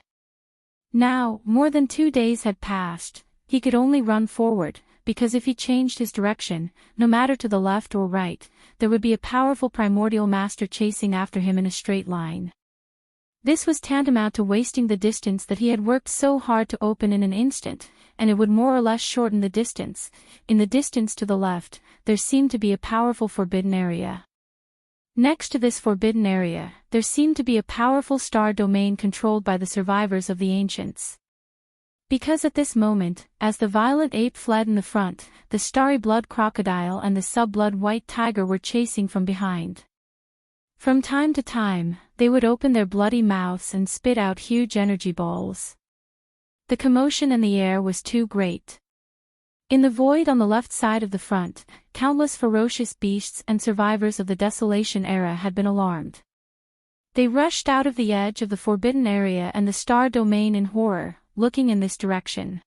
S1: Now, more than 2 days had passed. He could only run forward, because if he changed his direction, no matter to the left or right, there would be a powerful primordial master chasing after him in a straight line. This was tantamount to wasting the distance that he had worked so hard to open in an instant, and it would more or less shorten the distance. In the distance to the left, there seemed to be a powerful forbidden area. Next to this forbidden area, there seemed to be a powerful star domain controlled by the survivors of the ancients. Because at this moment, as the violent ape fled in the front, the starry blood crocodile and the sub-blood white tiger were chasing from behind. From time to time, they would open their bloody mouths and spit out huge energy balls. The commotion in the air was too great. In the void on the left side of the front, countless ferocious beasts and survivors of the Desolation era had been alarmed. They rushed out of the edge of the forbidden area and the star domain in horror, looking in this direction.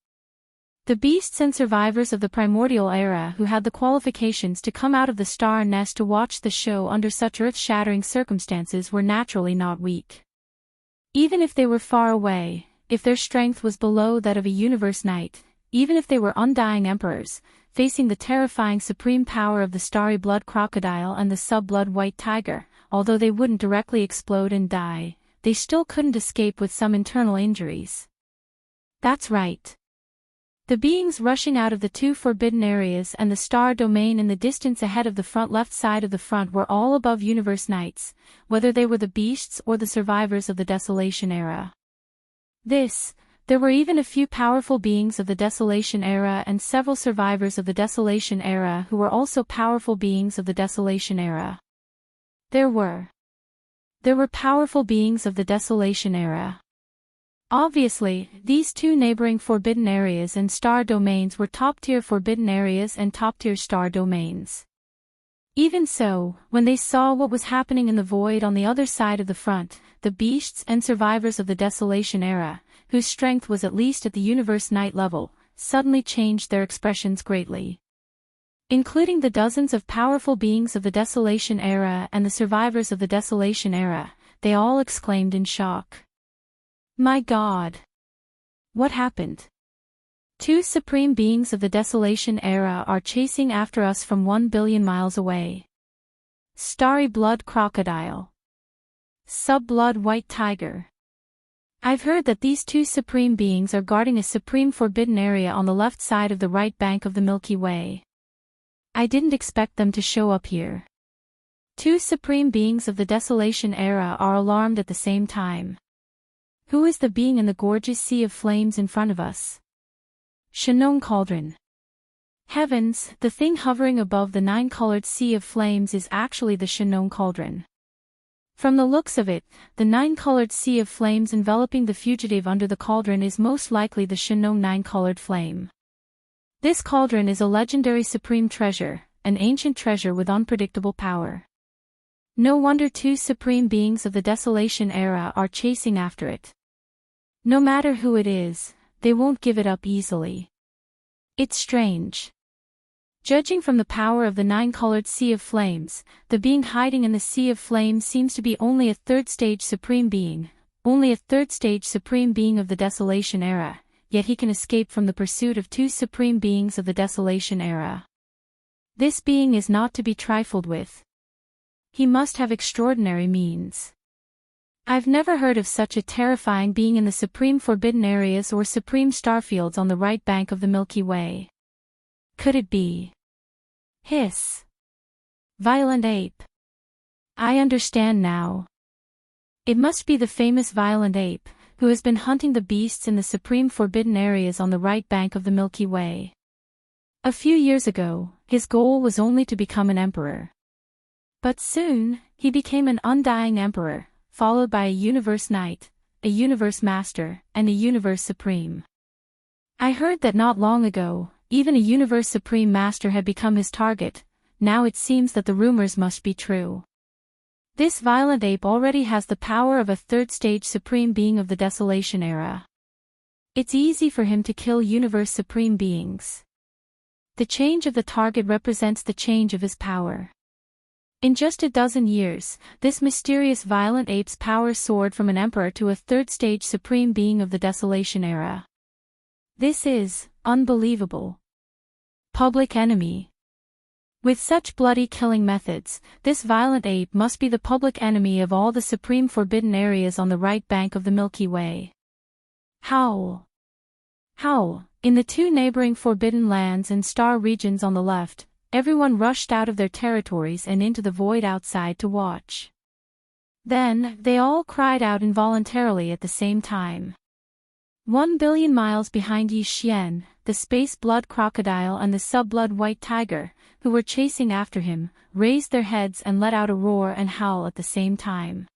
S1: The beasts and survivors of the primordial era who had the qualifications to come out of the star nest to watch the show under such earth-shattering circumstances were naturally not weak. Even if they were far away, if their strength was below that of a universe knight, even if they were undying emperors, facing the terrifying supreme power of the starry blood crocodile and the sub-blood white tiger, although they wouldn't directly explode and die, they still couldn't escape with some internal injuries. That's right. The beings rushing out of the 2 forbidden areas and the star domain in the distance ahead of the front left side of the front were all above universe knights, whether they were the beasts or the survivors of the Desolation era. There were even a few powerful beings of the Desolation era and several survivors of the Desolation era who were also powerful beings of the Desolation era. There were powerful beings of the Desolation era. Obviously, these 2 neighboring forbidden areas and star domains were top-tier forbidden areas and top-tier star domains. Even so, when they saw what was happening in the void on the other side of the front, the beasts and survivors of the Desolation era, whose strength was at least at the universe knight level, suddenly changed their expressions greatly. Including the dozens of powerful beings of the Desolation era and the survivors of the Desolation era, they all exclaimed in shock. My God! What happened? 2 supreme beings of the Desolation era are chasing after us from 1 billion miles away. Starry blood crocodile. Sub-blood white tiger. I've heard that these 2 supreme beings are guarding a supreme forbidden area on the left side of the right bank of the Milky Way. I didn't expect them to show up here. 2 supreme beings of the Desolation era are alarmed at the same time. Who is the being in the gorgeous sea of flames in front of us? Shenong Cauldron. Heavens, the thing hovering above the 9-colored sea of flames is actually the Shenong Cauldron. From the looks of it, the 9-colored sea of flames enveloping the fugitive under the cauldron is most likely the Shenong 9-colored flame. This cauldron is a legendary supreme treasure, an ancient treasure with unpredictable power. No wonder 2 supreme beings of the Desolation era are chasing after it. No matter who it is, they won't give it up easily. It's strange. Judging from the power of the 9-colored sea of flames, the being hiding in the sea of flames seems to be only a 3rd-stage supreme being, only a 3rd-stage supreme being of the Desolation era, yet he can escape from the pursuit of 2 supreme beings of the Desolation era. This being is not to be trifled with. He must have extraordinary means. I've never heard of such a terrifying being in the supreme forbidden areas or supreme starfields on the right bank of the Milky Way. Could it be? Hiss. Violent ape. I understand now. It must be the famous violent ape, who has been hunting the beasts in the supreme forbidden areas on the right bank of the Milky Way. A few years ago, his goal was only to become an emperor. But soon, he became an undying emperor, followed by a universe knight, a universe master, and a universe supreme. I heard that not long ago, even a universe supreme master had become his target. Now it seems that the rumors must be true. This violent ape already has the power of a third-stage supreme being of the Desolation era. It's easy for him to kill universe supreme beings. The change of the target represents the change of his power. In just a dozen years, this mysterious violent ape's power soared from an emperor to a third-stage supreme being of the Desolation era. This is unbelievable. Public enemy. With such bloody killing methods, this violent ape must be the public enemy of all the supreme forbidden areas on the right bank of the Milky Way. Howl. Howl. In the two neighboring forbidden lands and star regions on the left, everyone rushed out of their territories and into the void outside to watch. Then, they all cried out involuntarily at the same time. 1 billion miles behind Yi Xian, the space blood crocodile and the sub-blood white tiger, who were chasing after him, raised their heads and let out a roar and howl at the same time.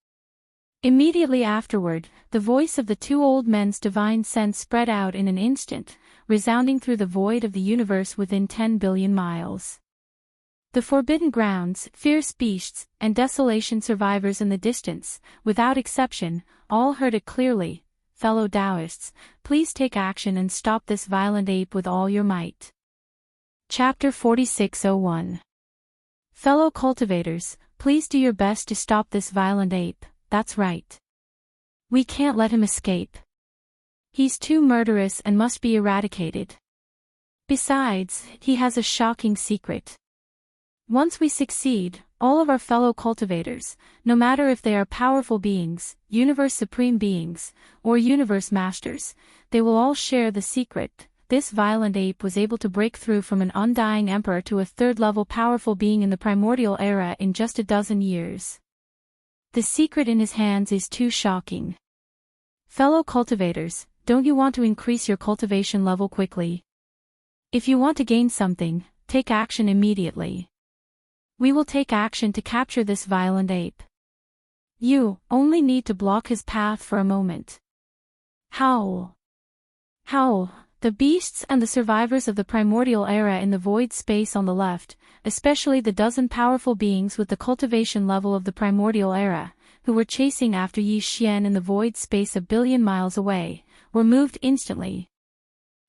S1: Immediately afterward, the voice of the two old men's divine sense spread out in an instant, resounding through the void of the universe within 10 billion miles. The forbidden grounds, fierce beasts, and desolation survivors in the distance, without exception, all heard it clearly. Fellow Taoists, please take action and stop this violent ape with all your might. Chapter 46:01. Fellow cultivators, please do your best to stop this violent ape. That's right. We can't let him escape. He's too murderous and must be eradicated. Besides, he has a shocking secret. Once we succeed, all of our fellow cultivators, no matter if they are powerful beings, universe supreme beings, or universe masters, they will all share the secret. This violent ape was able to break through from an undying emperor to a third-level powerful being in the primordial era in just a dozen years. The secret in his hands is too shocking. Fellow cultivators, don't you want to increase your cultivation level quickly? If you want to gain something, take action immediately. We will take action to capture this violent ape. You only need to block his path for a moment. Howl. Howl. The beasts and the survivors of the primordial era in the void space on the left, especially the dozen powerful beings with the cultivation level of the primordial era, who were chasing after Yi Xian in the void space a billion miles away, were moved instantly.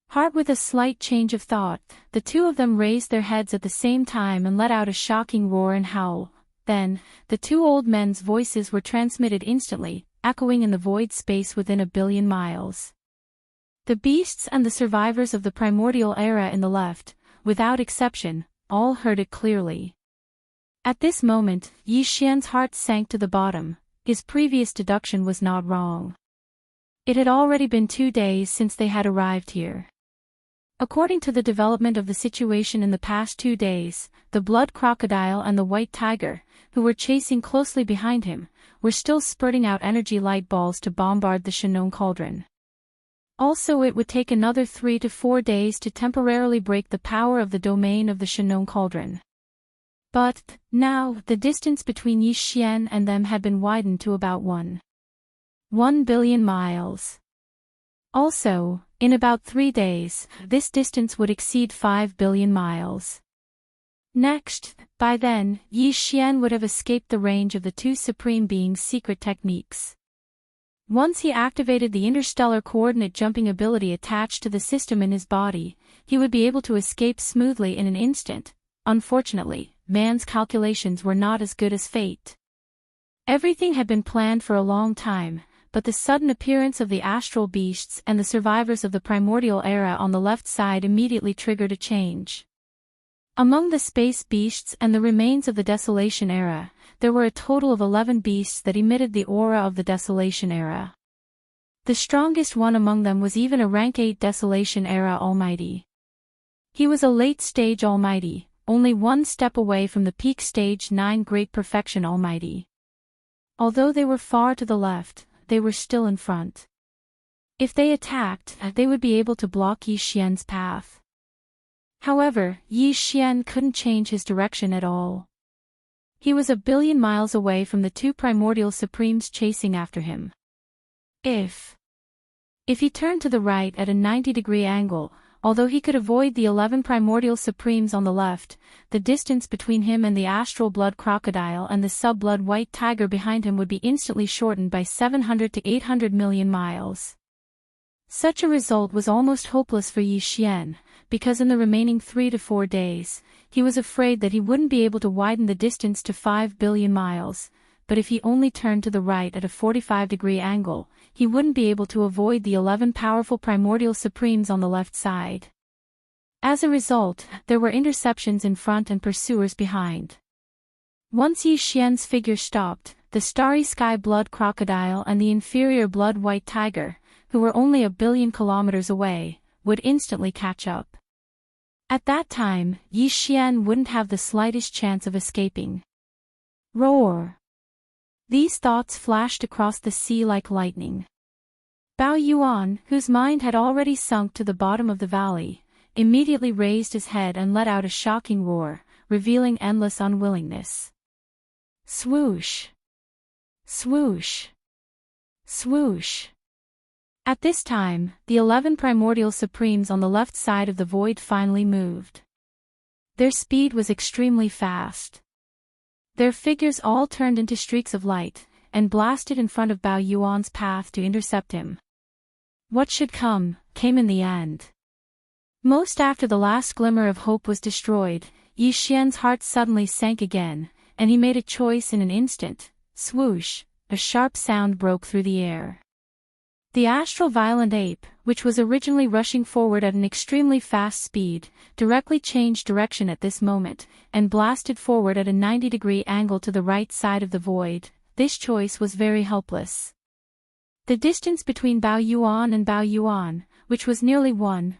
S1: Heart with a slight change of thought, the two of them raised their heads at the same time and let out a shocking roar and howl. Then, the two old men's voices were transmitted instantly, echoing in the void space within a billion miles. The beasts and the survivors of the primordial era in the left, without exception, all heard it clearly. At this moment, Yi Xian's heart sank to the bottom. His previous deduction was not wrong. It had already been 2 days since they had arrived here. According to the development of the situation in the past 2 days, the blood crocodile and the white tiger, who were chasing closely behind him, were still spurting out energy light balls to bombard the Shannon cauldron. Also, it would take another 3 to 4 days to temporarily break the power of the domain of the Shannon cauldron. But, now, the distance between Yi Xian and them had been widened to about 1 billion miles. Also, in about 3 days, this distance would exceed 5 billion miles. Next, by then, Yi Xian would have escaped the range of the two Supreme Beings' secret techniques. Once he activated the interstellar coordinate jumping ability attached to the system in his body, he would be able to escape smoothly in an instant. Unfortunately, man's calculations were not as good as fate. Everything had been planned for a long time, but the sudden appearance of the astral beasts and the survivors of the primordial era on the left side immediately triggered a change. Among the space beasts and the remains of the Desolation era, there were a total of 11 beasts that emitted the aura of the Desolation era. The strongest one among them was even a rank 8 Desolation era Almighty. He was a late-stage Almighty, only 1 step away from the peak stage 9 Great Perfection Almighty. Although they were far to the left, they were still in front. If they attacked, they would be able to block Yi Xian's path. However, Yi Xian couldn't change his direction at all. He was 1 billion miles away from the two primordial supremes chasing after him. If he turned to the right at a 90-degree angle, although he could avoid the 11 primordial supremes on the left, the distance between him and the astral blood crocodile and the sub-blood white tiger behind him would be instantly shortened by 700 to 800 million miles. Such a result was almost hopeless for Yi Xian, because in the remaining 3 to 4 days, he was afraid that he wouldn't be able to widen the distance to 5 billion miles, but if he only turned to the right at a 45-degree angle, he wouldn't be able to avoid the 11 powerful primordial supremes on the left side. As a result, there were interceptions in front and pursuers behind. Once Yi Xian's figure stopped, the starry sky blood crocodile and the inferior blood white tiger, who were only 1 billion kilometers away, would instantly catch up. At that time, Yi Xian wouldn't have the slightest chance of escaping. Roar! These thoughts flashed across the sea like lightning. Bao Yuan, whose mind had already sunk to the bottom of the valley, immediately raised his head and let out a shocking roar, revealing endless unwillingness. Swoosh! Swoosh! Swoosh! At this time, the 11 primordial supremes on the left side of the void finally moved. Their speed was extremely fast. Their figures all turned into streaks of light, and blasted in front of Bao Yuan's path to intercept him. What should come, came in the end. Most after the last glimmer of hope was destroyed, Yi Xian's heart suddenly sank again, and he made a choice in an instant. Swoosh! A sharp sound broke through the air. The astral violent ape, which was originally rushing forward at an extremely fast speed, directly changed direction at this moment, and blasted forward at a 90-degree angle to the right side of the void. This choice was very helpless. The distance between Bao Yuan and Bao Yuan, which was nearly 1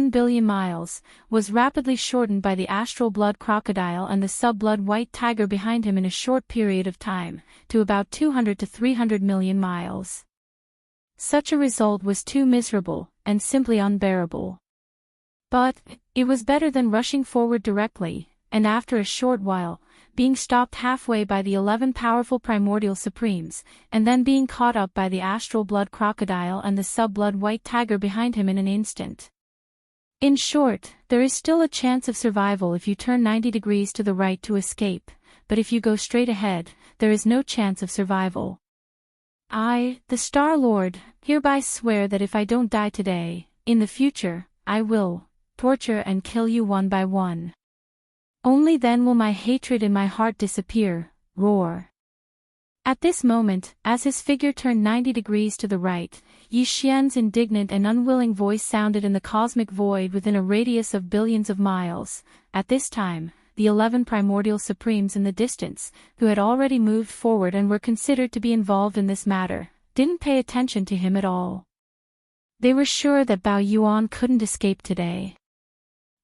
S1: billion miles, was rapidly shortened by the astral blood crocodile and the sub-blood white tiger behind him in a short period of time, to about 200 to 300 million miles. Such a result was too miserable, and simply unbearable. But, it was better than rushing forward directly, and after a short while, being stopped halfway by the 11 powerful primordial supremes, and then being caught up by the astral blood crocodile and the sub-blood white tiger behind him in an instant. In short, there is still a chance of survival if you turn 90 degrees to the right to escape, but if you go straight ahead, there is no chance of survival. I, the Star Lord, hereby swear that if I don't die today, in the future, I will torture and kill you one by one. Only then will my hatred in my heart disappear. Roar! At this moment, as his figure turned 90 degrees to the right, Yi Xian's indignant and unwilling voice sounded in the cosmic void within a radius of billions of miles. At this time, the 11 primordial supremes in the distance, who had already moved forward and were considered to be involved in this matter, didn't pay attention to him at all. They were sure that Bao Yuan couldn't escape today.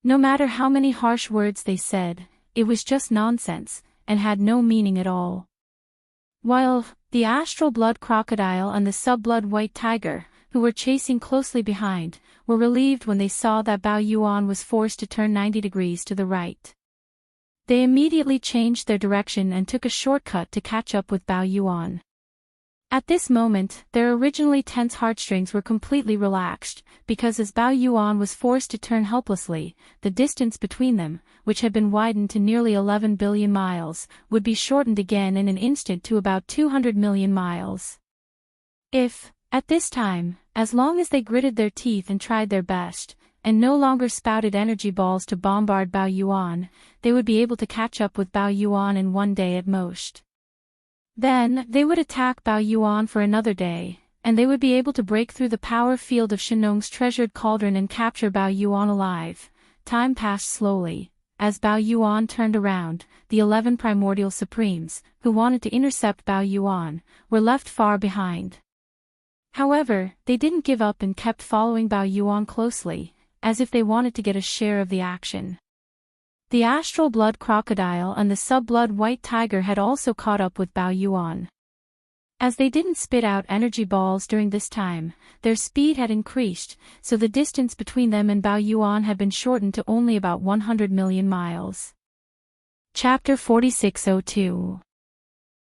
S1: No matter how many harsh words they said, it was just nonsense, and had no meaning at all. While the astral blood crocodile and the sub-blood white tiger, who were chasing closely behind, were relieved when they saw that Bao Yuan was forced to turn 90 degrees to the right. They immediately changed their direction and took a shortcut to catch up with Bao Yuan. At this moment, their originally tense heartstrings were completely relaxed, because as Bao Yuan was forced to turn helplessly, the distance between them, which had been widened to nearly 11 billion miles, would be shortened again in an instant to about 200 million miles. If, at this time, as long as they gritted their teeth and tried their best, and no longer spouted energy balls to bombard Bao Yuan, they would be able to catch up with Bao Yuan in one day at most. Then, they would attack Bao Yuan for another day, and they would be able to break through the power field of Shenong's treasured cauldron and capture Bao Yuan alive. Time passed slowly. As Bao Yuan turned around, the 11 primordial supremes, who wanted to intercept Bao Yuan, were left far behind. However, they didn't give up and kept following Bao Yuan closely, as if they wanted to get a share of the action. The astral blood crocodile and the sub-blood white tiger had also caught up with Bao Yuan. As they didn't spit out energy balls during this time, their speed had increased, so the distance between them and Bao Yuan had been shortened to only about 100 million miles. Chapter 4602.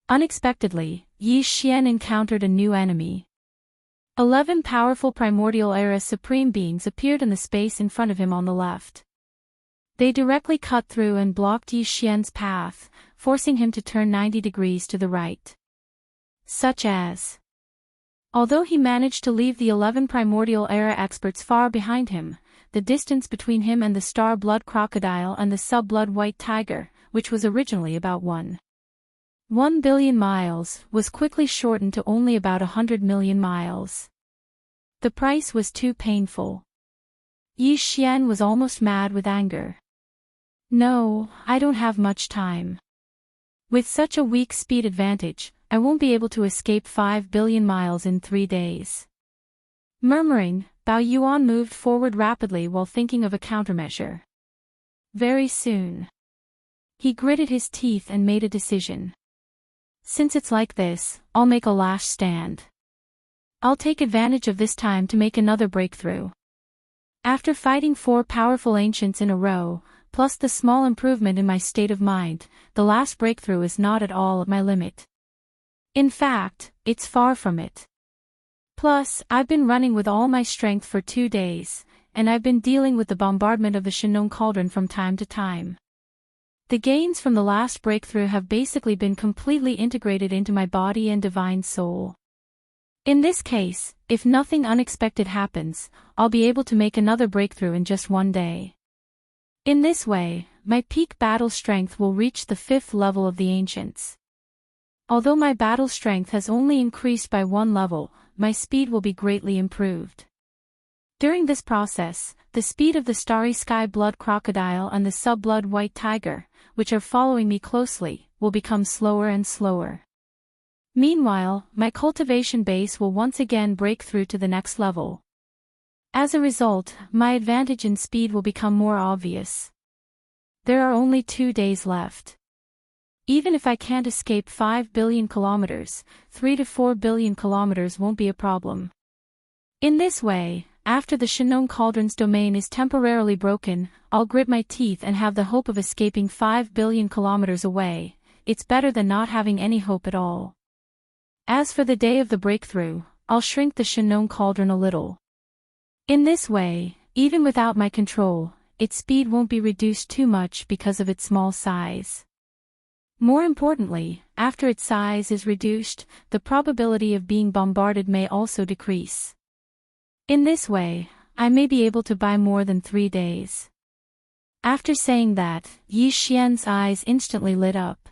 S1: Unexpectedly, Yi Xian encountered a new enemy. 11 powerful primordial era supreme beings appeared in the space in front of him on the left. They directly cut through and blocked Yi Xian's path, forcing him to turn 90 degrees to the right. Such as. Although he managed to leave the 11 primordial era experts far behind him, the distance between him and the star-blood crocodile and the sub-blood white tiger, which was originally about 1 billion miles, was quickly shortened to only about 100 million miles. The price was too painful. Yi Xian was almost mad with anger. No, I don't have much time. With such a weak speed advantage, I won't be able to escape 5 billion miles in 3 days. Murmuring, Bao Yuan moved forward rapidly while thinking of a countermeasure. Very soon. He gritted his teeth and made a decision. Since it's like this, I'll make a last stand. I'll take advantage of this time to make another breakthrough. After fighting 4 powerful ancients in a row, plus the small improvement in my state of mind, the last breakthrough is not at all at my limit. In fact, it's far from it. Plus, I've been running with all my strength for 2 days, and I've been dealing with the bombardment of the Shinong Cauldron from time to time. The gains from the last breakthrough have basically been completely integrated into my body and divine soul. In this case, if nothing unexpected happens, I'll be able to make another breakthrough in just 1 day. In this way, my peak battle strength will reach the 5th level of the ancients. Although my battle strength has only increased by 1 level, my speed will be greatly improved. During this process, the speed of the starry sky blood crocodile and the sub-blood white tiger, which are following me closely, will become slower and slower. Meanwhile, my cultivation base will once again break through to the next level. As a result, my advantage in speed will become more obvious. There are only 2 days left. Even if I can't escape 5 billion kilometers, 3 to 4 billion kilometers won't be a problem. In this way, after the Shinong Cauldron's domain is temporarily broken, I'll grit my teeth and have the hope of escaping 5 billion kilometers away. It's better than not having any hope at all. As for the day of the breakthrough, I'll shrink the Shinong Cauldron a little. In this way, even without my control, its speed won't be reduced too much because of its small size. More importantly, after its size is reduced, the probability of being bombarded may also decrease. In this way, I may be able to buy more than 3 days. After saying that, Yi Xian's eyes instantly lit up.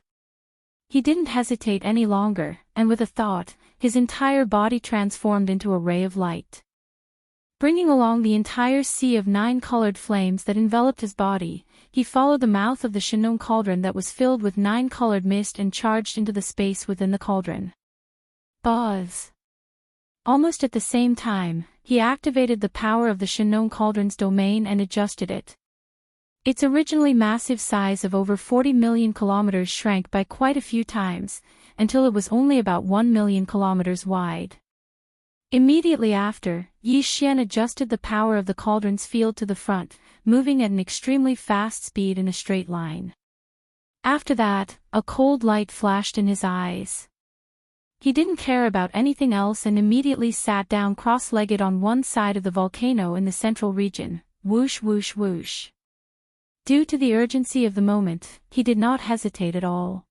S1: He didn't hesitate any longer, and with a thought, his entire body transformed into a ray of light. Bringing along the entire sea of 9 colored flames that enveloped his body, he followed the mouth of the Shinong Cauldron that was filled with 9 colored mist and charged into the space within the cauldron. Buzz! Almost at the same time, he activated the power of the Shinong Cauldron's domain and adjusted it. Its originally massive size of over 40 million kilometers shrank by quite a few times, until it was only about 1 million kilometers wide. Immediately after, Yi Xian adjusted the power of the cauldron's field to the front, moving at an extremely fast speed in a straight line. After that, a cold light flashed in his eyes. He didn't care about anything else and immediately sat down cross-legged on one side of the volcano in the central region. Whoosh whoosh whoosh. Due to the urgency of the moment, he did not hesitate at all.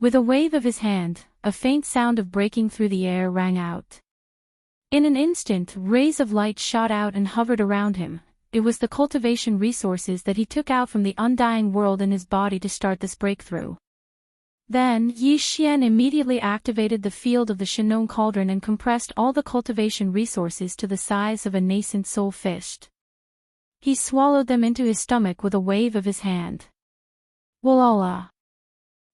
S1: With a wave of his hand, a faint sound of breaking through the air rang out. In an instant, rays of light shot out and hovered around him. It was the cultivation resources that he took out from the undying world in his body to start this breakthrough. Then, Yi Xian immediately activated the field of the Shinong Cauldron and compressed all the cultivation resources to the size of a nascent soul fist. He swallowed them into his stomach with a wave of his hand. Walala!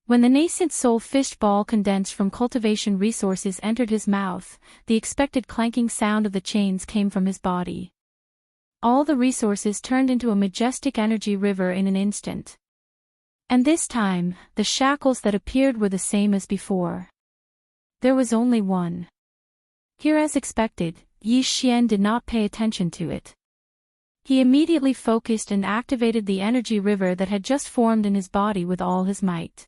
S1: When the nascent soul fist ball condensed from cultivation resources entered his mouth, the expected clanking sound of the chains came from his body. All the resources turned into a majestic energy river in an instant. And this time, the shackles that appeared were the same as before. There was only one. Here, as expected, Yi Xian did not pay attention to it. He immediately focused and activated the energy river that had just formed in his body with all his might.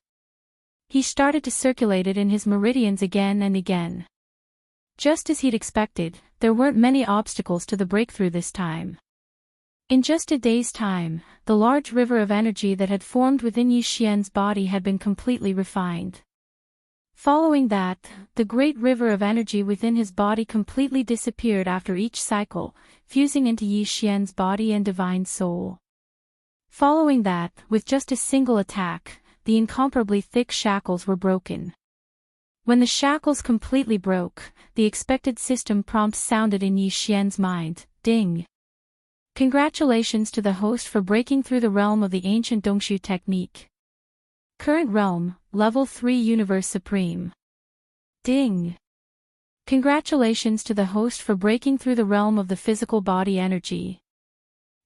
S1: He started to circulate it in his meridians again and again. Just as he'd expected, there weren't many obstacles to the breakthrough this time. In just a day's time, the large river of energy that had formed within Yi Xian's body had been completely refined. Following that, the great river of energy within his body completely disappeared after each cycle, fusing into Yi Xian's body and divine soul. Following that, with just a single attack, the incomparably thick shackles were broken. When the shackles completely broke, the expected system prompt sounded in Yi Xian's mind, ding. Congratulations to the host for breaking through the realm of the ancient Dongshu technique. Current realm, Level 3 Universe Supreme. Ding. Congratulations to the host for breaking through the realm of the physical body energy.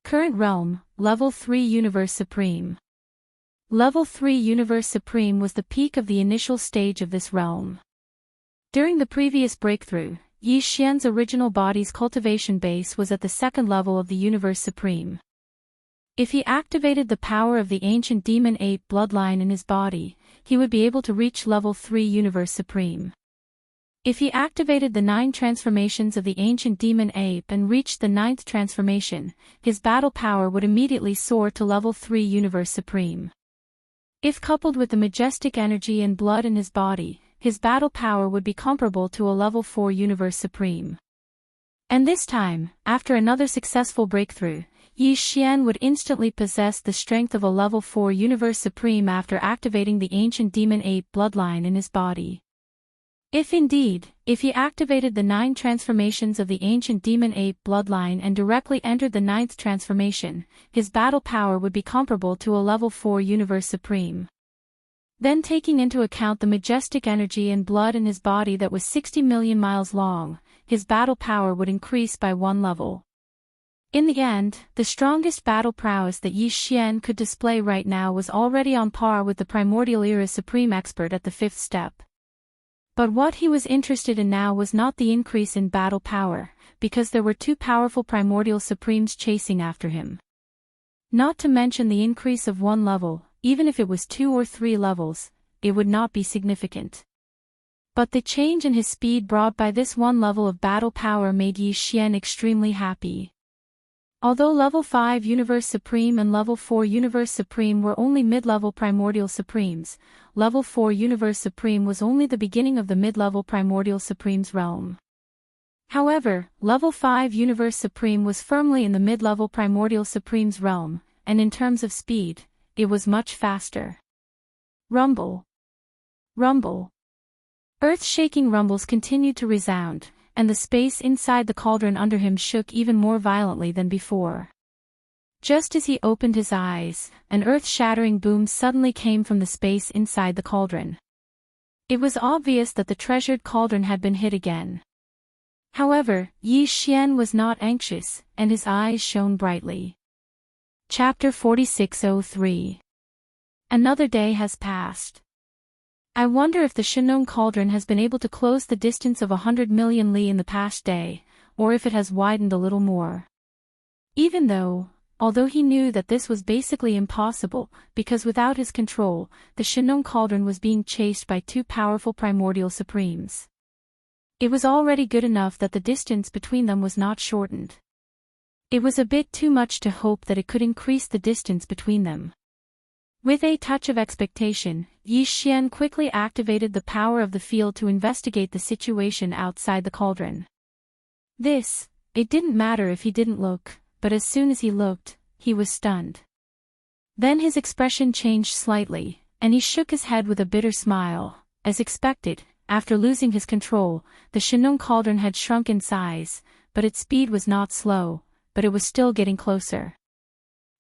S1: Current realm, Level 3 Universe Supreme. Level 3 Universe Supreme was the peak of the initial stage of this realm. During the previous breakthrough, Yi Xian's original body's cultivation base was at the second level of the Universe Supreme. If he activated the power of the ancient demon ape bloodline in his body, he would be able to reach Level 3 Universe Supreme. If he activated the 9 transformations of the ancient demon ape and reached the 9th transformation, his battle power would immediately soar to Level 3 Universe Supreme. If coupled with the majestic energy and blood in his body, his battle power would be comparable to a Level 4 Universe Supreme. And this time, after another successful breakthrough, Yi Xian would instantly possess the strength of a Level 4 Universe Supreme after activating the ancient demon ape bloodline in his body. If he activated the 9 transformations of the ancient demon ape bloodline and directly entered the 9th transformation, his battle power would be comparable to a Level 4 Universe Supreme. Then, taking into account the majestic energy and blood in his body that was 60 million miles long, his battle power would increase by 1 level. In the end, the strongest battle prowess that Yi Xian could display right now was already on par with the Primordial Era Supreme Expert at the 5th step. But what he was interested in now was not the increase in battle power, because there were 2 powerful Primordial Supremes chasing after him. Not to mention the increase of 1 level, even if it was 2 or 3 levels, it would not be significant. But the change in his speed brought by this 1 level of battle power made Yi Xian extremely happy. Although Level 5 Universe Supreme and Level 4 Universe Supreme were only mid-level Primordial Supremes, Level 4 Universe Supreme was only the beginning of the mid-level Primordial Supremes realm. However, Level 5 Universe Supreme was firmly in the mid-level Primordial Supremes realm, and in terms of speed, it was much faster. Rumble. Rumble. Earth-shaking rumbles continued to resound, and the space inside the cauldron under him shook even more violently than before. Just as he opened his eyes, an earth-shattering boom suddenly came from the space inside the cauldron. It was obvious that the treasured cauldron had been hit again. However, Yi Xian was not anxious, and his eyes shone brightly. Chapter 4603. Another day has passed. I wonder if the Shinong cauldron has been able to close the distance of 100 million li in the past day, or if it has widened a little more. Although he knew that this was basically impossible, because without his control, the Shinong cauldron was being chased by 2 powerful Primordial Supremes. It was already good enough that the distance between them was not shortened. It was a bit too much to hope that it could increase the distance between them. With a touch of expectation, Yi Xian quickly activated the power of the field to investigate the situation outside the cauldron. It didn't matter if he didn't look, but as soon as he looked, he was stunned. Then his expression changed slightly, and he shook his head with a bitter smile. As expected, after losing his control, the Shinong cauldron had shrunk in size, but its speed was not slow, but it was still getting closer.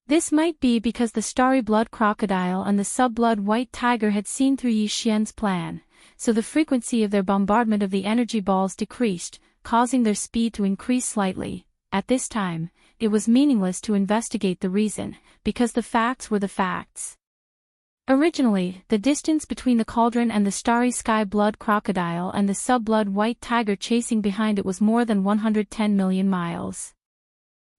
S1: This might be because the starry blood crocodile and the sub-blood white tiger had seen through Yi Xian's plan, so the frequency of their bombardment of the energy balls decreased, causing their speed to increase slightly. At this time, it was meaningless to investigate the reason, because the facts were the facts. Originally, the distance between the cauldron and the starry sky blood crocodile and the sub-blood white tiger chasing behind it was more than 110 million miles.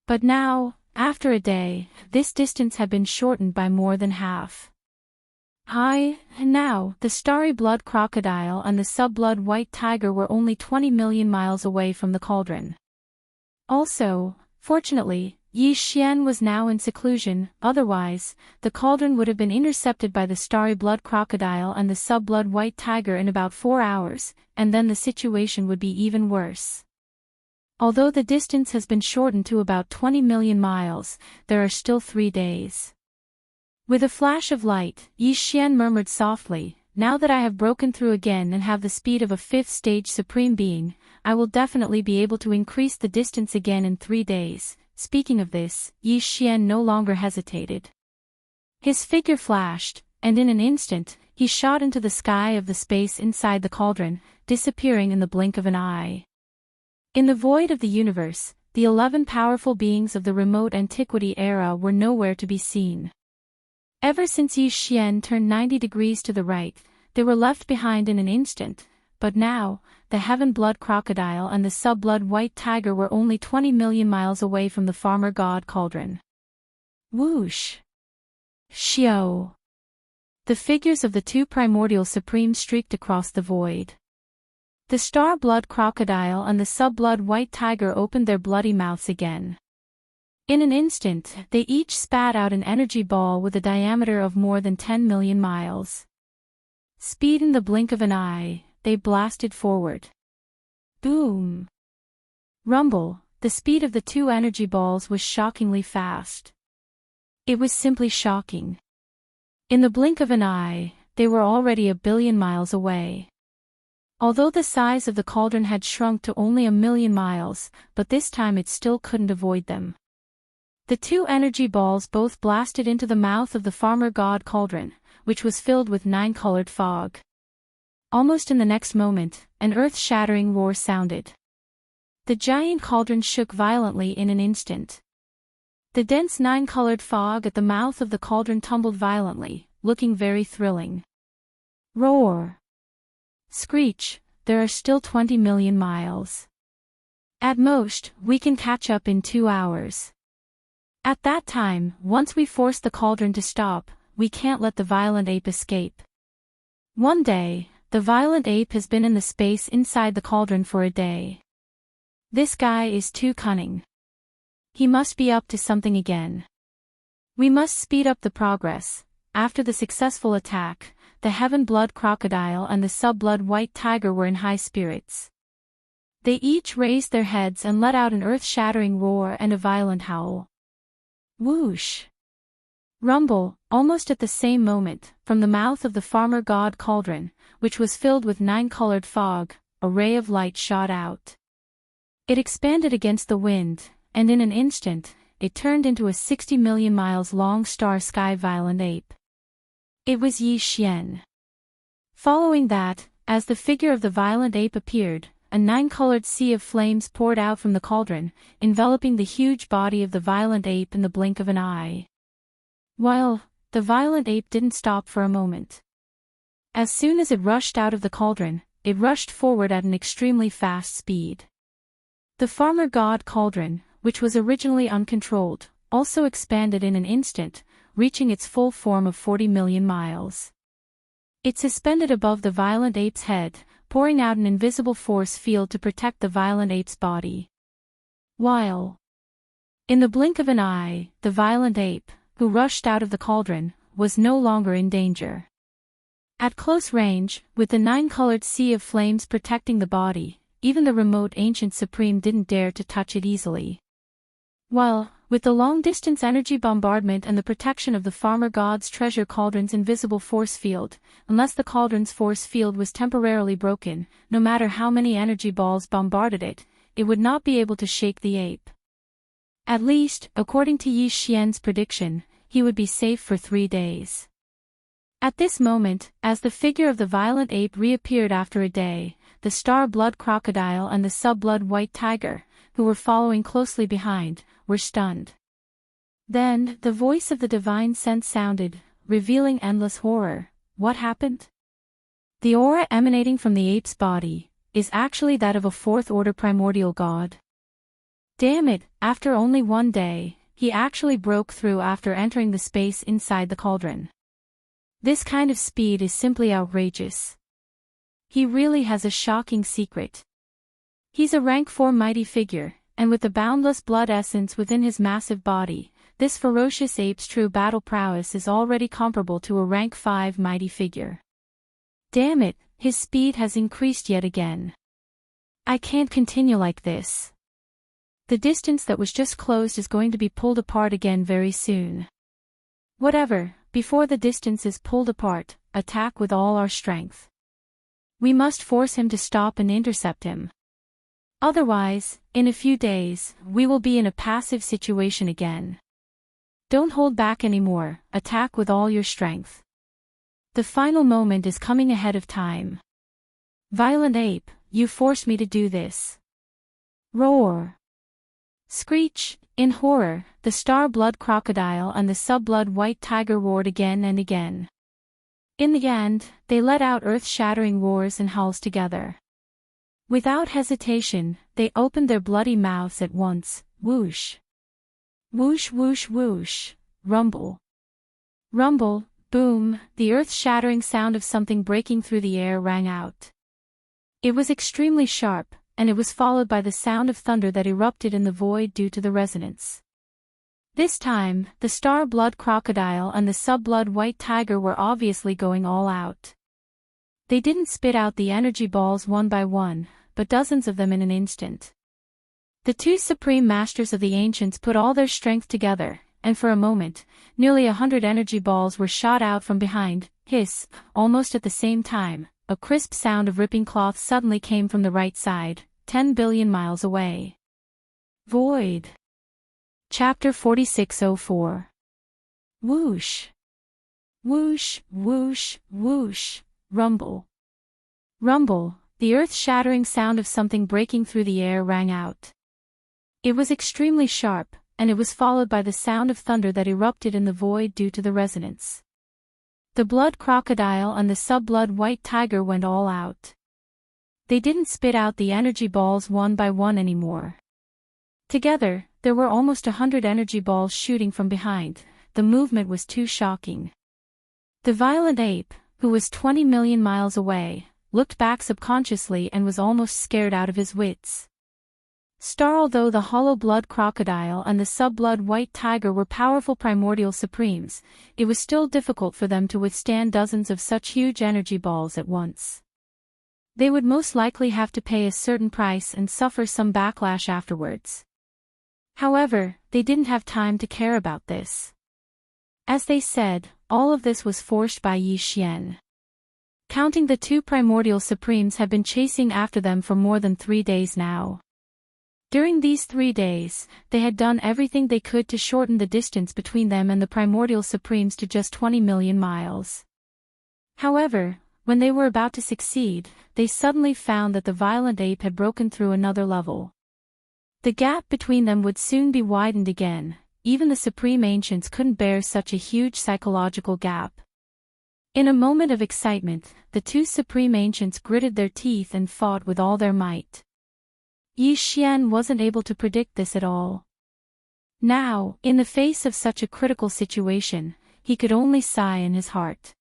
S1: But now, after a day, this distance had been shortened by more than half. And now, the starry blood crocodile and the sub-blood white tiger were only 20 million miles away from the cauldron. Also, fortunately, Yi Xian was now in seclusion, otherwise, the cauldron would have been intercepted by the starry blood crocodile and the sub-blood white tiger in about 4 hours, and then the situation would be even worse. Although the distance has been shortened to about 20 million miles, there are still 3 days. With a flash of light, Yi Xian murmured softly, "Now that I have broken through again and have the speed of a 5th-stage supreme being, I will definitely be able to increase the distance again in 3 days. Speaking of this, Yi Xian no longer hesitated. His figure flashed, and in an instant, he shot into the sky of the space inside the cauldron, disappearing in the blink of an eye. In the void of the universe, the 11 powerful beings of the remote antiquity era were nowhere to be seen. Ever since Yi Xian turned 90 degrees to the right, they were left behind in an instant, but now, the heaven blood crocodile and the sub-blood white tiger were only 20 million miles away from the farmer god cauldron. Whoosh! Xiao! The figures of the 2 primordial supremes streaked across the void. The star-blood crocodile and the sub-blood white tiger opened their bloody mouths again. In an instant, they each spat out an energy ball with a diameter of more than 10 million miles. Speed in the blink of an eye, they blasted forward. Boom! Rumble, the speed of the 2 energy balls was shockingly fast. It was simply shocking. In the blink of an eye, they were already 1 billion miles away. Although the size of the cauldron had shrunk to only 1 million miles, but this time it still couldn't avoid them. The 2 energy balls both blasted into the mouth of the farmer god cauldron, which was filled with 9-colored fog. Almost in the next moment, an earth-shattering roar sounded. The giant cauldron shook violently in an instant. The dense 9-colored fog at the mouth of the cauldron tumbled violently, looking very thrilling. Roar! Screech, there are still 20 million miles. At most, we can catch up in 2 hours. At that time, once we force the cauldron to stop, we can't let the violent ape escape. One day, the violent ape has been in the space inside the cauldron for a day. This guy is too cunning. He must be up to something again. We must speed up the progress. After the successful attack, the heaven blood crocodile and the sub-blood white tiger were in high spirits. They each raised their heads and let out an earth-shattering roar and a violent howl. Whoosh! Rumble, almost at the same moment, from the mouth of the farmer god cauldron, which was filled with 9-colored fog, a ray of light shot out. It expanded against the wind, and in an instant, it turned into a 60 million miles long star-sky violent ape. It was Yi Xian. Following that, as the figure of the violent ape appeared, a 9-colored sea of flames poured out from the cauldron, enveloping the huge body of the violent ape in the blink of an eye. Well, the violent ape didn't stop for a moment. As soon as it rushed out of the cauldron, it rushed forward at an extremely fast speed. The farmer god cauldron, which was originally uncontrolled, also expanded in an instant, reaching its full form of 40 million miles. It suspended above the violent ape's head, pouring out an invisible force field to protect the violent ape's body. While in the blink of an eye, the violent ape, who rushed out of the cauldron, was no longer in danger. At close range, with the 9-colored sea of flames protecting the body, even the remote ancient supreme didn't dare to touch it easily. While, with the long-distance energy bombardment and the protection of the farmer god's treasure cauldron's invisible force field, unless the cauldron's force field was temporarily broken, no matter how many energy balls bombarded it, it would not be able to shake the ape. At least, according to Yi Xian's prediction, he would be safe for 3 days. At this moment, as the figure of the violent ape reappeared after a day, the star-blood crocodile and the sub-blood white tiger, who were following closely behind, were stunned. Then, the voice of the divine sense sounded, revealing endless horror. What happened? The aura emanating from the ape's body is actually that of a fourth-order primordial god. Damn it, after only one day, he actually broke through after entering the space inside the cauldron. This kind of speed is simply outrageous. He really has a shocking secret. He's a rank 4 mighty figure, and with the boundless blood essence within his massive body, this ferocious ape's true battle prowess is already comparable to a rank 5 mighty figure. Damn it, his speed has increased yet again. I can't continue like this. The distance that was just closed is going to be pulled apart again very soon. Whatever, before the distance is pulled apart, attack with all our strength. We must force him to stop and intercept him. Otherwise, in a few days, we will be in a passive situation again. Don't hold back anymore, attack with all your strength. The final moment is coming ahead of time. Violent ape, you forced me to do this. Roar. Screech. In horror, the star-blood crocodile and the sub-blood white tiger roared again and again. In the end, they let out earth-shattering roars and howls together. Without hesitation, they opened their bloody mouths at once. Whoosh. Whoosh whoosh whoosh. Rumble. Rumble. Boom, the earth-shattering sound of something breaking through the air rang out. It was extremely sharp, and it was followed by the sound of thunder that erupted in the void due to the resonance. This time, the star-blood crocodile and the sub-blood white tiger were obviously going all out. They didn't spit out the energy balls one by one, but dozens of them in an instant. The two supreme masters of the ancients put all their strength together, and for a moment, nearly 100 energy balls were shot out from behind. Hiss, almost at the same time, a crisp sound of ripping cloth suddenly came from the right side, 10 billion miles away. Void. Chapter 4604. Whoosh. Whoosh, whoosh, whoosh, rumble. Rumble, the earth-shattering sound of something breaking through the air rang out. It was extremely sharp, and it was followed by the sound of thunder that erupted in the void due to the resonance. The blood crocodile and the sub-blood white tiger went all out. They didn't spit out the energy balls one by one anymore. Together, there were almost 100 energy balls shooting from behind. The movement was too shocking. The violent ape, who was 20 million miles away, looked back subconsciously and was almost scared out of his wits. Although the hollow blood crocodile and the sub-blood white tiger were powerful primordial supremes, it was still difficult for them to withstand dozens of such huge energy balls at once. They would most likely have to pay a certain price and suffer some backlash afterwards. However, they didn't have time to care about this. As they said, all of this was forced by Yi Xian. Counting the two primordial supremes have been chasing after them for more than 3 days now. During these 3 days, they had done everything they could to shorten the distance between them and the primordial supremes to just 20 million miles. However, when they were about to succeed, they suddenly found that the violent ape had broken through another level. The gap between them would soon be widened again. Even the supreme ancients couldn't bear such a huge psychological gap. In a moment of excitement, the two supreme ancients gritted their teeth and fought with all their might. Yi Xian wasn't able to predict this at all. Now, in the face of such a critical situation, he could only sigh in his heart.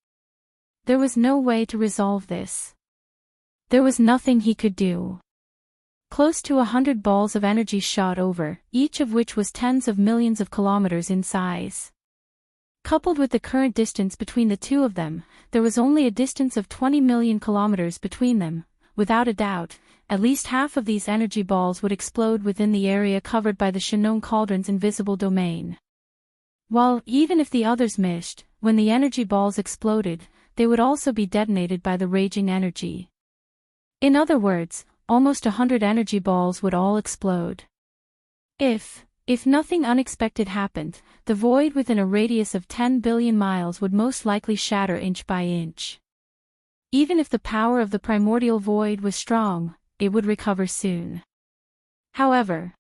S1: There was no way to resolve this. There was nothing he could do. Close to 100 balls of energy shot over, each of which was tens of millions of kilometers in size. Coupled with the current distance between the two of them, there was only a distance of 20 million kilometers between them. Without a doubt, at least half of these energy balls would explode within the area covered by the Shannon Cauldron's invisible domain. While, even if the others missed, when the energy balls exploded, they would also be detonated by the raging energy. In other words, almost 100 energy balls would all explode. If nothing unexpected happened, the void within a radius of 10 billion miles would most likely shatter inch by inch. Even if the power of the primordial void was strong, it would recover soon. However,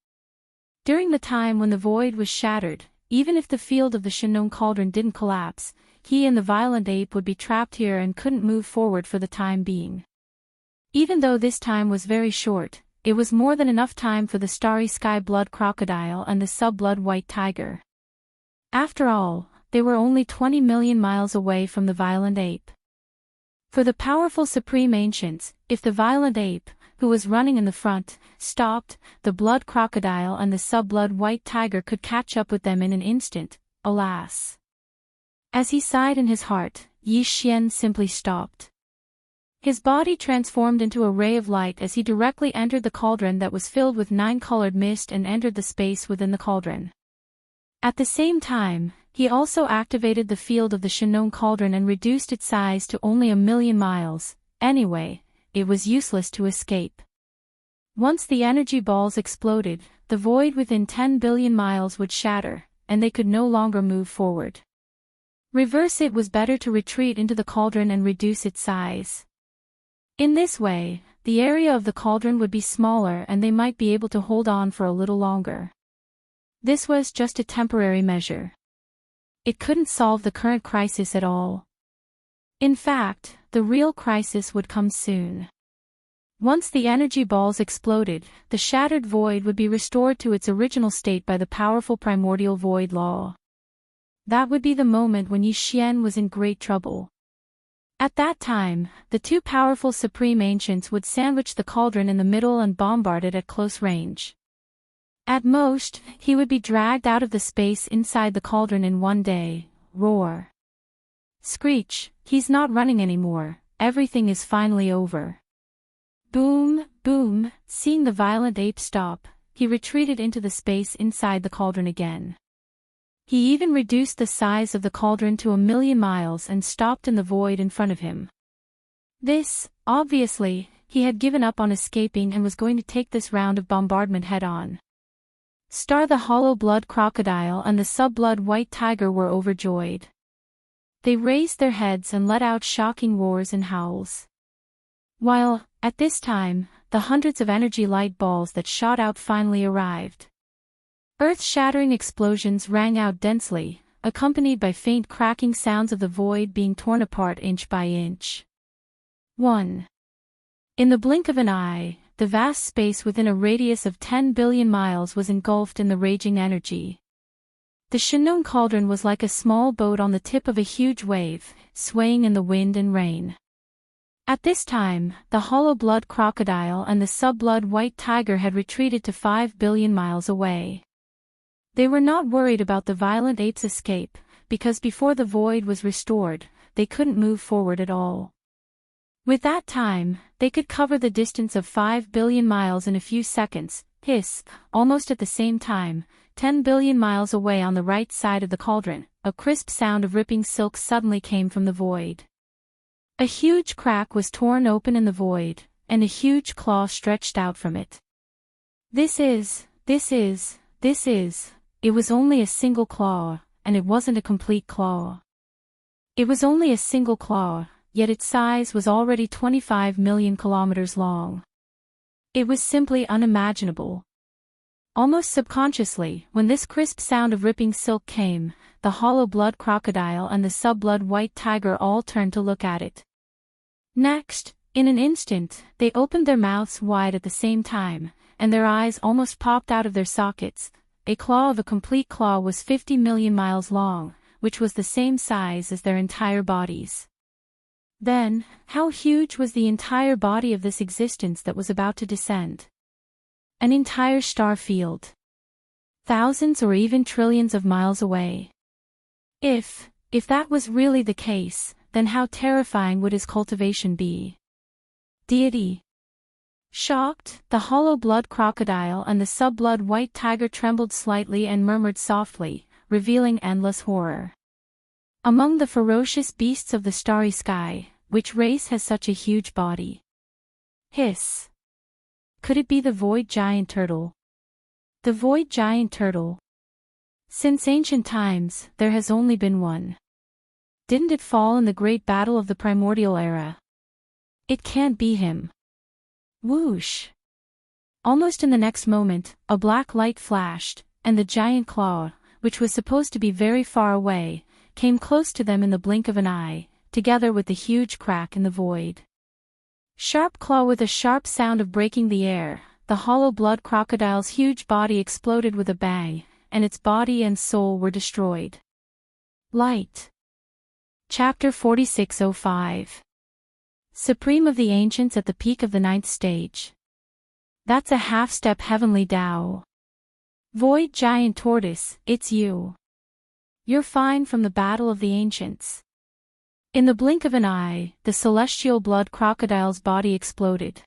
S1: during the time when the void was shattered, even if the field of the Shannon Cauldron didn't collapse, he and the violent ape would be trapped here and couldn't move forward for the time being. Even though this time was very short, it was more than enough time for the starry sky blood crocodile and the sub-blood white tiger. After all, they were only 20 million miles away from the violent ape. For the powerful supreme ancients, if the violent ape, who was running in the front, stopped, the blood crocodile and the sub-blood white tiger could catch up with them in an instant, alas. As he sighed in his heart, Yi Xian simply stopped. His body transformed into a ray of light as he directly entered the cauldron that was filled with 9-colored mist and entered the space within the cauldron. At the same time, he also activated the field of the Shannon cauldron and reduced its size to only 1,000,000 miles. Anyway, it was useless to escape. Once the energy balls exploded, the void within 10 billion miles would shatter, and they could no longer move forward. Reverse, it was better to retreat into the cauldron and reduce its size. In this way, the area of the cauldron would be smaller and they might be able to hold on for a little longer. This was just a temporary measure. It couldn't solve the current crisis at all. In fact, the real crisis would come soon. Once the energy balls exploded, the shattered void would be restored to its original state by the powerful primordial void law. That would be the moment when Yi Xian was in great trouble. At that time, the two powerful supreme ancients would sandwich the cauldron in the middle and bombard it at close range. At most, he would be dragged out of the space inside the cauldron in one day. Roar. Screech, he's not running anymore, everything is finally over. Boom, boom, seeing the violent ape stop, he retreated into the space inside the cauldron again. He even reduced the size of the cauldron to 1,000,000 miles and stopped in the void in front of him. This, obviously, he had given up on escaping and was going to take this round of bombardment head-on. Star the hollow blood crocodile and the sub-blood white tiger were overjoyed. They raised their heads and let out shocking roars and howls. While, at this time, the hundreds of energy light balls that shot out finally arrived. Earth-shattering explosions rang out densely, accompanied by faint cracking sounds of the void being torn apart inch by inch. 1. In the blink of an eye, the vast space within a radius of 10 billion miles was engulfed in the raging energy. The Shannon cauldron was like a small boat on the tip of a huge wave, swaying in the wind and rain. At this time, the hollow blood crocodile and the sub-blood white tiger had retreated to 5 billion miles away. They were not worried about the violent ape's escape, because before the void was restored, they couldn't move forward at all. With that time, they could cover the distance of 5 billion miles in a few seconds. Hiss, almost at the same time, 10 billion miles away on the right side of the cauldron, a crisp sound of ripping silk suddenly came from the void. A huge crack was torn open in the void, and a huge claw stretched out from it. It was only a single claw, and it wasn't a complete claw. It was only a single claw, yet its size was already 25 million kilometers long. It was simply unimaginable. Almost subconsciously, when this crisp sound of ripping silk came, the hollow blood crocodile and the sub-blood white tiger all turned to look at it. Next, in an instant, they opened their mouths wide at the same time, and their eyes almost popped out of their sockets. A claw of a complete claw was 50 million miles long, which was the same size as their entire bodies. Then, how huge was the entire body of this existence that was about to descend? An entire star field. Thousands or even trillions of miles away. If that was really the case, then how terrifying would his cultivation be? Deity. Shocked, the hollow blood crocodile and the sub-blood white tiger trembled slightly and murmured softly, revealing endless horror. Among the ferocious beasts of the starry sky, which race has such a huge body? Hiss. Could it be the void giant turtle? The void giant turtle. Since ancient times, there has only been one. Didn't it fall in the great battle of the primordial era? It can't be him. Whoosh! Almost in the next moment, a black light flashed, and the giant claw, which was supposed to be very far away, came close to them in the blink of an eye, together with the huge crack in the void. Sharp claw. With a sharp sound of breaking the air, the hollow blood crocodile's huge body exploded with a bang, and its body and soul were destroyed. Light. Chapter 4605. Supreme of the Ancients at the peak of the 9th stage. That's a half-step heavenly Tao. Void Giant Tortoise, it's you. You're fine from the battle of the ancients. In the blink of an eye, the celestial blood crocodile's body exploded.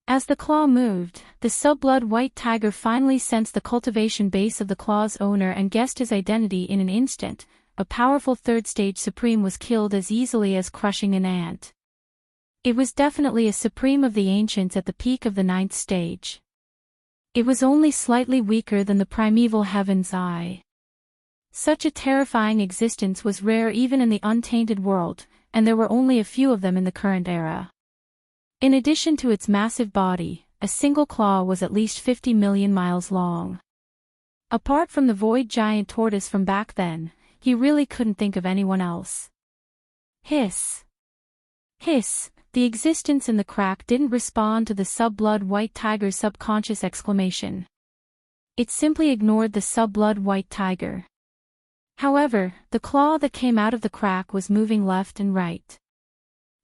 S1: As the claw moved, the sub-blood white tiger finally sensed the cultivation base of the claw's owner and guessed his identity in an instant. A powerful third-stage Supreme was killed as easily as crushing an ant. It was definitely a Supreme of the Ancients at the peak of the 9th stage. It was only slightly weaker than the primeval Heaven's Eye. Such a terrifying existence was rare even in the untainted world, and there were only a few of them in the current era. In addition to its massive body, a single claw was at least 50 million miles long. Apart from the Void Giant Tortoise from back then, he really couldn't think of anyone else. Hiss. Hiss. The existence in the crack didn't respond to the sub-blood white tiger's subconscious exclamation. It simply ignored the sub-blood white tiger. However, the claw that came out of the crack was moving left and right.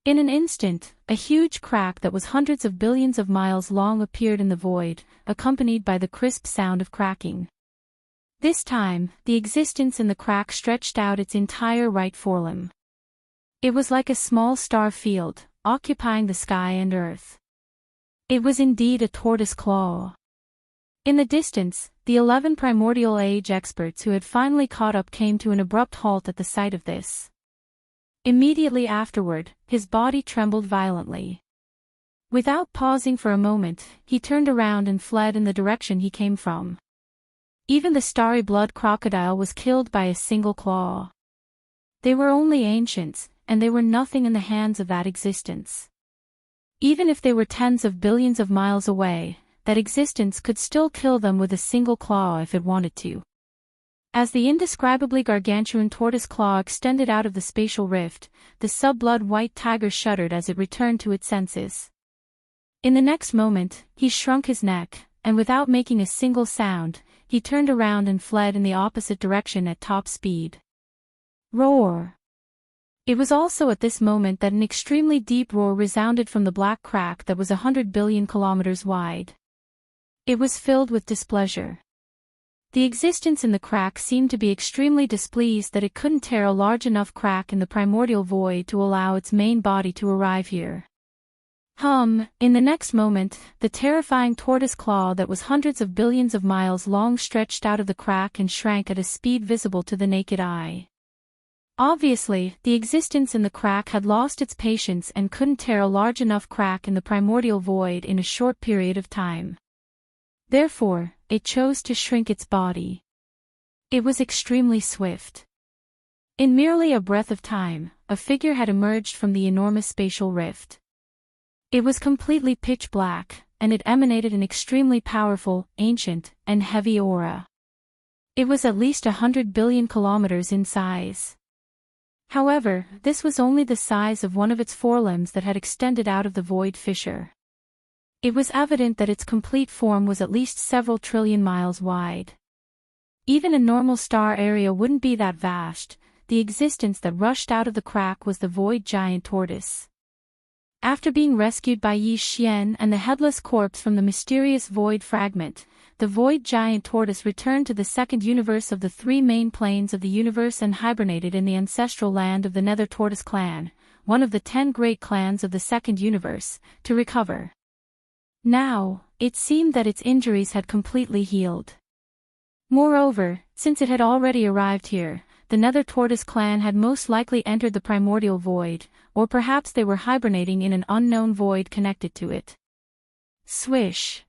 S1: In an instant, a huge crack that was hundreds of billions of miles long appeared in the void, accompanied by the crisp sound of cracking. This time, the existence in the crack stretched out its entire right forelimb. It was like a small star field, occupying the sky and earth. It was indeed a tortoise claw. In the distance, the 11 primordial age experts who had finally caught up came to an abrupt halt at the sight of this. Immediately afterward, his body trembled violently. Without pausing for a moment, he turned around and fled in the direction he came from. Even the starry blood crocodile was killed by a single claw. They were only ancients, and they were nothing in the hands of that existence. Even if they were tens of billions of miles away, that existence could still kill them with a single claw if it wanted to. As the indescribably gargantuan tortoise claw extended out of the spatial rift, the sub-blood white tiger shuddered as it returned to its senses. In the next moment, he shrunk his neck, and without making a single sound, he turned around and fled in the opposite direction at top speed. Roar! It was also at this moment that an extremely deep roar resounded from the black crack that was 100 billion kilometers wide. It was filled with displeasure. The existence in the crack seemed to be extremely displeased that it couldn't tear a large enough crack in the primordial void to allow its main body to arrive here. In the next moment, the terrifying tortoise claw that was hundreds of billions of miles long stretched out of the crack and shrank at a speed visible to the naked eye. Obviously, the existence in the crack had lost its patience and couldn't tear a large enough crack in the primordial void in a short period of time. Therefore, it chose to shrink its body. It was extremely swift. In merely a breath of time, a figure had emerged from the enormous spatial rift. It was completely pitch black, and it emanated an extremely powerful, ancient, and heavy aura. It was at least 100 billion kilometers in size. However, this was only the size of one of its forelimbs that had extended out of the void fissure. It was evident that its complete form was at least several trillion miles wide. Even a normal star area wouldn't be that vast. The existence that rushed out of the crack was the Void Giant Tortoise. After being rescued by Yi Xian and the headless corpse from the mysterious void fragment, the Void Giant Tortoise returned to the second universe of the three main planes of the universe and hibernated in the ancestral land of the Nether Tortoise clan, one of the 10 great clans of the second universe, to recover. Now, it seemed that its injuries had completely healed. Moreover, since it had already arrived here, the Nether Tortoise clan had most likely entered the primordial void, or perhaps they were hibernating in an unknown void connected to it. Swish!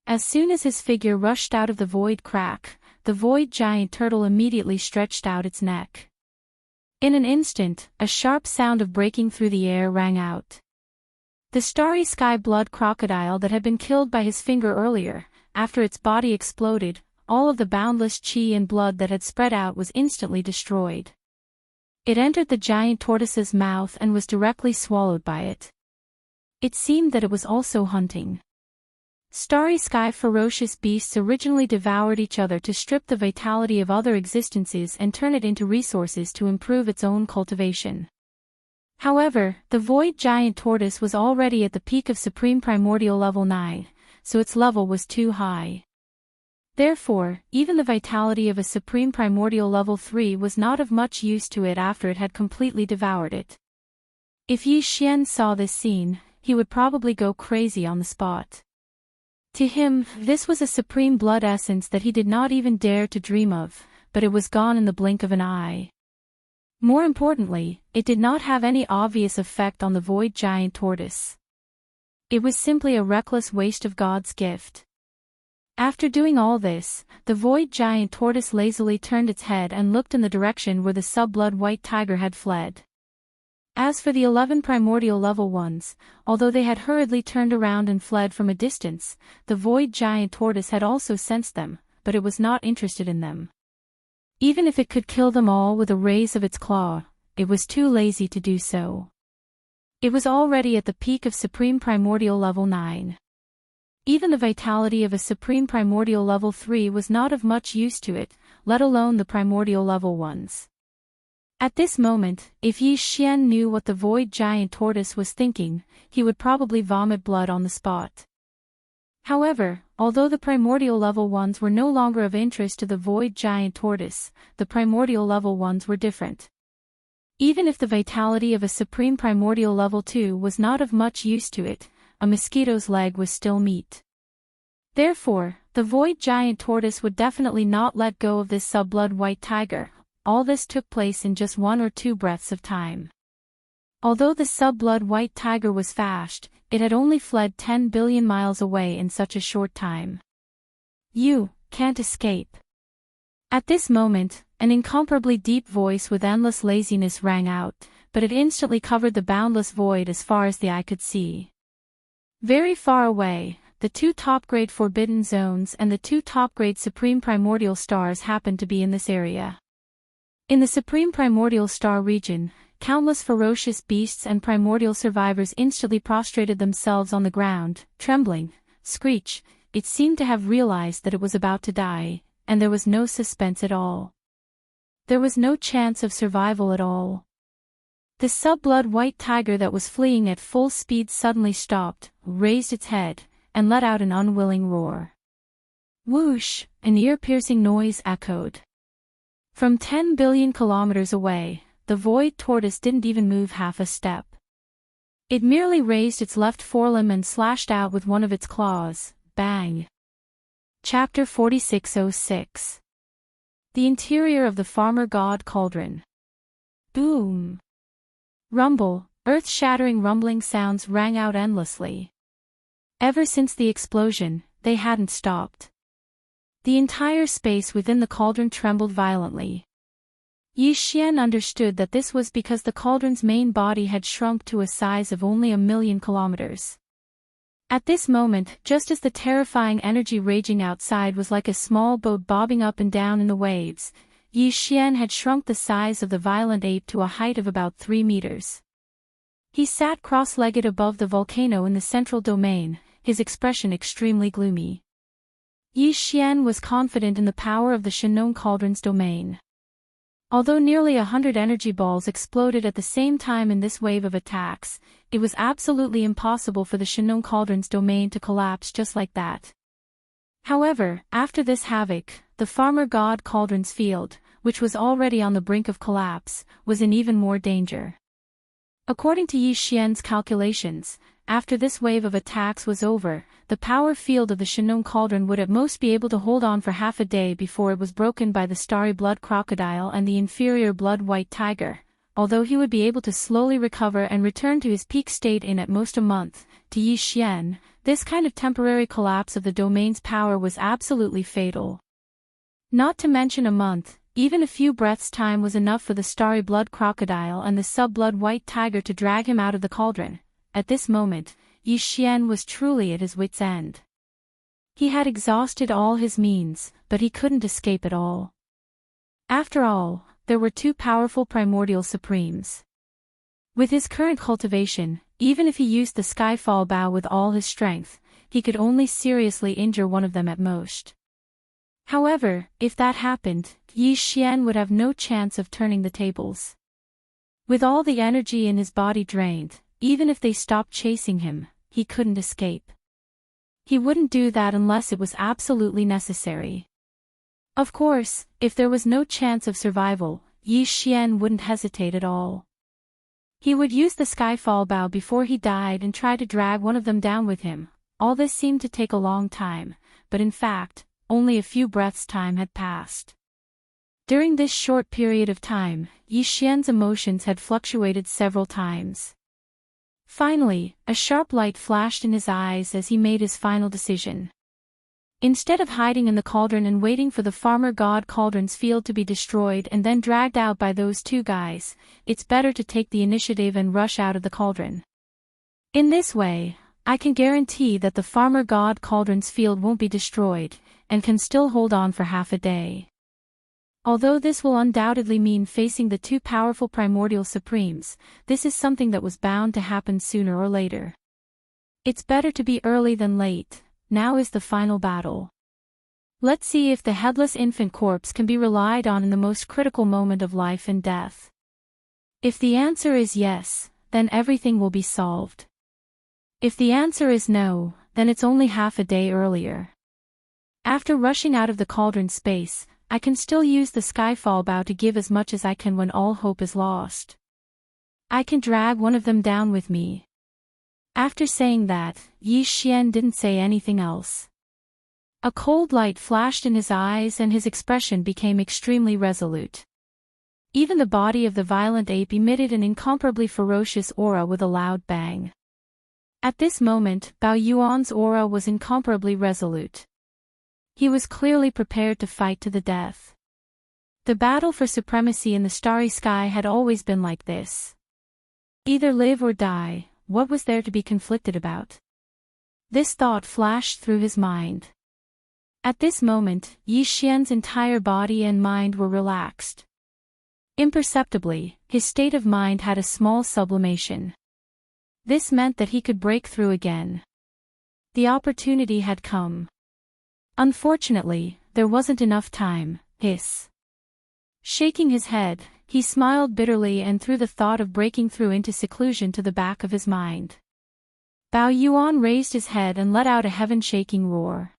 S1: As soon as his figure rushed out of the void crack, the void giant turtle immediately stretched out its neck. In an instant, a sharp sound of breaking through the air rang out. The starry sky blood crocodile that had been killed by his finger earlier, after its body exploded, all of the boundless chi and blood that had spread out was instantly destroyed. It entered the giant tortoise's mouth and was directly swallowed by it. It seemed that it was also hunting. Starry sky ferocious beasts originally devoured each other to strip the vitality of other existences and turn it into resources to improve its own cultivation. However, the void giant tortoise was already at the peak of supreme primordial level 9, so its level was too high. Therefore, even the vitality of a supreme primordial level 3 was not of much use to it after it had completely devoured it. If Yi Xian saw this scene, he would probably go crazy on the spot. To him, this was a supreme blood essence that he did not even dare to dream of, but it was gone in the blink of an eye. More importantly, it did not have any obvious effect on the void giant tortoise. It was simply a reckless waste of God's gift. After doing all this, the void giant tortoise lazily turned its head and looked in the direction where the sub-blood white tiger had fled. As for the 11 primordial level ones, although they had hurriedly turned around and fled from a distance, the void giant tortoise had also sensed them, but it was not interested in them. Even if it could kill them all with a raise of its claw, it was too lazy to do so. It was already at the peak of supreme primordial level 9. Even the vitality of a supreme primordial level 3 was not of much use to it, let alone the primordial level ones. At this moment, if Yi Xian knew what the void giant tortoise was thinking, he would probably vomit blood on the spot. However, although the primordial level ones were no longer of interest to the void giant tortoise, the primordial level ones were different. Even if the vitality of a supreme primordial level 2 was not of much use to it, a mosquito's leg was still meat. Therefore, the void giant tortoise would definitely not let go of this sub-blood white tiger. All this took place in just 1 or 2 breaths of time. Although the sub-blood white tiger was fast, it had only fled 10 billion miles away in such a short time. You can't escape. At this moment, an incomparably deep voice with endless laziness rang out, but it instantly covered the boundless void as far as the eye could see. Very far away, the 2 top-grade forbidden zones and the 2 top-grade supreme primordial stars happened to be in this area. In the supreme primordial star region, countless ferocious beasts and primordial survivors instantly prostrated themselves on the ground, trembling. Screech, it seemed to have realized that it was about to die, and there was no suspense at all. There was no chance of survival at all. The sub-blood white tiger that was fleeing at full speed suddenly stopped, raised its head, and let out an unwilling roar. Whoosh, an ear-piercing noise echoed. From 10 billion kilometers away, the void tortoise didn't even move half a step. It merely raised its left forelimb and slashed out with one of its claws. Bang! Chapter 4606. The interior of the farmer god cauldron. Boom! Rumble, earth-shattering rumbling sounds rang out endlessly. Ever since the explosion, they hadn't stopped. The entire space within the cauldron trembled violently. Yi Xian understood that this was because the cauldron's main body had shrunk to a size of only 1,000,000 kilometers. At this moment, just as the terrifying energy raging outside was like a small boat bobbing up and down in the waves, Yi Xian had shrunk the size of the violent ape to a height of about 3 meters. He sat cross-legged above the volcano in the central domain, his expression extremely gloomy. Yi Xian was confident in the power of the Shenong Cauldron's domain. Although nearly 100 energy balls exploded at the same time in this wave of attacks, it was absolutely impossible for the Shenong Cauldron's domain to collapse just like that. However, after this havoc, the farmer god Cauldron's field, which was already on the brink of collapse, was in even more danger. According to Yi Xian's calculations, after this wave of attacks was over, the power field of the Shenong Cauldron would at most be able to hold on for half a day before it was broken by the starry blood crocodile and the inferior blood white tiger, although he would be able to slowly recover and return to his peak state in at most a month. To Yi Xian, this kind of temporary collapse of the domain's power was absolutely fatal. Not to mention a month, even a few breaths' time was enough for the starry blood crocodile and the sub-blood white tiger to drag him out of the cauldron. At this moment, Yi Xian was truly at his wit's end. He had exhausted all his means, but he couldn't escape at all. After all, there were two powerful primordial supremes. With his current cultivation, even if he used the Skyfall Bow with all his strength, he could only seriously injure one of them at most. However, if that happened, Yi Xian would have no chance of turning the tables. With all the energy in his body drained, even if they stopped chasing him, he couldn't escape. He wouldn't do that unless it was absolutely necessary. Of course, if there was no chance of survival, Yi Xian wouldn't hesitate at all. He would use the Skyfall Bow before he died and try to drag one of them down with him. All this seemed to take a long time, but in fact, only a few breaths' time had passed. During this short period of time, Yi Xian's emotions had fluctuated several times. Finally, a sharp light flashed in his eyes as he made his final decision. Instead of hiding in the cauldron and waiting for the farmer god cauldron's field to be destroyed and then dragged out by those two guys, it's better to take the initiative and rush out of the cauldron. In this way, I can guarantee that the farmer god cauldron's field won't be destroyed, and can still hold on for half a day. Although this will undoubtedly mean facing the two powerful primordial supremes, this is something that was bound to happen sooner or later. It's better to be early than late. Now is the final battle. Let's see if the headless infant corpse can be relied on in the most critical moment of life and death. If the answer is yes, then everything will be solved. If the answer is no, then it's only half a day earlier. After rushing out of the cauldron space, I can still use the Skyfall Bow to give as much as I can when all hope is lost. I can drag one of them down with me. After saying that, Yi Xian didn't say anything else. A cold light flashed in his eyes and his expression became extremely resolute. Even the body of the violent ape emitted an incomparably ferocious aura with a loud bang. At this moment, Bao Yuan's aura was incomparably resolute. He was clearly prepared to fight to the death. The battle for supremacy in the starry sky had always been like this. Either live or die. What was there to be conflicted about? This thought flashed through his mind. At this moment, Yi Xian's entire body and mind were relaxed. Imperceptibly, his state of mind had a small sublimation. This meant that he could break through again. The opportunity had come. Unfortunately, there wasn't enough time. Hiss. Shaking his head, he smiled bitterly and threw the thought of breaking through into seclusion to the back of his mind. Bao Yuan raised his head and let out a heaven-shaking roar.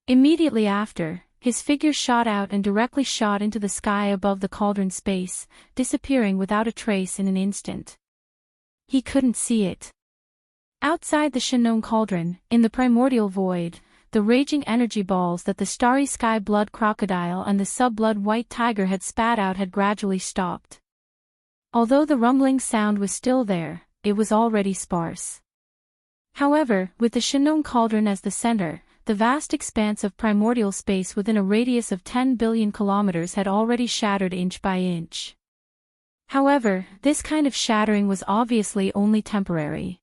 S1: Immediately after, his figure shot out and directly shot into the sky above the cauldron space, disappearing without a trace in an instant. He couldn't see it. Outside the Shenong cauldron, in the primordial void, the raging energy balls that the starry sky blood crocodile and the sub-blood white tiger had spat out had gradually stopped. Although the rumbling sound was still there, it was already sparse. However, with the Shenong cauldron as the center, the vast expanse of primordial space within a radius of 10 billion kilometers had already shattered inch by inch. However, this kind of shattering was obviously only temporary.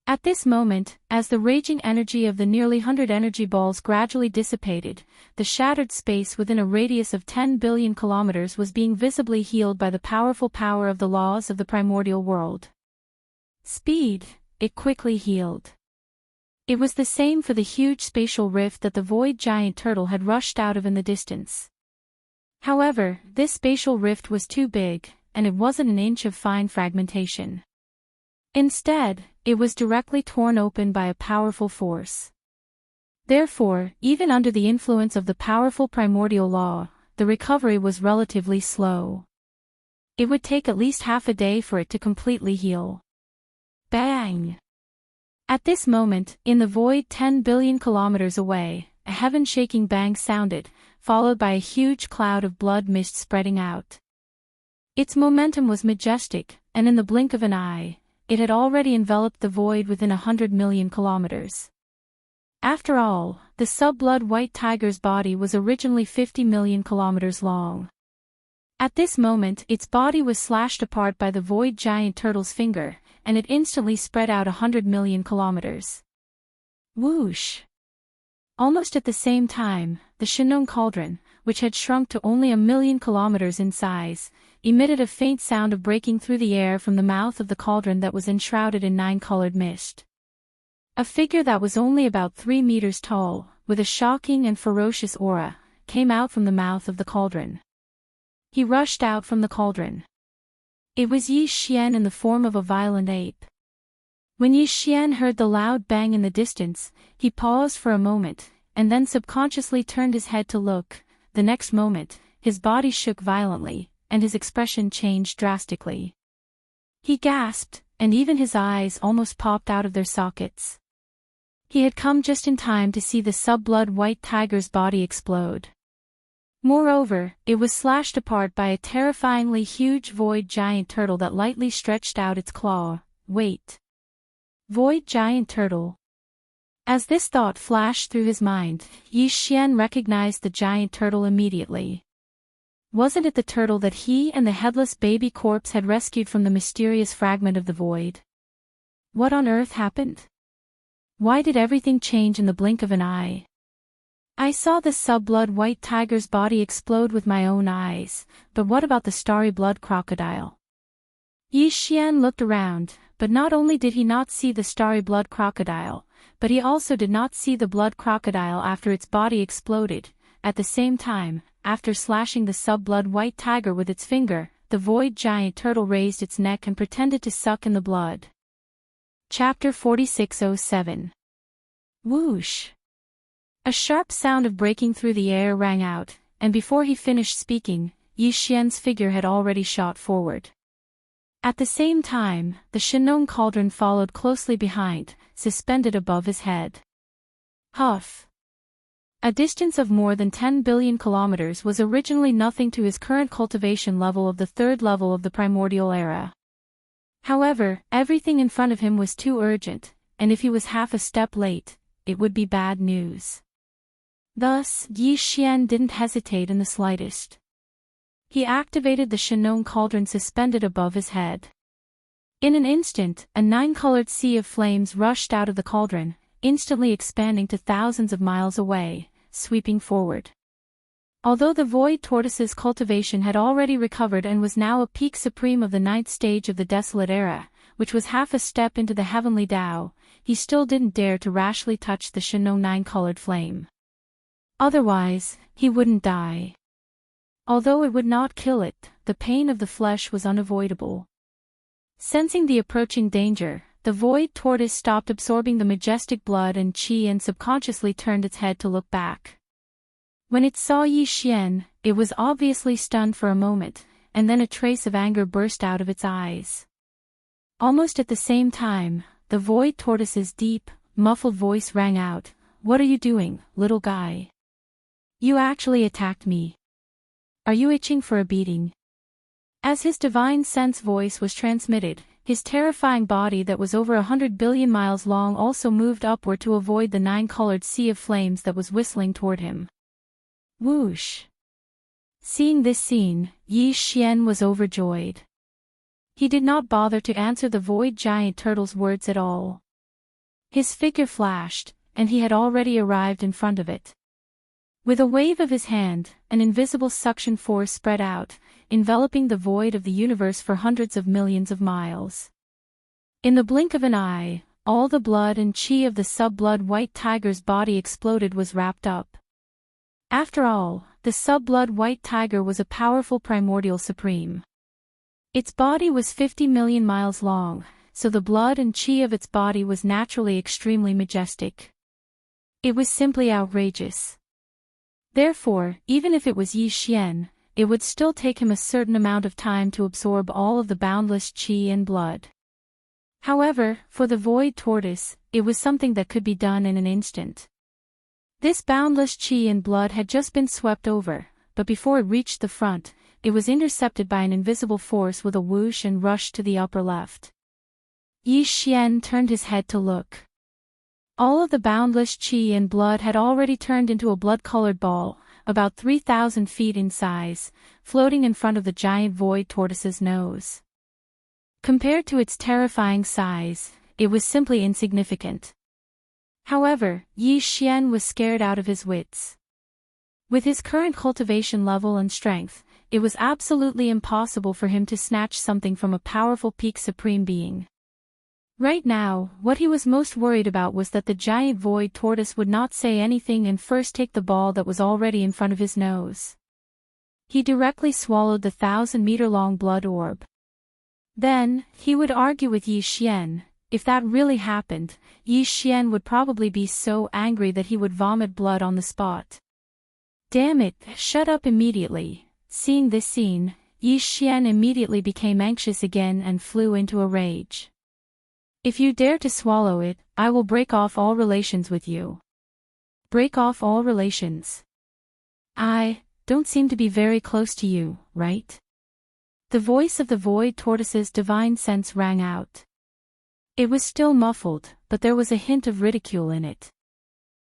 S1: At this moment, as the raging energy of the nearly 100 energy balls gradually dissipated, the shattered space within a radius of 10 billion kilometers was being visibly healed by the powerful power of the laws of the primordial world. Speed, it quickly healed. It was the same for the huge spatial rift that the void giant turtle had rushed out of in the distance. However, this spatial rift was too big, and it wasn't an inch of fine fragmentation. Instead, it was directly torn open by a powerful force. Therefore, even under the influence of the powerful primordial law, the recovery was relatively slow. It would take at least half a day for it to completely heal. Bang! At this moment, in the void 10 billion kilometers away, a heaven-shaking bang sounded, followed by a huge cloud of blood mist spreading out. Its momentum was majestic, and in the blink of an eye, it had already enveloped the void within 100 million kilometers. After all, the sub-blood white tiger's body was originally 50 million kilometers long. At this moment, its body was slashed apart by the void giant turtle's finger, and it instantly spread out 100 million kilometers. Whoosh! Almost at the same time, the Shenong cauldron, which had shrunk to only 1,000,000 kilometers in size, emitted a faint sound of breaking through the air from the mouth of the cauldron that was enshrouded in 9-colored mist. A figure that was only about 3 meters tall, with a shocking and ferocious aura, came out from the mouth of the cauldron. He rushed out from the cauldron. It was Yi Xian in the form of a violent ape. When Yi Xian heard the loud bang in the distance, he paused for a moment, and then subconsciously turned his head to look. The next moment, his body shook violently, and his expression changed drastically. He gasped, and even his eyes almost popped out of their sockets. He had come just in time to see the sub-blood white tiger's body explode. Moreover, it was slashed apart by a terrifyingly huge void giant turtle that lightly stretched out its claw. Wait. Void giant turtle. As this thought flashed through his mind, Yi Xian recognized the giant turtle immediately. Wasn't it the turtle that he and the headless baby corpse had rescued from the mysterious fragment of the void? What on earth happened? Why did everything change in the blink of an eye? I saw the sub-blood white tiger's body explode with my own eyes, but what about the starry blood crocodile? Yi Xian looked around, but not only did he not see the starry blood crocodile, but he also did not see the blood crocodile after its body exploded. At the same time, after slashing the sub-blood white tiger with its finger, the void giant turtle raised its neck and pretended to suck in the blood. Chapter 4607. Whoosh! A sharp sound of breaking through the air rang out, and before he finished speaking, Yi Xian's figure had already shot forward. At the same time, the Shenong cauldron followed closely behind, suspended above his head. Huff! A distance of more than 10 billion kilometers was originally nothing to his current cultivation level of the 3rd level of the primordial era. However, everything in front of him was too urgent, and if he was half a step late, it would be bad news. Thus, Yi Xian didn't hesitate in the slightest. He activated the Shenong cauldron suspended above his head. In an instant, a 9-colored sea of flames rushed out of the cauldron, instantly expanding to thousands of miles away, sweeping forward. Although the void tortoise's cultivation had already recovered and was now a peak supreme of the 9th stage of the desolate era, which was half a step into the heavenly Tao, he still didn't dare to rashly touch the Shenong 9-colored flame. Otherwise, he wouldn't die. Although it would not kill it, the pain of the flesh was unavoidable. Sensing the approaching danger, the void tortoise stopped absorbing the majestic blood and qi and subconsciously turned its head to look back. When it saw Yi Xian, it was obviously stunned for a moment, and then a trace of anger burst out of its eyes. Almost at the same time, the void tortoise's deep, muffled voice rang out, "What are you doing, little guy? You actually attacked me. Are you itching for a beating?" As his divine sense voice was transmitted, his terrifying body that was over 100 billion miles long also moved upward to avoid the 9-colored sea of flames that was whistling toward him. Whoosh! Seeing this scene, Yi Xian was overjoyed. He did not bother to answer the void giant turtle's words at all. His figure flashed, and he had already arrived in front of it. With a wave of his hand, an invisible suction force spread out, enveloping the void of the universe for hundreds of millions of miles. In the blink of an eye, all the blood and qi of the sub-blood white tiger's body exploded was wrapped up. After all, the sub-blood white tiger was a powerful primordial supreme. Its body was 50 million miles long, so the blood and qi of its body was naturally extremely majestic. It was simply outrageous. Therefore, even if it was Yi Xian, it would still take him a certain amount of time to absorb all of the boundless qi and blood. However, for the void tortoise, it was something that could be done in an instant. This boundless qi and blood had just been swept over, but before it reached the front, it was intercepted by an invisible force with a whoosh and rushed to the upper left. Yi Xian turned his head to look. All of the boundless qi and blood had already turned into a blood-colored ball, about 3,000 feet in size, floating in front of the giant void tortoise's nose. Compared to its terrifying size, it was simply insignificant. However, Yi Xian was scared out of his wits. With his current cultivation level and strength, it was absolutely impossible for him to snatch something from a powerful peak supreme being. Right now, what he was most worried about was that the giant void tortoise would not say anything and first take the ball that was already in front of his nose. He directly swallowed the 1,000-meter-long blood orb. Then, he would argue with Yi Xian. If that really happened, Yi Xian would probably be so angry that he would vomit blood on the spot. Damn it, shut up immediately. Seeing this scene, Yi Xian immediately became anxious again and flew into a rage. If you dare to swallow it, I will break off all relations with you. Break off all relations. I don't seem to be very close to you, right? The voice of the void tortoise's divine sense rang out. It was still muffled, but there was a hint of ridicule in it.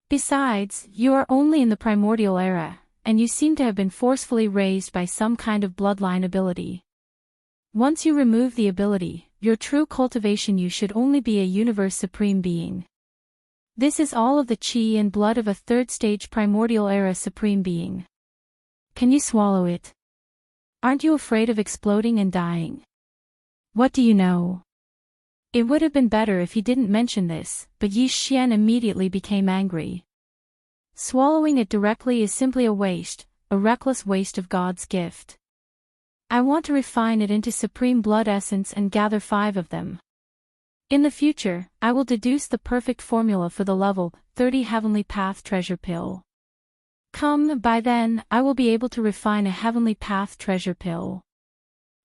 S1: Besides, you are only in the primordial era, and you seem to have been forcefully raised by some kind of bloodline ability. Once you remove the ability, your true cultivation you should only be a universe supreme being. This is all of the chi and blood of a third-stage primordial era supreme being. Can you swallow it? Aren't you afraid of exploding and dying? What do you know? It would have been better if he didn't mention this, but Yi Xian immediately became angry. Swallowing it directly is simply a reckless waste of God's gift. I want to refine it into supreme blood essence and gather 5 of them. In the future, I will deduce the perfect formula for the level 30 Heavenly Path treasure pill. By then, I will be able to refine a Heavenly Path treasure pill.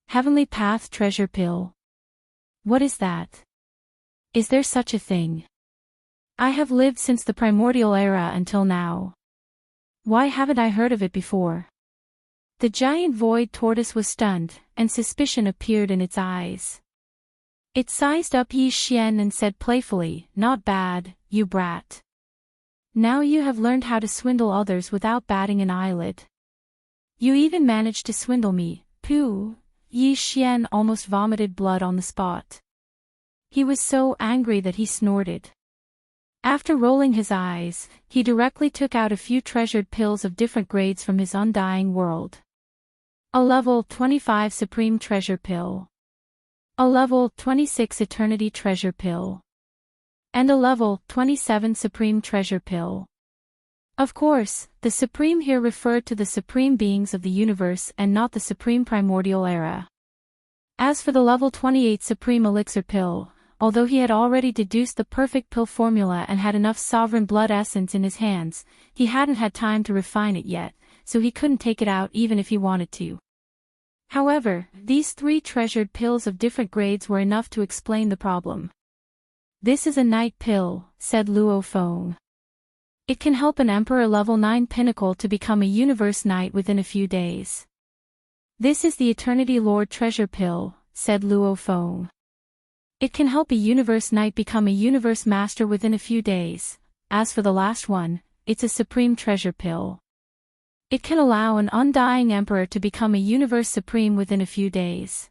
S1: Heavenly Path treasure pill. What is that? Is there such a thing? I have lived since the primordial era until now. Why haven't I heard of it before? The giant void tortoise was stunned, and suspicion appeared in its eyes. It sized up Yi Xian and said playfully, "Not bad, you brat. Now you have learned how to swindle others without batting an eyelid. You even managed to swindle me, pooh." Yi Xian almost vomited blood on the spot. He was so angry that he snorted. After rolling his eyes, he directly took out a few treasured pills of different grades from his undying world. A level 25 Supreme Treasure Pill. A level 26 Eternity Treasure Pill. And a level 27 Supreme Treasure Pill. Of course, the Supreme here referred to the Supreme Beings of the universe and not the Supreme Primordial Era. As for the level 28 Supreme Elixir Pill, although he had already deduced the perfect pill formula and had enough sovereign blood essence in his hands, he hadn't had time to refine it yet, so he couldn't take it out even if he wanted to. However, these 3 treasured pills of different grades were enough to explain the problem. "This is a night pill," said Luo Feng. "It can help an Emperor level 9 pinnacle to become a Universe Knight within a few days." "This is the Eternity Lord Treasure Pill," said Luo Feng. "It can help a Universe Knight become a Universe Master within a few days. As for the last one, it's a Supreme Treasure Pill. It can allow an undying Emperor to become a Universe Supreme within a few days."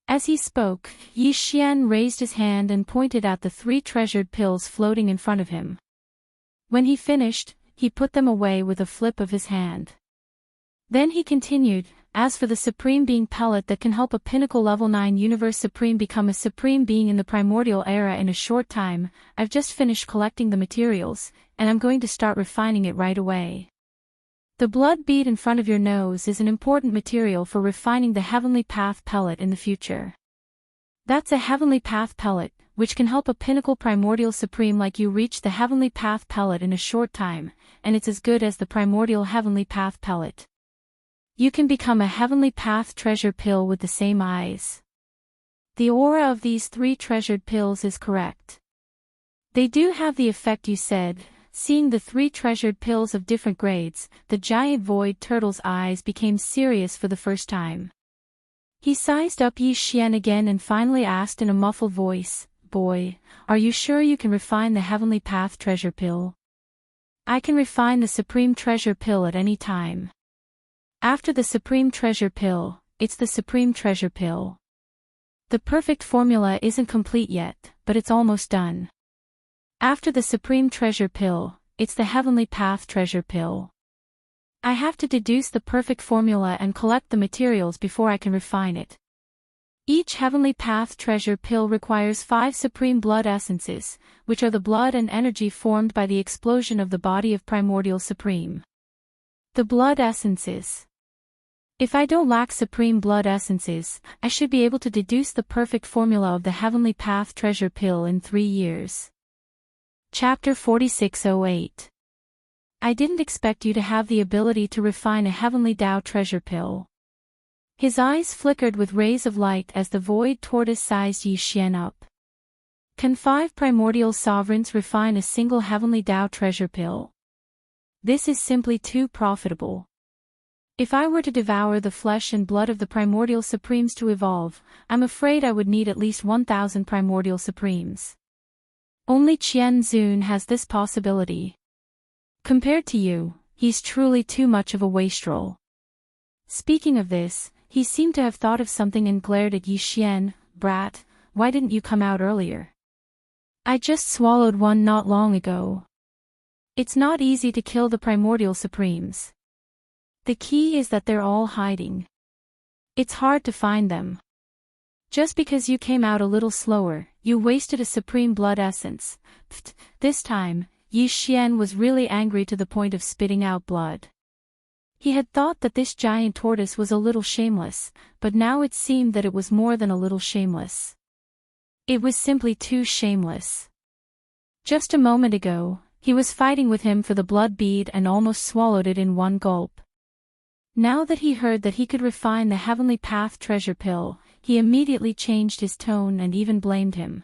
S1: As he spoke, Yi Xian raised his hand and pointed at the 3 treasured pills floating in front of him. When he finished, he put them away with a flip of his hand. Then he continued, "As for the Supreme Being pellet that can help a Pinnacle Level 9 Universe Supreme become a Supreme Being in the Primordial Era in a short time, I've just finished collecting the materials, and I'm going to start refining it right away. The blood bead in front of your nose is an important material for refining the Heavenly Path pellet in the future. That's a Heavenly Path pellet, which can help a Pinnacle Primordial Supreme like you reach the Heavenly Path pellet in a short time, and it's as good as the Primordial Heavenly Path pellet. You can become a Heavenly Path treasure pill with the same eyes. The aura of these 3 treasured pills is correct. They do have the effect you said." Seeing the 3 treasured pills of different grades, the giant void turtle's eyes became serious for the first time. He sized up Yi Xian again and finally asked in a muffled voice, "Boy, are you sure you can refine the Heavenly Path treasure pill?" "I can refine the Supreme Treasure Pill at any time. After the Supreme Treasure Pill, it's the Supreme Treasure Pill. The perfect formula isn't complete yet, but it's almost done. After the Supreme Treasure Pill, it's the Heavenly Path treasure pill. I have to deduce the perfect formula and collect the materials before I can refine it. Each Heavenly Path treasure pill requires 5 supreme blood essences, which are the blood and energy formed by the explosion of the body of Primordial Supreme. The blood essences. If I don't lack supreme blood essences, I should be able to deduce the perfect formula of the Heavenly Path treasure pill in 3 years. Chapter 4608. I didn't expect you to have the ability to refine a Heavenly Tao treasure pill. His eyes flickered with rays of light as the void tortoise sized Yi Xian up. Can 5 primordial sovereigns refine a single Heavenly Tao treasure pill? This is simply too profitable. If I were to devour the flesh and blood of the Primordial Supremes to evolve, I'm afraid I would need at least 1,000 Primordial Supremes. Only Qian Zun has this possibility. Compared to you, he's truly too much of a wastrel. Speaking of this, he seemed to have thought of something and glared at Yi Xian. Brat, why didn't you come out earlier? I just swallowed one not long ago. It's not easy to kill the Primordial Supremes. The key is that they're all hiding. It's hard to find them. Just because you came out a little slower, you wasted a supreme blood essence. Pfft, this time, Yi Xian was really angry to the point of spitting out blood. He had thought that this giant tortoise was a little shameless, but now it seemed that it was more than a little shameless. It was simply too shameless. Just a moment ago, he was fighting with him for the blood bead and almost swallowed it in one gulp. Now that he heard that he could refine the Heavenly Path treasure pill, he immediately changed his tone and even blamed him.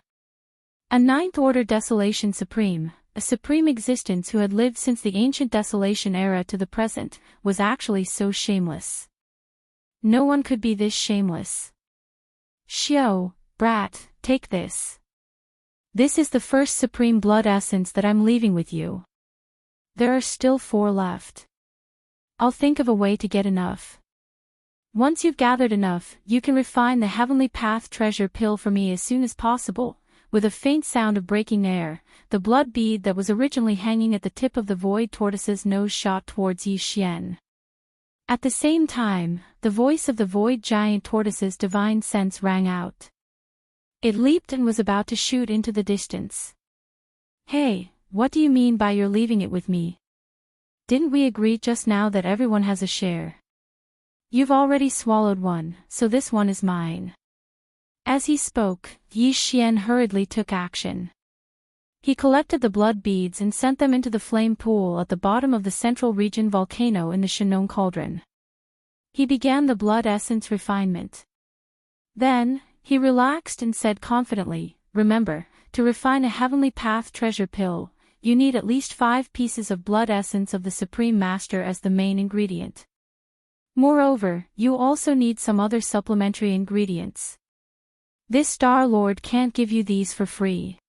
S1: A ninth-order Desolation Supreme, a supreme existence who had lived since the ancient Desolation era to the present, was actually so shameless. No one could be this shameless. Xiao, brat, take this. This is the first supreme blood essence that I'm leaving with you. There are still 4 left. I'll think of a way to get enough. Once you've gathered enough, you can refine the Heavenly Path treasure pill for me as soon as possible. With a faint sound of breaking air, the blood bead that was originally hanging at the tip of the void tortoise's nose shot towards Yi Xian. At the same time, the voice of the void giant tortoise's divine sense rang out. It leaped and was about to shoot into the distance. Hey, what do you mean by you're leaving it with me? Didn't we agree just now that everyone has a share? You've already swallowed one, so this one is mine. As he spoke, Yi Xian hurriedly took action. He collected the blood beads and sent them into the flame pool at the bottom of the central region volcano in the Shenong Cauldron. He began the blood essence refinement. Then, he relaxed and said confidently, remember, to refine a Heavenly Path treasure pill, you need at least 5 pieces of blood essence of the Supreme Master as the main ingredient. Moreover, you also need some other supplementary ingredients. This Star Lord can't give you these for free.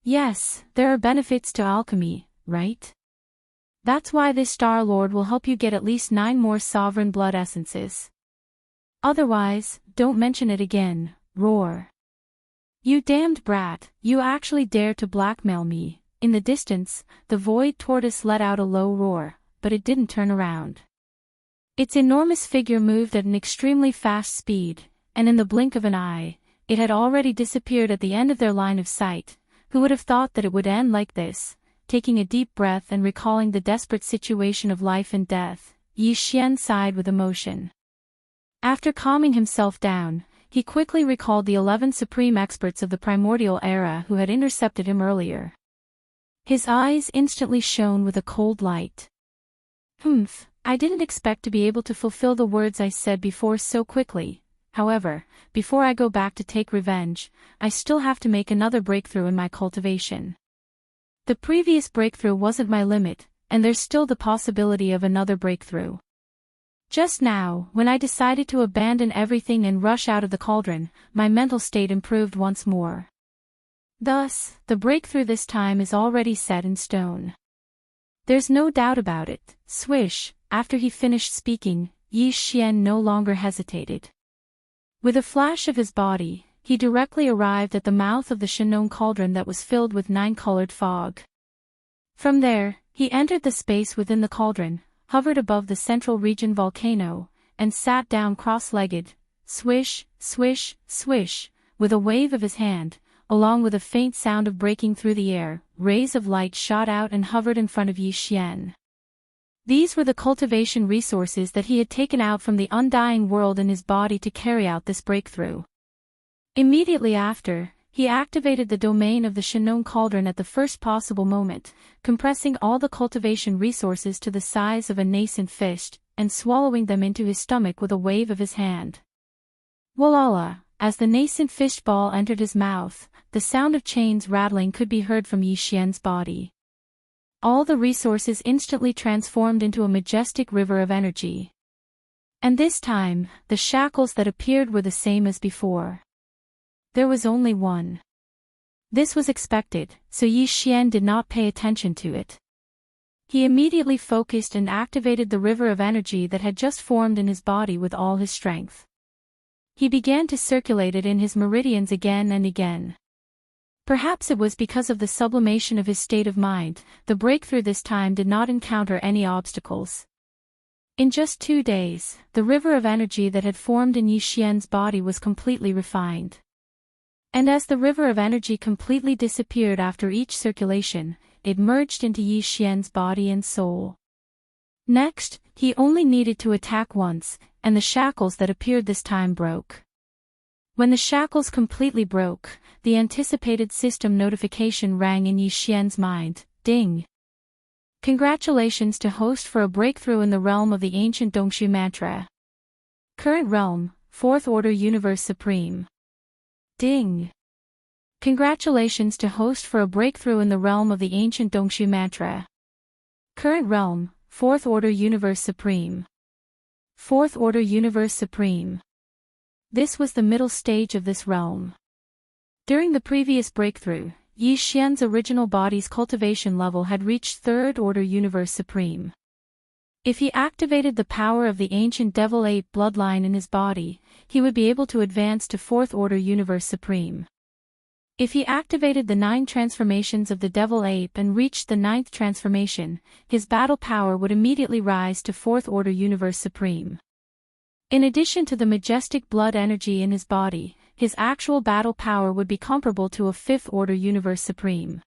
S1: Yes, there are benefits to alchemy, right? That's why this Star Lord will help you get at least 9 more sovereign blood essences. Otherwise, don't mention it again, roar. You damned brat, you actually dare to blackmail me. In the distance, the void tortoise let out a low roar, but it didn't turn around. Its enormous figure moved at an extremely fast speed, and in the blink of an eye, it had already disappeared at the end of their line of sight. Who would have thought that it would end like this? Taking a deep breath and recalling the desperate situation of life and death, Yi Xian sighed with emotion. After calming himself down, he quickly recalled the 11 supreme experts of the primordial era who had intercepted him earlier. His eyes instantly shone with a cold light. I didn't expect to be able to fulfill the words I said before so quickly. However, before I go back to take revenge, I still have to make another breakthrough in my cultivation. The previous breakthrough wasn't my limit, and there's still the possibility of another breakthrough. Just now, when I decided to abandon everything and rush out of the cauldron, my mental state improved once more. Thus, the breakthrough this time is already set in stone. There's no doubt about it. Swish, after he finished speaking, Yi Xian no longer hesitated. With a flash of his body, he directly arrived at the mouth of the Shenong Cauldron that was filled with 9-colored fog. From there, he entered the space within the cauldron, hovered above the central region volcano, and sat down cross-legged, swish, swish, swish, with a wave of his hand, along with a faint sound of breaking through the air. Rays of light shot out and hovered in front of Yi Xian. These were the cultivation resources that he had taken out from the undying world in his body to carry out this breakthrough. Immediately after, he activated the domain of the Shannon cauldron at the first possible moment, compressing all the cultivation resources to the size of a nascent fish, and swallowing them into his stomach with a wave of his hand. Walala, as the nascent fish ball entered his mouth, the sound of chains rattling could be heard from Yi Xian's body. All the resources instantly transformed into a majestic river of energy. And this time, the shackles that appeared were the same as before. There was only one. This was expected, so Yi Xian did not pay attention to it. He immediately focused and activated the river of energy that had just formed in his body with all his strength. He began to circulate it in his meridians again and again. Perhaps it was because of the sublimation of his state of mind, the breakthrough this time did not encounter any obstacles. In just 2 days, the river of energy that had formed in Yi Xian's body was completely refined. And as the river of energy completely disappeared after each circulation, it merged into Yi Xian's body and soul. Next, he only needed to attack once, and the shackles that appeared this time broke. When the shackles completely broke, the anticipated system notification rang in Yi Xian's mind. Ding! Congratulations to host for a breakthrough in the realm of the ancient Dongshu mantra. Current realm, 4th Order Universe Supreme. Ding! Congratulations to host for a breakthrough in the realm of the ancient Dongshu mantra. Current realm, 4th Order Universe Supreme. 4th Order Universe Supreme. This was the middle stage of this realm. During the previous breakthrough, Yi Xian's original body's cultivation level had reached 3rd Order Universe Supreme. If he activated the power of the ancient Devil Ape bloodline in his body, he would be able to advance to 4th Order Universe Supreme. If he activated the 9 transformations of the Devil Ape and reached the 9th transformation, his battle power would immediately rise to 4th Order Universe Supreme. In addition to the majestic blood energy in his body, his actual battle power would be comparable to a 5th Order Universe Supreme.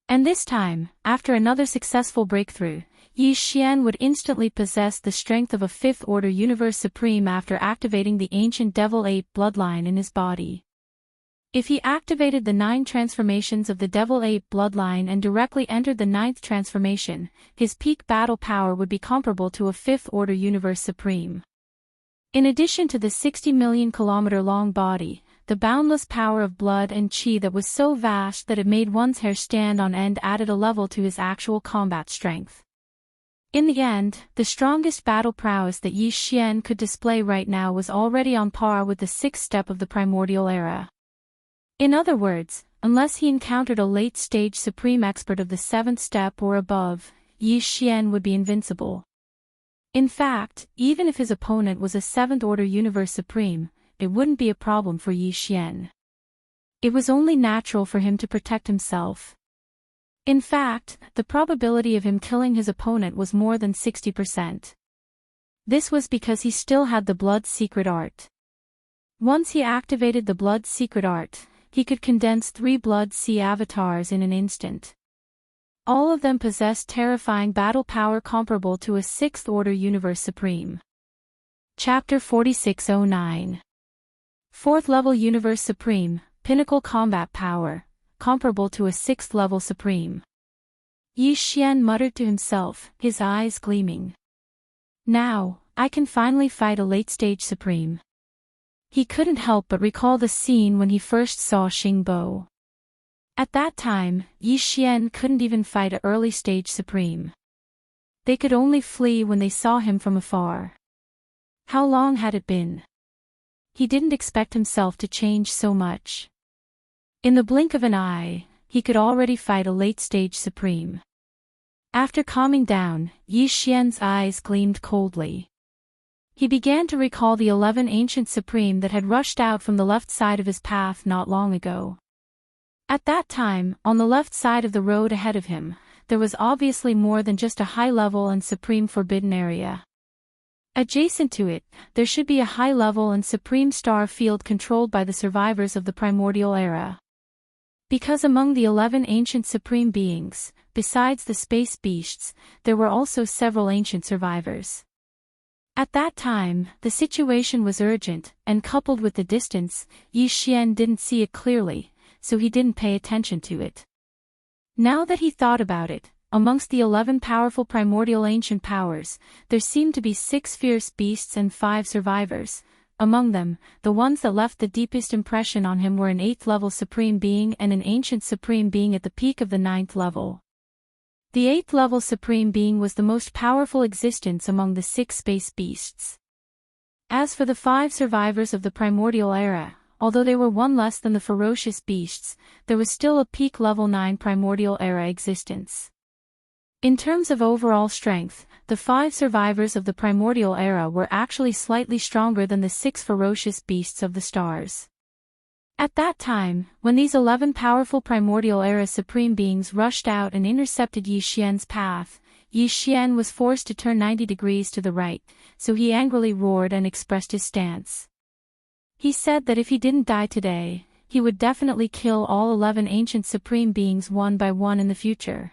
S1: And this time, after another successful breakthrough, Yi Xian would instantly possess the strength of a 5th Order Universe Supreme after activating the ancient Devil Ape bloodline in his body. If he activated the 9 transformations of the Devil Ape bloodline and directly entered the 9th transformation, his peak battle power would be comparable to a 5th Order Universe Supreme. In addition to the 60 million kilometer long body, the boundless power of blood and qi that was so vast that it made one's hair stand on end added a level to his actual combat strength. In the end, the strongest battle prowess that Yi Xian could display right now was already on par with the 6th step of the primordial era. In other words, unless he encountered a late-stage supreme expert of the 7th step or above, Yi Xian would be invincible. In fact, even if his opponent was a 7th Order Universe Supreme, it wouldn't be a problem for Yi Xian. It was only natural for him to protect himself. In fact, the probability of him killing his opponent was more than 60%. This was because he still had the Blood Secret Art. Once he activated the Blood Secret Art, he could condense 3 Blood Sea avatars in an instant. All of them possessed terrifying battle power comparable to a 6th Order Universe Supreme. Chapter 4609. 4th Level Universe Supreme, Pinnacle Combat Power, comparable to a 6th Level Supreme. Yi Xian muttered to himself, his eyes gleaming. Now, I can finally fight a late-stage Supreme. He couldn't help but recall the scene when he first saw Xing Bo. At that time, Yi Xian couldn't even fight an early-stage Supreme. They could only flee when they saw him from afar. How long had it been? He didn't expect himself to change so much. In the blink of an eye, he could already fight a late-stage Supreme. After calming down, Yi Xian's eyes gleamed coldly. He began to recall the 11 ancient Supreme that had rushed out from the left side of his path not long ago. At that time, on the left side of the road ahead of him, there was obviously more than just a high-level and supreme forbidden area. Adjacent to it, there should be a high-level and supreme star field controlled by the survivors of the primordial era. Because among the 11 ancient supreme beings, besides the space beasts, there were also several ancient survivors. At that time, the situation was urgent, and coupled with the distance, Yi Xian didn't see it clearly, so he didn't pay attention to it. Now that he thought about it, amongst the 11 powerful primordial ancient powers, there seemed to be 6 fierce beasts and 5 survivors. Among them, the ones that left the deepest impression on him were an 8th-level supreme being and an ancient supreme being at the peak of the 9th level. The 8th-level supreme being was the most powerful existence among the 6 space beasts. As for the 5 survivors of the primordial era, although they were one less than the ferocious beasts, there was still a peak level 9 primordial era existence. In terms of overall strength, the 5 survivors of the primordial era were actually slightly stronger than the 6 ferocious beasts of the stars. At that time, when these 11 powerful primordial era supreme beings rushed out and intercepted Yi Xian's path, Yi Xian was forced to turn 90 degrees to the right, so he angrily roared and expressed his stance. He said that if he didn't die today, he would definitely kill all 11 ancient supreme beings one by one in the future.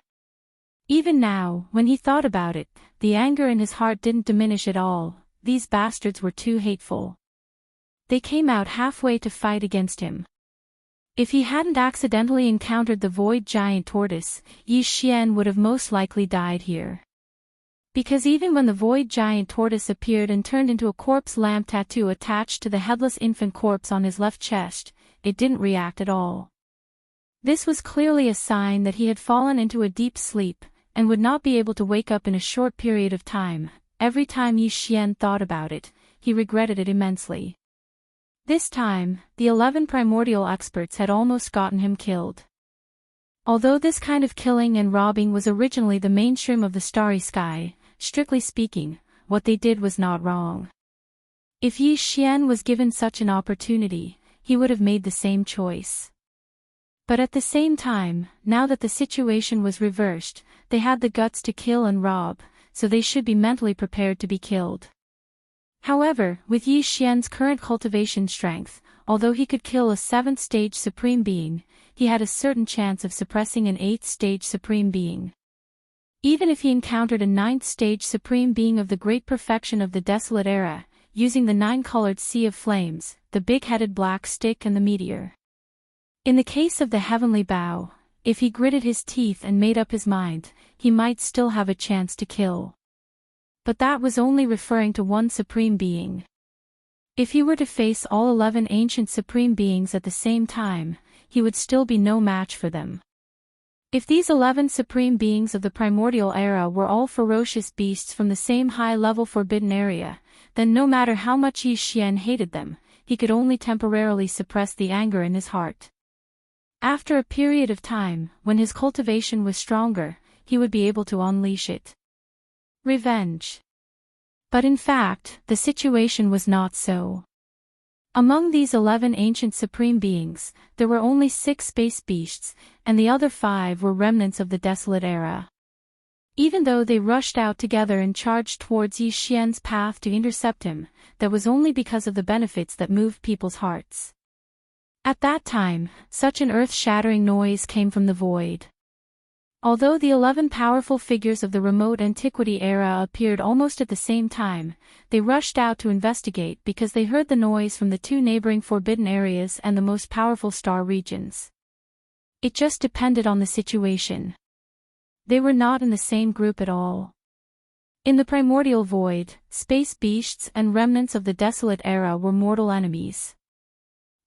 S1: Even now, when he thought about it, the anger in his heart didn't diminish at all. These bastards were too hateful. They came out halfway to fight against him. If he hadn't accidentally encountered the void giant tortoise, Yi Xian would have most likely died here. Because even when the void giant tortoise appeared and turned into a corpse lamp tattoo attached to the headless infant corpse on his left chest, it didn't react at all. This was clearly a sign that he had fallen into a deep sleep, and would not be able to wake up in a short period of time. Every time Yi Xian thought about it, he regretted it immensely. This time, the 11 primordial experts had almost gotten him killed. Although this kind of killing and robbing was originally the mainstream of the starry sky, strictly speaking, what they did was not wrong. If Yi Xian was given such an opportunity, he would have made the same choice. But at the same time, now that the situation was reversed, they had the guts to kill and rob, so they should be mentally prepared to be killed. However, with Yi Xian's current cultivation strength, although he could kill a 7th stage supreme being, he had a certain chance of suppressing an 8th stage supreme being. Even if he encountered a 9th stage supreme being of the great perfection of the desolate era, using the 9-colored sea of flames, the big-headed black stick and the meteor. In the case of the heavenly bow, if he gritted his teeth and made up his mind, he might still have a chance to kill. But that was only referring to one supreme being. If he were to face all 11 ancient supreme beings at the same time, he would still be no match for them. If these 11 supreme beings of the primordial era were all ferocious beasts from the same high-level forbidden area, then no matter how much Yi Xian hated them, he could only temporarily suppress the anger in his heart. After a period of time, when his cultivation was stronger, he would be able to unleash it. Revenge. But in fact, the situation was not so. Among these 11 ancient supreme beings, there were only 6 space beasts, and the other 5 were remnants of the desolate era. Even though they rushed out together and charged towards Yi Xian's path to intercept him, that was only because of the benefits that moved people's hearts. At that time, such an earth-shattering noise came from the void. Although the 11 powerful figures of the remote antiquity era appeared almost at the same time, they rushed out to investigate because they heard the noise from the 2 neighboring forbidden areas and the most powerful star regions. It just depended on the situation. They were not in the same group at all. In the primordial void, space beasts and remnants of the desolate era were mortal enemies.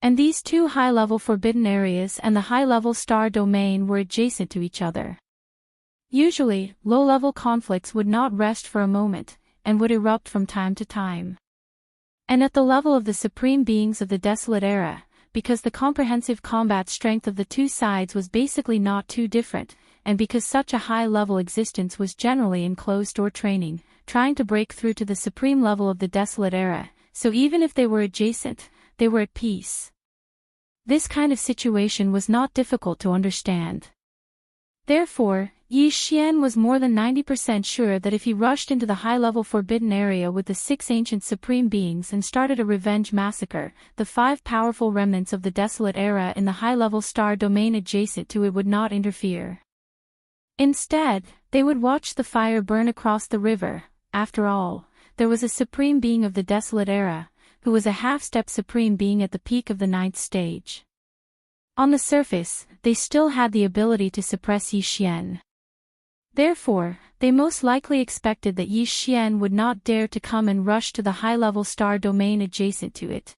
S1: And these 2 high-level forbidden areas and the high-level star domain were adjacent to each other. Usually, low-level conflicts would not rest for a moment, and would erupt from time to time. And at the level of the supreme beings of the desolate era, because the comprehensive combat strength of the 2 sides was basically not too different, and because such a high-level existence was generally in closed-door training, trying to break through to the supreme level of the desolate era, so even if they were adjacent, they were at peace. This kind of situation was not difficult to understand. Therefore, Yi Xian was more than 90% sure that if he rushed into the high-level forbidden area with the 6 ancient supreme beings and started a revenge massacre, the 5 powerful remnants of the desolate era in the high-level star domain adjacent to it would not interfere. Instead, they would watch the fire burn across the river. After all, there was a supreme being of the desolate era, who was a half-step supreme being at the peak of the 9th stage. On the surface, they still had the ability to suppress Yi Xian. Therefore, they most likely expected that Yi Xian would not dare to come and rush to the high-level star domain adjacent to it.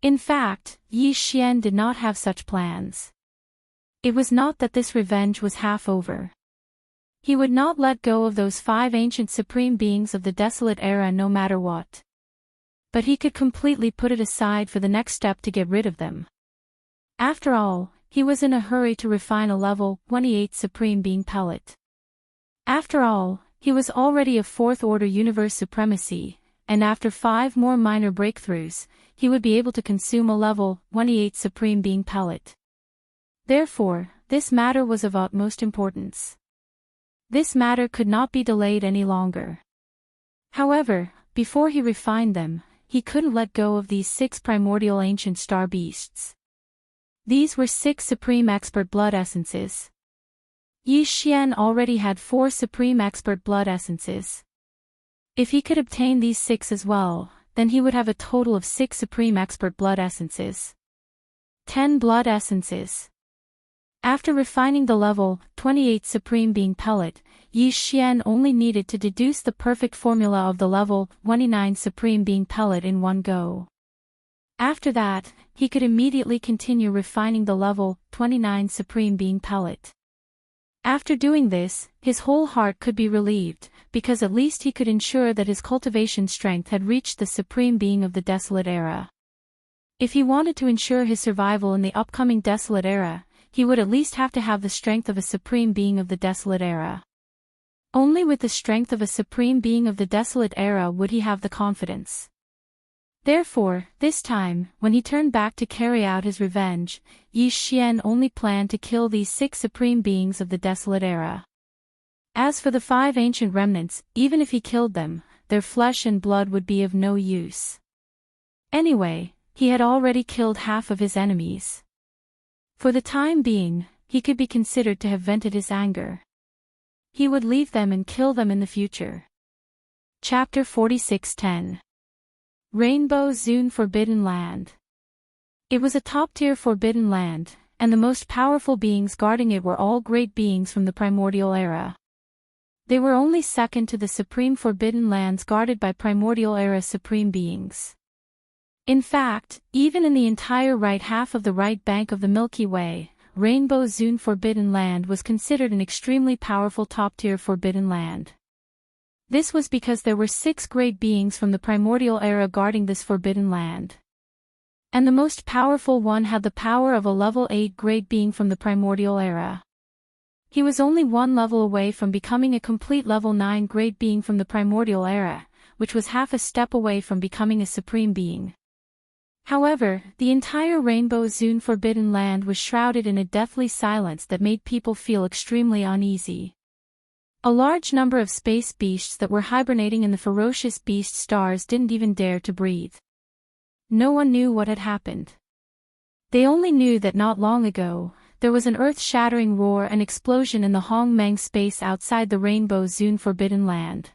S1: In fact, Yi Xian did not have such plans. It was not that this revenge was half over. He would not let go of those 5 ancient supreme beings of the desolate era no matter what. But he could completely put it aside for the next step to get rid of them. After all, he was in a hurry to refine a level 28 supreme being pellet. After all, he was already a 4th-order universe supremacy, and after 5 more minor breakthroughs, he would be able to consume a level 28 supreme being pellet. Therefore, this matter was of utmost importance. This matter could not be delayed any longer. However, before he refined them, he couldn't let go of these 6 primordial ancient star beasts. These were 6 supreme expert blood essences. Yi Xian already had 4 supreme expert blood essences. If he could obtain these 6 as well, then he would have a total of 6 supreme expert blood essences. 10 blood essences. After refining the level 28 supreme being pellet, Yi Xian only needed to deduce the perfect formula of the level 29 supreme being pellet in one go. After that, he could immediately continue refining the level 29 supreme being pellet. After doing this, his whole heart could be relieved, because at least he could ensure that his cultivation strength had reached the supreme being of the desolate era. If he wanted to ensure his survival in the upcoming desolate era, he would at least have to have the strength of a supreme being of the desolate era. Only with the strength of a supreme being of the desolate era would he have the confidence. Therefore, this time, when he turned back to carry out his revenge, Yi Xian only planned to kill these 6 supreme beings of the desolate era. As for the 5 ancient remnants, even if he killed them, their flesh and blood would be of no use. Anyway, he had already killed half of his enemies. For the time being, he could be considered to have vented his anger. He would leave them and kill them in the future. Chapter 46:10. Rainbow Zone Forbidden Land. It was a top-tier forbidden land, and the most powerful beings guarding it were all great beings from the primordial era. They were only second to the supreme forbidden lands guarded by primordial era supreme beings. In fact, even in the entire right half of the right bank of the Milky Way, Rainbow Zone Forbidden Land was considered an extremely powerful top-tier forbidden land. This was because there were 6 great beings from the primordial era guarding this forbidden land. And the most powerful one had the power of a level 8 great being from the primordial era. He was only 1 level away from becoming a complete level 9 great being from the primordial era, which was half a step away from becoming a supreme being. However, the entire Rainbow Zone Forbidden Land was shrouded in a deathly silence that made people feel extremely uneasy. A large number of space beasts that were hibernating in the ferocious beast stars didn't even dare to breathe. No one knew what had happened. They only knew that not long ago, there was an earth-shattering roar and explosion in the Hong Meng space outside the Rainbow Zone Forbidden Land.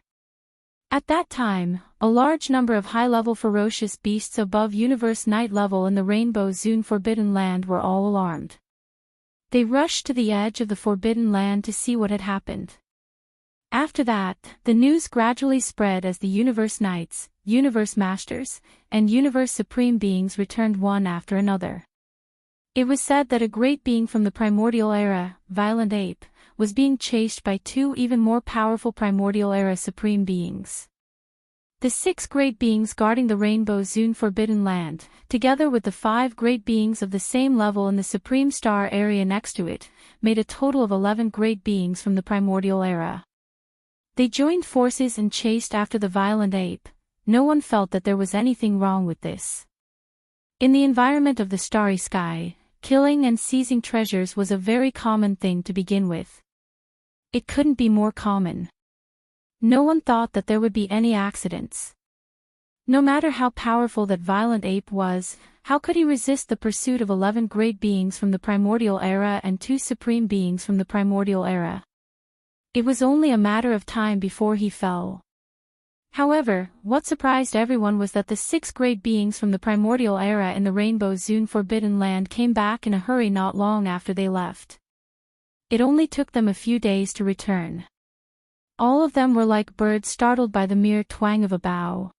S1: At that time, a large number of high-level ferocious beasts above universe night level in the Rainbow Zone Forbidden Land were all alarmed. They rushed to the edge of the Forbidden Land to see what had happened. After that, the news gradually spread as the Universe Knights, Universe Masters, and Universe Supreme Beings returned one after another. It was said that a great being from the primordial era, Violent Ape, was being chased by 2 even more powerful primordial era Supreme Beings. The 6 great beings guarding the Rainbow Zone Forbidden Land, together with the 5 great beings of the same level in the Supreme Star area next to it, made a total of 11 great beings from the primordial era. They joined forces and chased after the Violent Ape. No one felt that there was anything wrong with this. In the environment of the starry sky, killing and seizing treasures was a very common thing to begin with. It couldn't be more common. No one thought that there would be any accidents. No matter how powerful that violent ape was, how could he resist the pursuit of 11 great beings from the primordial era and 2 supreme beings from the primordial era? It was only a matter of time before he fell. However, what surprised everyone was that the 6 great beings from the primordial era in the Rainbow Zone Forbidden Land came back in a hurry not long after they left. It only took them a few days to return. All of them were like birds startled by the mere twang of a bow.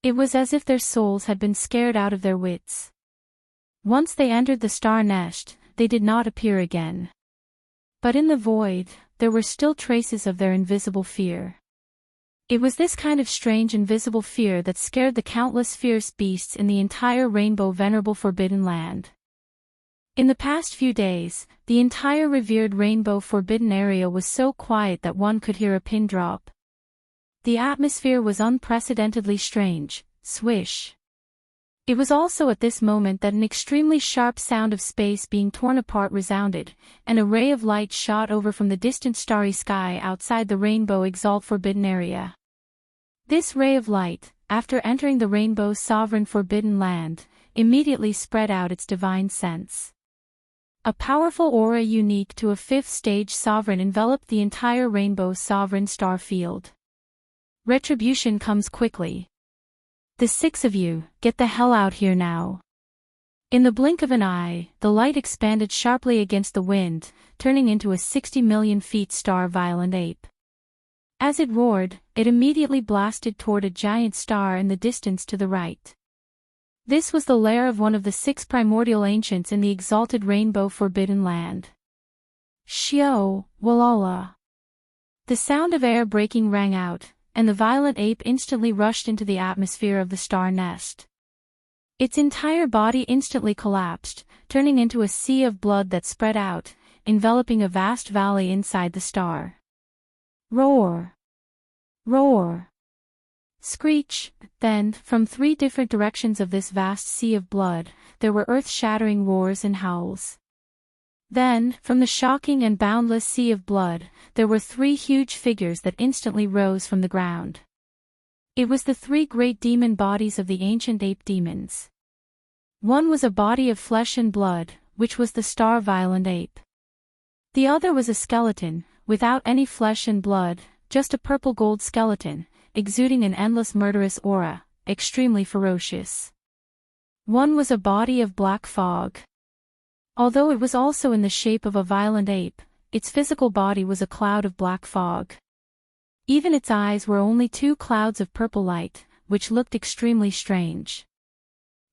S1: It was as if their souls had been scared out of their wits. Once they entered the star nest, they did not appear again. But in the void, there were still traces of their invisible fear. It was this kind of strange invisible fear that scared the countless fierce beasts in the entire Rainbow Venerable Forbidden Land. In the past few days, the entire revered Rainbow Forbidden area was so quiet that one could hear a pin drop. The atmosphere was unprecedentedly strange, swish. It was also at this moment that an extremely sharp sound of space being torn apart resounded, and a ray of light shot over from the distant starry sky outside the Rainbow Exalt Forbidden area. This ray of light, after entering the Rainbow Sovereign Forbidden Land, immediately spread out its divine sense. A powerful aura unique to a 5th stage sovereign enveloped the entire Rainbow Sovereign star field. Retribution comes quickly. The 6 of you, get the hell out here now. In the blink of an eye, the light expanded sharply against the wind, turning into a 60 million feet star violent ape. As it roared, it immediately blasted toward a giant star in the distance to the right. This was the lair of one of the 6 primordial ancients in the exalted Rainbow Forbidden Land. Shio, Walala. The sound of air breaking rang out, and the violent ape instantly rushed into the atmosphere of the star nest. Its entire body instantly collapsed, turning into a sea of blood that spread out, enveloping a vast valley inside the star. Roar! Roar! Screech! Then, from 3 different directions of this vast sea of blood, there were earth-shattering roars and howls. Then, from the shocking and boundless sea of blood, there were 3 huge figures that instantly rose from the ground. It was the 3 great demon bodies of the ancient ape demons. One was a body of flesh and blood, which was the star violent ape. The other was a skeleton, without any flesh and blood, just a purple-gold skeleton, exuding an endless murderous aura, extremely ferocious. One was a body of black fog. Although it was also in the shape of a violent ape, its physical body was a cloud of black fog. Even its eyes were only 2 clouds of purple light, which looked extremely strange.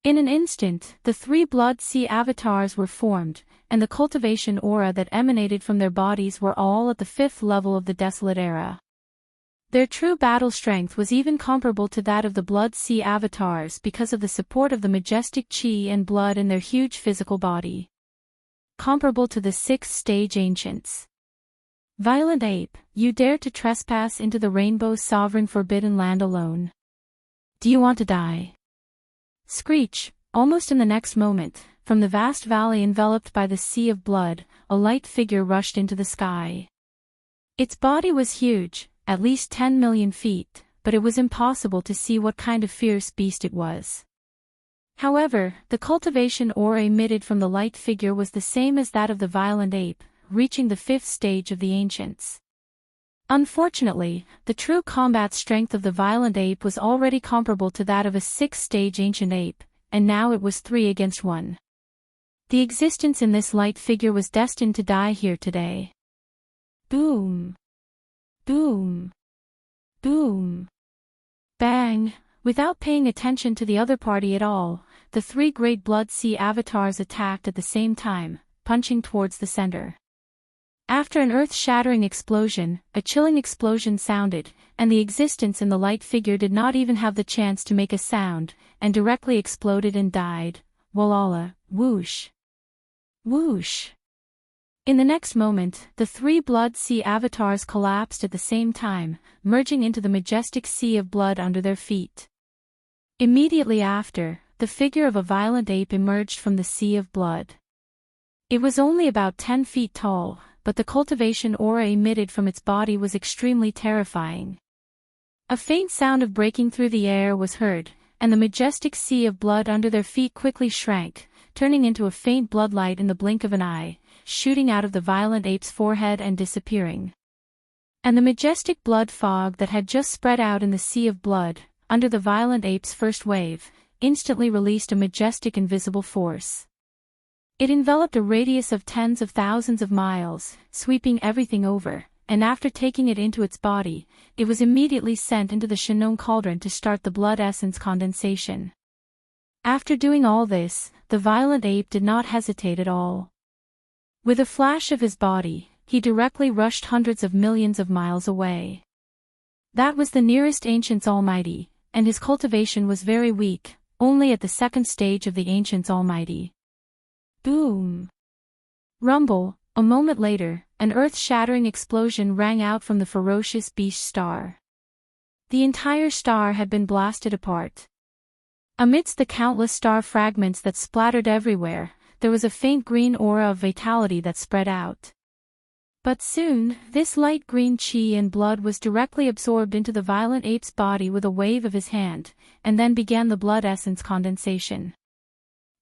S1: In an instant, the 3 blood sea avatars were formed, and the cultivation aura that emanated from their bodies were all at the 5th level of the Desolate Era. Their true battle strength was even comparable to that of the blood sea avatars because of the support of the majestic chi and blood in their huge physical body. Comparable to the 6th stage ancients. Violent ape, you dare to trespass into the Rainbow Sovereign Forbidden Land alone. Do you want to die? Screech! Almost in the next moment, from the vast valley enveloped by the sea of blood, a light figure rushed into the sky. Its body was huge, at least 10 million feet, but it was impossible to see what kind of fierce beast it was. However, the cultivation aura emitted from the light figure was the same as that of the violent ape, reaching the 5th stage of the ancients. Unfortunately, the true combat strength of the violent ape was already comparable to that of a 6th stage ancient ape, and now it was 3 against 1. The existence in this light figure was destined to die here today. Boom! Boom! Boom! Bang! Without paying attention to the other party at all, the 3 great blood sea avatars attacked at the same time, punching towards the center. After an earth-shattering explosion, a chilling explosion sounded, and the existence in the light figure did not even have the chance to make a sound, and directly exploded and died. Walala, whoosh! Whoosh! In the next moment, the 3 blood sea avatars collapsed at the same time, merging into the majestic sea of blood under their feet. Immediately after, the figure of a violent ape emerged from the sea of blood. It was only about 10 feet tall, but the cultivation aura emitted from its body was extremely terrifying. A faint sound of breaking through the air was heard, and the majestic sea of blood under their feet quickly shrank, turning into a faint bloodlight in the blink of an eye, shooting out of the violent ape's forehead and disappearing. And the majestic blood fog that had just spread out in the sea of blood, under the violent ape's first wave, instantly released a majestic invisible force. It enveloped a radius of tens of thousands of miles, sweeping everything over, and after taking it into its body, it was immediately sent into the Shinnon cauldron to start the blood essence condensation. After doing all this, the violent ape did not hesitate at all. With a flash of his body, he directly rushed hundreds of millions of miles away. That was the nearest Ancient's Almighty, and his cultivation was very weak, only at the second stage of the Ancient's Almighty. Boom! Rumble. A moment later, an earth-shattering explosion rang out from the ferocious beast star. The entire star had been blasted apart. Amidst the countless star fragments that splattered everywhere, there was a faint green aura of vitality that spread out. But soon, this light green chi and blood was directly absorbed into the violent ape's body with a wave of his hand, and then began the blood essence condensation.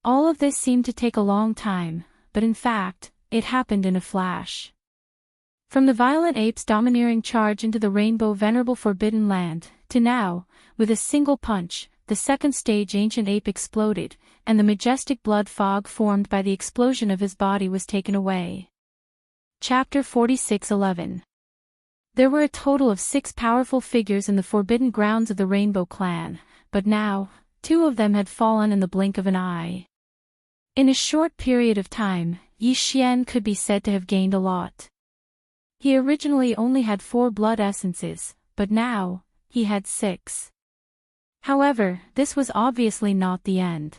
S1: All of this seemed to take a long time, but in fact, it happened in a flash. From the violent ape's domineering charge into the rainbow venerable forbidden land, to now, with a single punch, the second stage ancient ape exploded, and the majestic blood fog formed by the explosion of his body was taken away. Chapter 46:11. There were a total of 6 powerful figures in the forbidden grounds of the Rainbow Clan, but now, 2 of them had fallen in the blink of an eye. In a short period of time, Yi Xian could be said to have gained a lot. He originally only had 4 blood essences, but now, he had 6. However, this was obviously not the end.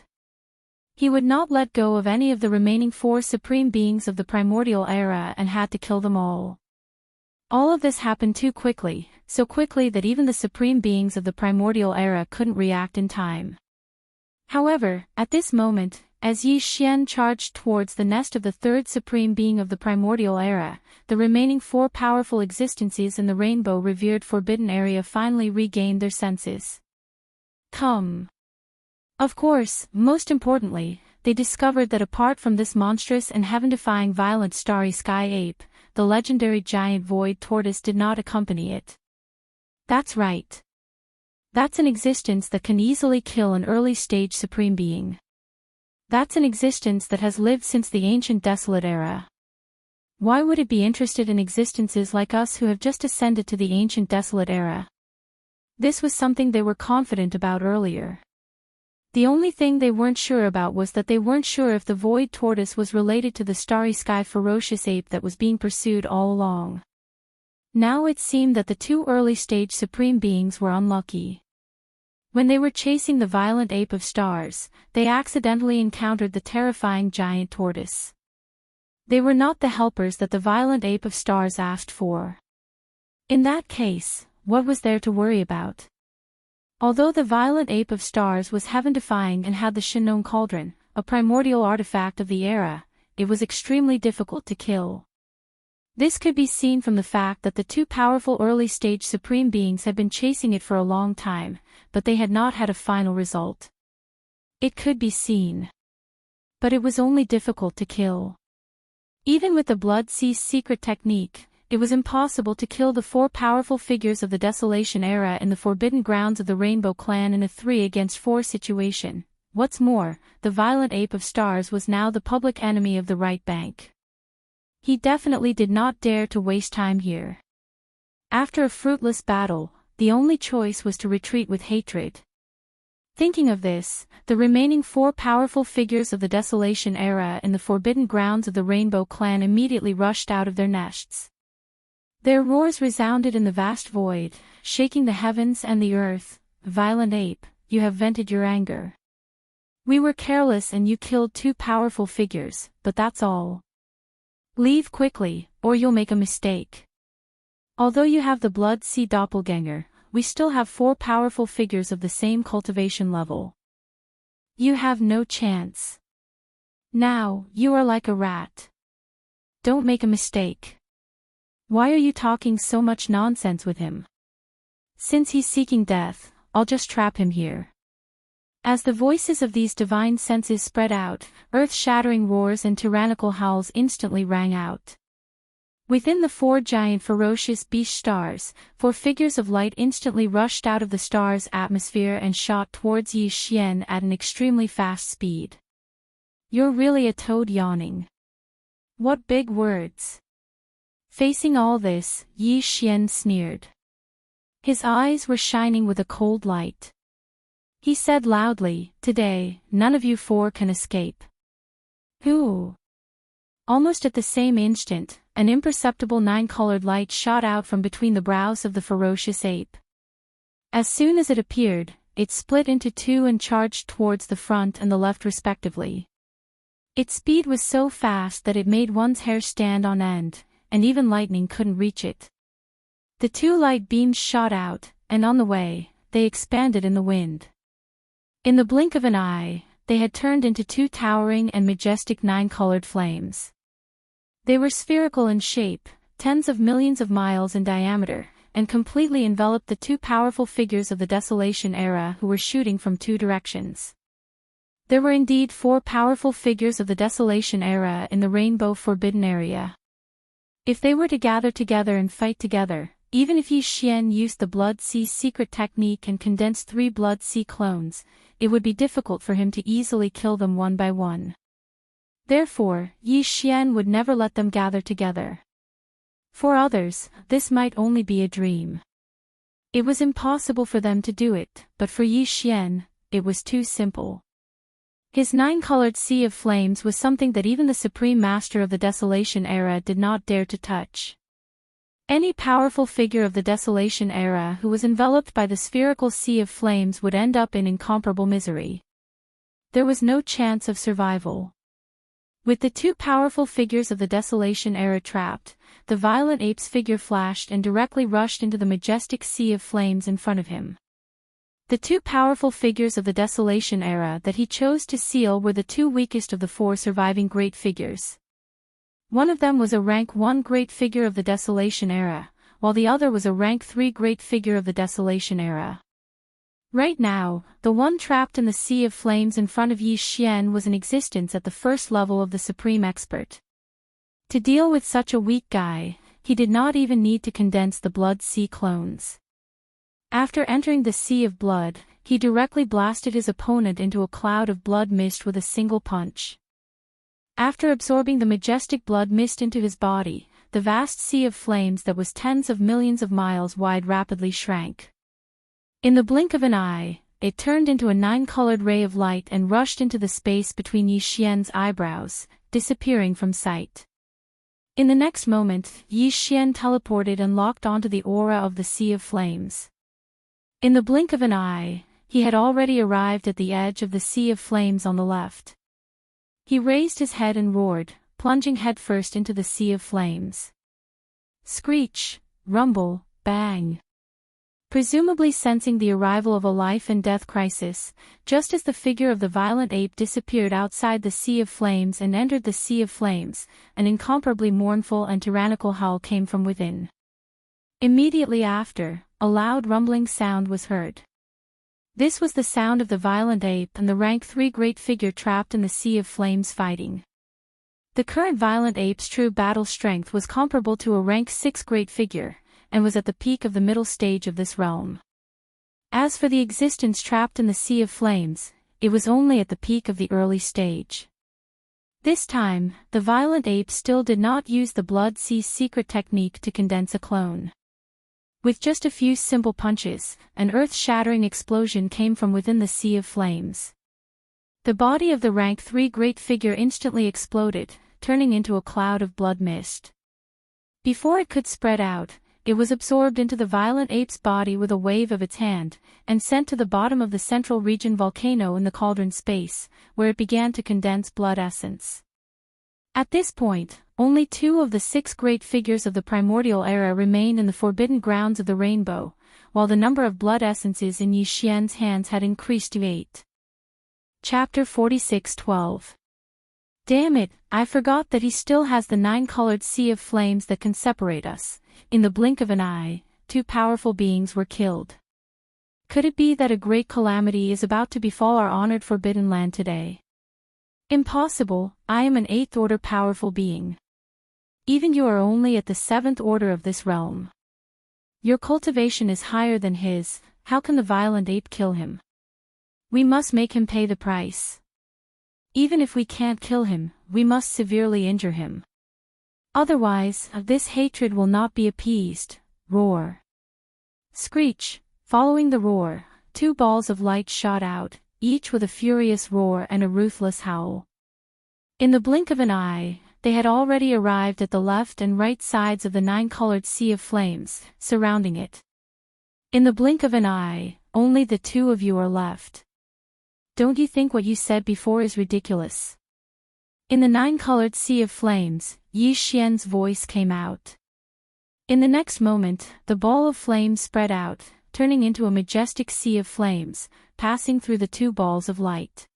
S1: He would not let go of any of the remaining 4 supreme beings of the primordial era and had to kill them all. All of this happened too quickly, so quickly that even the supreme beings of the primordial era couldn't react in time. However, at this moment, as Yi Xian charged towards the nest of the 3rd supreme being of the primordial era, the remaining 4 powerful existences in the rainbow revered forbidden area finally regained their senses. Come. Of course, most importantly, they discovered that apart from this monstrous and heaven-defying violent starry sky ape, the legendary giant void tortoise did not accompany it. That's right. That's an existence that can easily kill an early-stage supreme being. That's an existence that has lived since the ancient desolate era. Why would it be interested in existences like us who have just ascended to the ancient desolate era? This was something they were confident about earlier. The only thing they weren't sure about was that they weren't sure if the void tortoise was related to the starry sky ferocious ape that was being pursued all along. Now it seemed that the 2 early-stage supreme beings were unlucky. When they were chasing the violent ape of stars, they accidentally encountered the terrifying giant tortoise. They were not the helpers that the violent ape of stars asked for. In that case, what was there to worry about? Although the violent ape of stars was heaven-defying and had the Shinnon cauldron, a primordial artifact of the era, it was extremely difficult to kill. This could be seen from the fact that the 2 powerful early-stage supreme beings had been chasing it for a long time, but they had not had a final result. It could be seen. But it was only difficult to kill. Even with the Blood Sea's secret technique, it was impossible to kill the 4 powerful figures of the Desolation era in the forbidden grounds of the Rainbow Clan in a 3-against-4 situation. What's more, the violent ape of stars was now the public enemy of the right bank. He definitely did not dare to waste time here. After a fruitless battle, the only choice was to retreat with hatred. Thinking of this, the remaining 4 powerful figures of the Desolation era in the forbidden grounds of the Rainbow Clan immediately rushed out of their nests. Their roars resounded in the vast void, shaking the heavens and the earth. Violent ape, you have vented your anger. We were careless and you killed 2 powerful figures, but that's all. Leave quickly, or you'll make a mistake. Although you have the Blood Sea doppelganger, we still have 4 powerful figures of the same cultivation level. You have no chance. Now, you are like a rat. Don't make a mistake. Why are you talking so much nonsense with him? Since he's seeking death, I'll just trap him here. As the voices of these divine senses spread out, earth-shattering roars and tyrannical howls instantly rang out. Within the four giant ferocious beast stars, four figures of light instantly rushed out of the star's atmosphere and shot towards Yi Xian at an extremely fast speed. You're really a toad yawning. What big words. Facing all this, Yi Xian sneered. His eyes were shining with a cold light. He said loudly, "Today, none of you four can escape." Who? Almost at the same instant, an imperceptible nine-colored light shot out from between the brows of the ferocious ape. As soon as it appeared, it split into two and charged towards the front and the left respectively. Its speed was so fast that it made one's hair stand on end, and even lightning couldn't reach it. The two light beams shot out, and on the way, they expanded in the wind. In the blink of an eye, they had turned into two towering and majestic nine-colored flames. They were spherical in shape, tens of millions of miles in diameter, and completely enveloped the two powerful figures of the Desolation Era who were shooting from two directions. There were indeed four powerful figures of the Desolation Era in the Rainbow Forbidden Area. If they were to gather together and fight together, even if Yi Xian used the Blood Sea secret technique and condensed 3 Blood Sea clones, it would be difficult for him to easily kill them one by one. Therefore, Yi Xian would never let them gather together. For others, this might only be a dream. It was impossible for them to do it, but for Yi Xian, it was too simple. His 9-colored sea of flames was something that even the Supreme Master of the Desolation Era did not dare to touch. Any powerful figure of the Desolation Era who was enveloped by the spherical sea of flames would end up in incomparable misery. There was no chance of survival. With the two powerful figures of the Desolation Era trapped, the violent ape's figure flashed and directly rushed into the majestic sea of flames in front of him. The two powerful figures of the Desolation Era that he chose to seal were the two weakest of the four surviving great figures. One of them was a rank 1 great figure of the Desolation Era, while the other was a rank 3 great figure of the Desolation Era. Right now, the one trapped in the sea of flames in front of Yi Xian was in existence at the first level of the Supreme Expert. To deal with such a weak guy, he did not even need to condense the Blood Sea clones. After entering the Sea of Blood, he directly blasted his opponent into a cloud of blood mist with a single punch. After absorbing the majestic blood mist into his body, the vast sea of flames that was tens of millions of miles wide rapidly shrank. In the blink of an eye, it turned into a 9-colored ray of light and rushed into the space between Yi Xian's eyebrows, disappearing from sight. In the next moment, Yi Xian teleported and locked onto the aura of the Sea of Flames. In the blink of an eye, he had already arrived at the edge of the Sea of Flames on the left. He raised his head and roared, plunging headfirst into the Sea of Flames. Screech, rumble, bang. Presumably sensing the arrival of a life-and-death crisis, just as the figure of the violent ape disappeared outside the Sea of Flames and entered the Sea of Flames, an incomparably mournful and tyrannical howl came from within. Immediately after, a loud rumbling sound was heard. This was the sound of the violent ape and the rank 3 great figure trapped in the Sea of Flames fighting. The current violent ape's true battle strength was comparable to a rank 6 great figure, and was at the peak of the middle stage of this realm. As for the existence trapped in the Sea of Flames, it was only at the peak of the early stage. This time, the violent ape still did not use the Blood Sea secret technique to condense a clone. With just a few simple punches, an earth-shattering explosion came from within the Sea of Flames. The body of the rank 3 great figure instantly exploded, turning into a cloud of blood mist. Before it could spread out, it was absorbed into the violent ape's body with a wave of its hand, and sent to the bottom of the central region volcano in the cauldron space, where it began to condense blood essence. At this point, only 2 of the 6 great figures of the primordial era remained in the forbidden grounds of the rainbow, while the number of blood essences in Yi Xian's hands had increased to 8. Chapter 46:12. Damn it, I forgot that he still has the 9-colored sea of flames that can separate us. In the blink of an eye, 2 powerful beings were killed. Could it be that a great calamity is about to befall our honored Forbidden Land today? Impossible, I am an 8th order powerful being. Even you are only at the 7th order of this realm. Your cultivation is higher than his, how can the violent ape kill him? We must make him pay the price. Even if we can't kill him, we must severely injure him. Otherwise, this hatred will not be appeased. Roar. Screech. Following the roar, 2 balls of light shot out, each with a furious roar and a ruthless howl. In the blink of an eye, they had already arrived at the left and right sides of the 9-colored sea of flames, surrounding it. In the blink of an eye, only the 2 of you are left. Don't you think what you said before is ridiculous? In the 9-colored sea of flames, Yi Xian's voice came out. In the next moment, the ball of flames spread out, turning into a majestic sea of flames, passing through the 2 balls of light.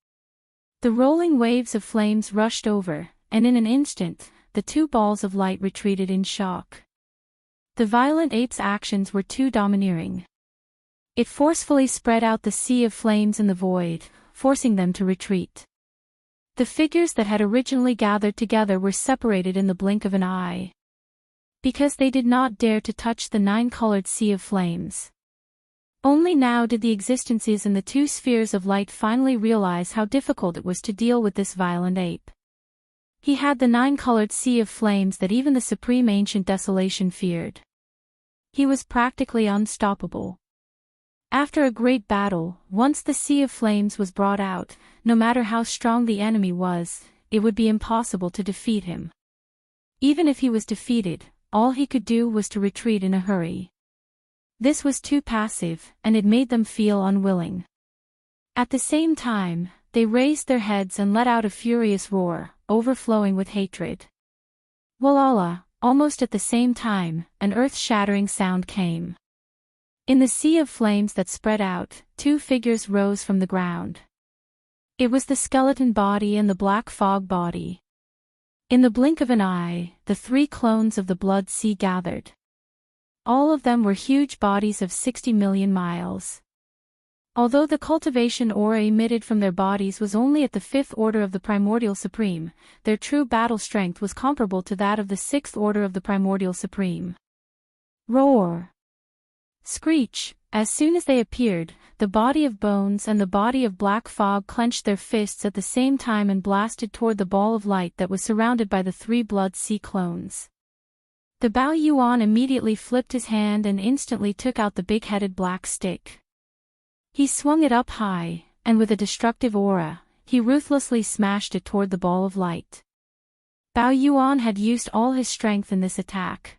S1: The rolling waves of flames rushed over, and in an instant, the 2 balls of light retreated in shock. The violent ape's actions were too domineering. It forcefully spread out the sea of flames in the void, forcing them to retreat. The figures that had originally gathered together were separated in the blink of an eye. Because they did not dare to touch the 9-colored sea of flames. Only now did the existences in the 2 spheres of light finally realize how difficult it was to deal with this violent ape. He had the 9-colored sea of flames that even the supreme ancient desolation feared. He was practically unstoppable. After a great battle, once the sea of flames was brought out, no matter how strong the enemy was, it would be impossible to defeat him. Even if he was defeated, all he could do was to retreat in a hurry. This was too passive, and it made them feel unwilling. At the same time, they raised their heads and let out a furious roar, overflowing with hatred. Walala, almost at the same time, an earth-shattering sound came. In the sea of flames that spread out, 2 figures rose from the ground. It was the skeleton body and the black fog body. In the blink of an eye, the 3 clones of the blood sea gathered. All of them were huge bodies of 60 million miles. Although the cultivation aura emitted from their bodies was only at the 5th order of the Primordial Supreme, their true battle strength was comparable to that of the 6th order of the Primordial Supreme. Roar! Screech! As soon as they appeared, the body of bones and the body of black fog clenched their fists at the same time and blasted toward the ball of light that was surrounded by the 3 blood sea clones. The Bao Yuan immediately flipped his hand and instantly took out the big-headed black stick. He swung it up high, and with a destructive aura, he ruthlessly smashed it toward the ball of light. Bao Yuan had used all his strength in this attack.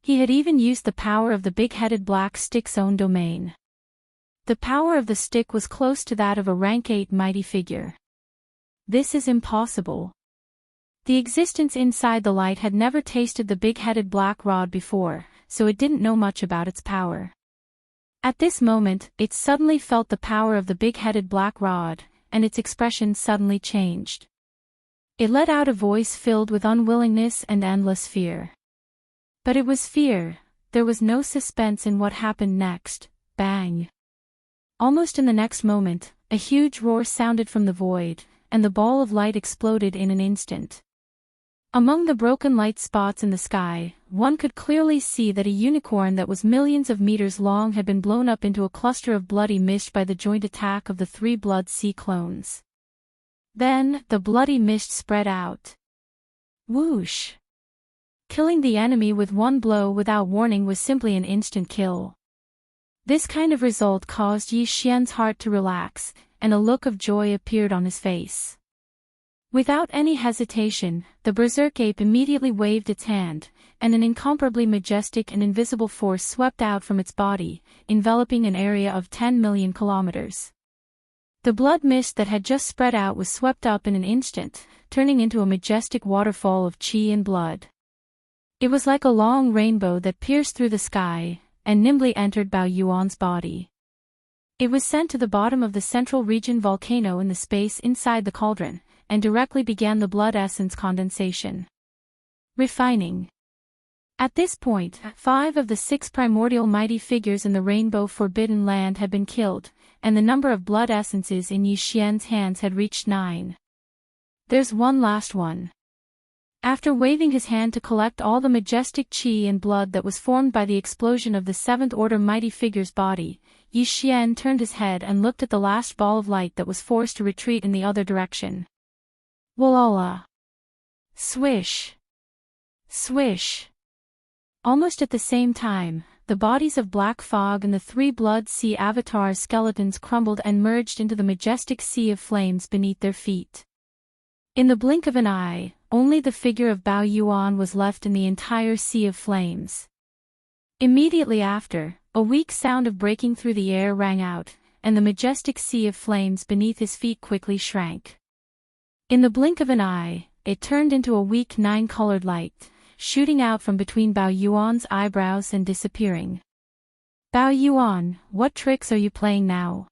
S1: He had even used the power of the big-headed black stick's own domain. The power of the stick was close to that of a rank 8 mighty figure. This is impossible. The existence inside the light had never tasted the big-headed black rod before, so it didn't know much about its power. At this moment, it suddenly felt the power of the big-headed black rod, and its expression suddenly changed. It let out a voice filled with unwillingness and endless fear. But it was fear, there was no suspense in what happened next. Bang! Almost in the next moment, a huge roar sounded from the void, and the ball of light exploded in an instant. Among the broken light spots in the sky, one could clearly see that a unicorn that was millions of meters long had been blown up into a cluster of bloody mist by the joint attack of the 3 blood sea clones. Then, the bloody mist spread out. Whoosh! Killing the enemy with one blow without warning was simply an instant kill. This kind of result caused Yi Xian's heart to relax, and a look of joy appeared on his face. Without any hesitation, the berserk ape immediately waved its hand, and an incomparably majestic and invisible force swept out from its body, enveloping an area of 10 million kilometers. The blood mist that had just spread out was swept up in an instant, turning into a majestic waterfall of qi and blood. It was like a long rainbow that pierced through the sky, and nimbly entered Bao Yuan's body. It was sent to the bottom of the central region volcano in the space inside the cauldron, and directly began the blood essence condensation. Refining. At this point, 5 of the 6 primordial mighty figures in the Rainbow Forbidden Land had been killed, and the number of blood essences in Yi Xian's hands had reached 9. There's one last one. After waving his hand to collect all the majestic qi and blood that was formed by the explosion of the 7th Order mighty figure's body, Yi Xian turned his head and looked at the last ball of light that was forced to retreat in the other direction. Walala! Swish! Swish! Almost at the same time, the bodies of Black Fog and the 3 Blood Sea Avatars' skeletons crumbled and merged into the majestic sea of flames beneath their feet. In the blink of an eye, only the figure of Bao Yuan was left in the entire sea of flames. Immediately after, a weak sound of breaking through the air rang out, and the majestic sea of flames beneath his feet quickly shrank. In the blink of an eye, it turned into a weak 9-colored light, shooting out from between Bao Yuan's eyebrows and disappearing. Bao Yuan, what tricks are you playing now?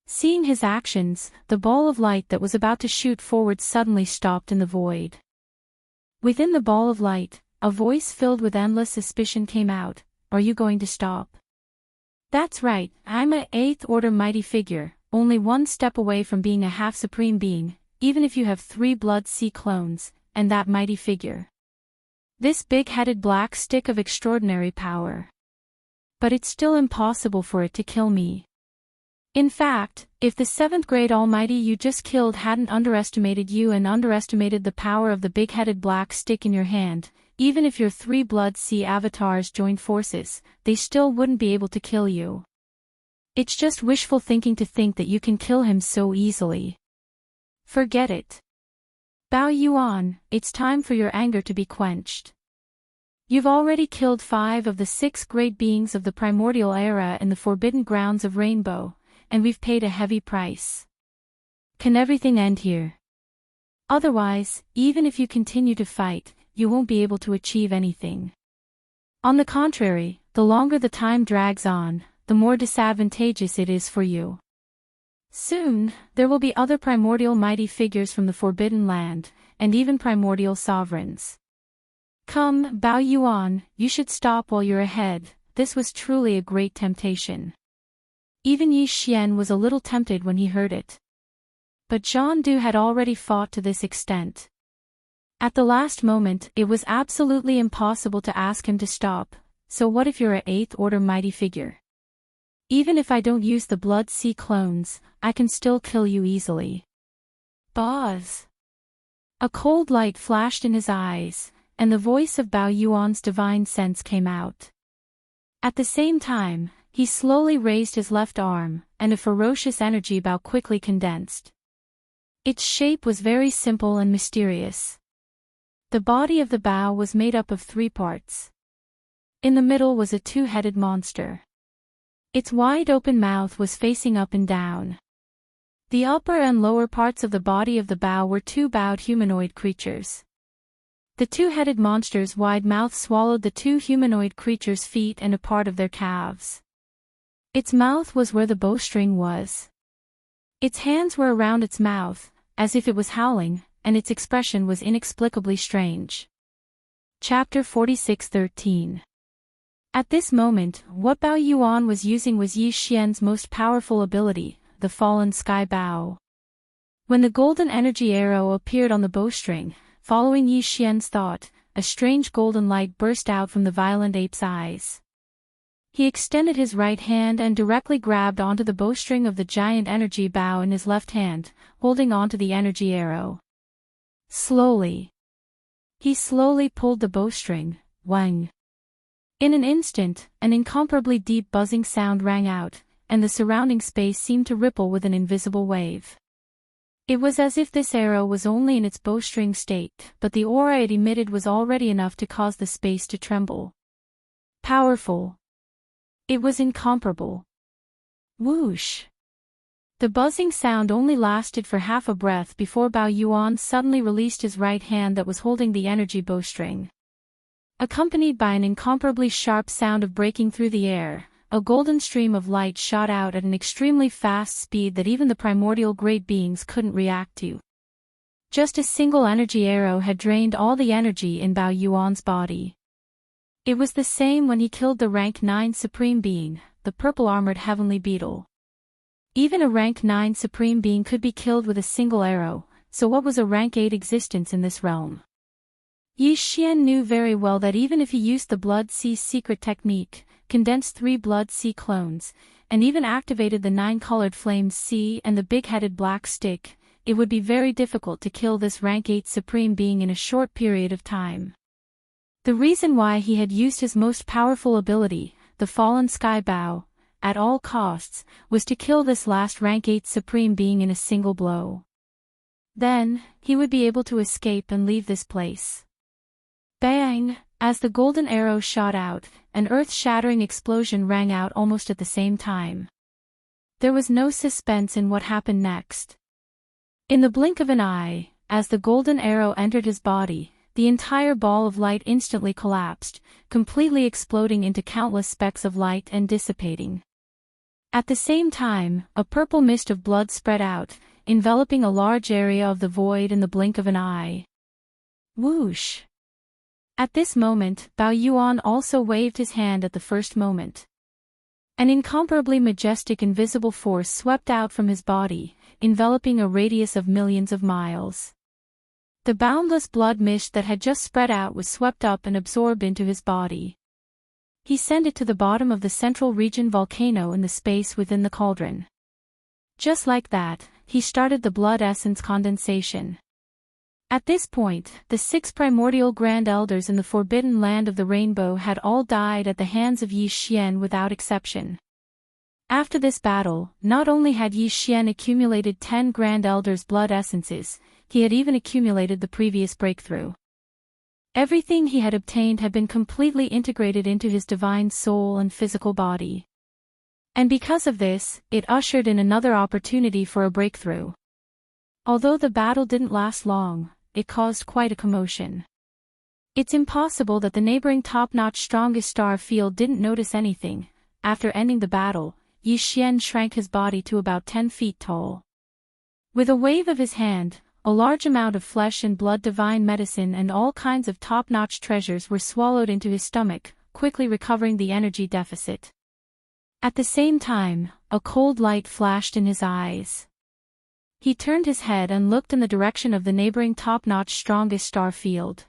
S1: Seeing his actions, the ball of light that was about to shoot forward suddenly stopped in the void. Within the ball of light, a voice filled with endless suspicion came out. Are you going to stop? That's right, I'm a 8th Order mighty figure, only one step away from being a half-supreme being, even if you have 3 Blood Sea clones, and that mighty figure. This big-headed black stick of extraordinary power. But it's still impossible for it to kill me. In fact, if the 7th grade Almighty you just killed hadn't underestimated you and underestimated the power of the big-headed black stick in your hand, even if your 3 Blood Sea Avatars joined forces, they still wouldn't be able to kill you. It's just wishful thinking to think that you can kill him so easily. Forget it. Bao Yuan, it's time for your anger to be quenched. You've already killed 5 of the 6 great beings of the primordial era in the forbidden grounds of Rainbow, and we've paid a heavy price. Can everything end here? Otherwise, even if you continue to fight, you won't be able to achieve anything. On the contrary, the longer the time drags on, the more disadvantageous it is for you. Soon, there will be other primordial mighty figures from the Forbidden Land, and even primordial sovereigns. Come, Bao Yuan, you should stop while you're ahead. This was truly a great temptation. Even Yi Xian was a little tempted when he heard it. But Zhang Du had already fought to this extent. At the last moment, it was absolutely impossible to ask him to stop, so what if you're a 8th Order mighty figure? Even if I don't use the Blood Sea clones, I can still kill you easily. Boz! A cold light flashed in his eyes, and the voice of Bao Yuan's divine sense came out. At the same time, he slowly raised his left arm, and a ferocious energy bow quickly condensed. Its shape was very simple and mysterious. The body of the bow was made up of 3 parts. In the middle was a 2-headed monster. Its wide-open mouth was facing up and down. The upper and lower parts of the body of the bow were 2 bowed humanoid creatures. The 2-headed monster's wide mouth swallowed the 2 humanoid creatures' feet and a part of their calves. Its mouth was where the bowstring was. Its hands were around its mouth, as if it was howling, and its expression was inexplicably strange. Chapter 46:13. At this moment, what Bao Yuan was using was Yi Xian's most powerful ability, the Fallen Sky Bow. When the golden energy arrow appeared on the bowstring, following Yi Xian's thought, a strange golden light burst out from the violent ape's eyes. He extended his right hand and directly grabbed onto the bowstring of the giant energy bow in his left hand, holding onto the energy arrow. Slowly. He slowly pulled the bowstring, wang. In an instant, an incomparably deep buzzing sound rang out, and the surrounding space seemed to ripple with an invisible wave. It was as if this arrow was only in its bowstring state, but the aura it emitted was already enough to cause the space to tremble. Powerful. It was incomparable. Whoosh! The buzzing sound only lasted for half a breath before Bao Yuan suddenly released his right hand that was holding the energy bowstring. Accompanied by an incomparably sharp sound of breaking through the air, a golden stream of light shot out at an extremely fast speed that even the primordial great beings couldn't react to. Just a single energy arrow had drained all the energy in Bao Yuan's body. It was the same when he killed the rank 9 Supreme Being, the purple-armored heavenly beetle. Even a rank 9 Supreme Being could be killed with a single arrow, so what was a rank 8 existence in this realm? Yi Xian knew very well that even if he used the Blood Sea secret technique, condensed 3 Blood Sea clones, and even activated the 9-colored Flames Sea and the big-headed black stick, it would be very difficult to kill this rank 8 Supreme Being in a short period of time. The reason why he had used his most powerful ability, the Fallen Sky Bow, at all costs, was to kill this last rank 8 Supreme Being in a single blow. Then, he would be able to escape and leave this place. Bang! As the golden arrow shot out, an earth-shattering explosion rang out almost at the same time. There was no suspense in what happened next. In the blink of an eye, as the golden arrow entered his body, the entire ball of light instantly collapsed, completely exploding into countless specks of light and dissipating. At the same time, a purple mist of blood spread out, enveloping a large area of the void in the blink of an eye. Whoosh! At this moment, Bao Yuan also waved his hand at the first moment. An incomparably majestic invisible force swept out from his body, enveloping a radius of millions of miles. The boundless blood mist that had just spread out was swept up and absorbed into his body. He sent it to the bottom of the central region volcano in the space within the cauldron. Just like that, he started the blood essence condensation. At this point, the 6 primordial grand elders in the forbidden land of the rainbow had all died at the hands of Yi Xian without exception. After this battle, not only had Yi Xian accumulated 10 grand elders' blood essences, he had even accumulated the previous breakthrough. Everything he had obtained had been completely integrated into his divine soul and physical body. And because of this, it ushered in another opportunity for a breakthrough. Although the battle didn't last long, it caused quite a commotion. It's impossible that the neighboring top-notch strongest star field didn't notice anything. After ending the battle, Yi Xian shrank his body to about 10 feet tall. With a wave of his hand, a large amount of flesh and blood divine medicine and all kinds of top-notch treasures were swallowed into his stomach, quickly recovering the energy deficit. At the same time, a cold light flashed in his eyes. He turned his head and looked in the direction of the neighboring top-notch strongest star field.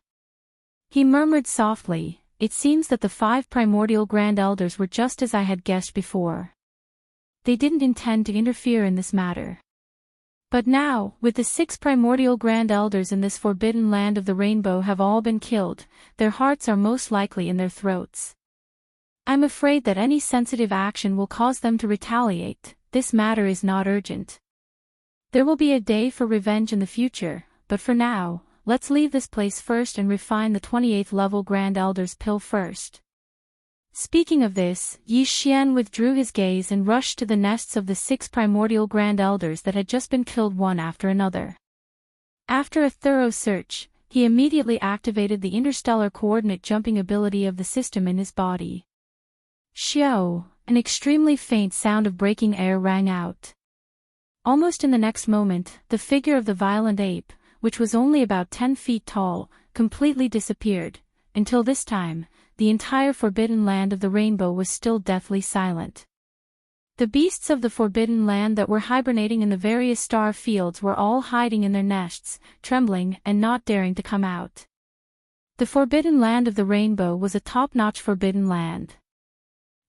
S1: He murmured softly, "It seems that the 5 primordial grand elders were just as I had guessed before. They didn't intend to interfere in this matter. But now, with the 6 primordial grand elders in this forbidden land of the rainbow have all been killed, their hearts are most likely in their throats. I'm afraid that any sensitive action will cause them to retaliate. This matter is not urgent. There will be a day for revenge in the future, but for now, let's leave this place first and refine the 28th level Grand Elder's pill first." Speaking of this, Yi Xian withdrew his gaze and rushed to the nests of the 6 primordial Grand Elders that had just been killed one after another. After a thorough search, he immediately activated the interstellar coordinate jumping ability of the system in his body. Xiao, an extremely faint sound of breaking air rang out. Almost in the next moment, the figure of the violent ape, which was only about 10 feet tall, completely disappeared. Until this time, the entire forbidden land of the rainbow was still deathly silent. The beasts of the forbidden land that were hibernating in the various star fields were all hiding in their nests, trembling and not daring to come out. The forbidden land of the rainbow was a top-notch forbidden land.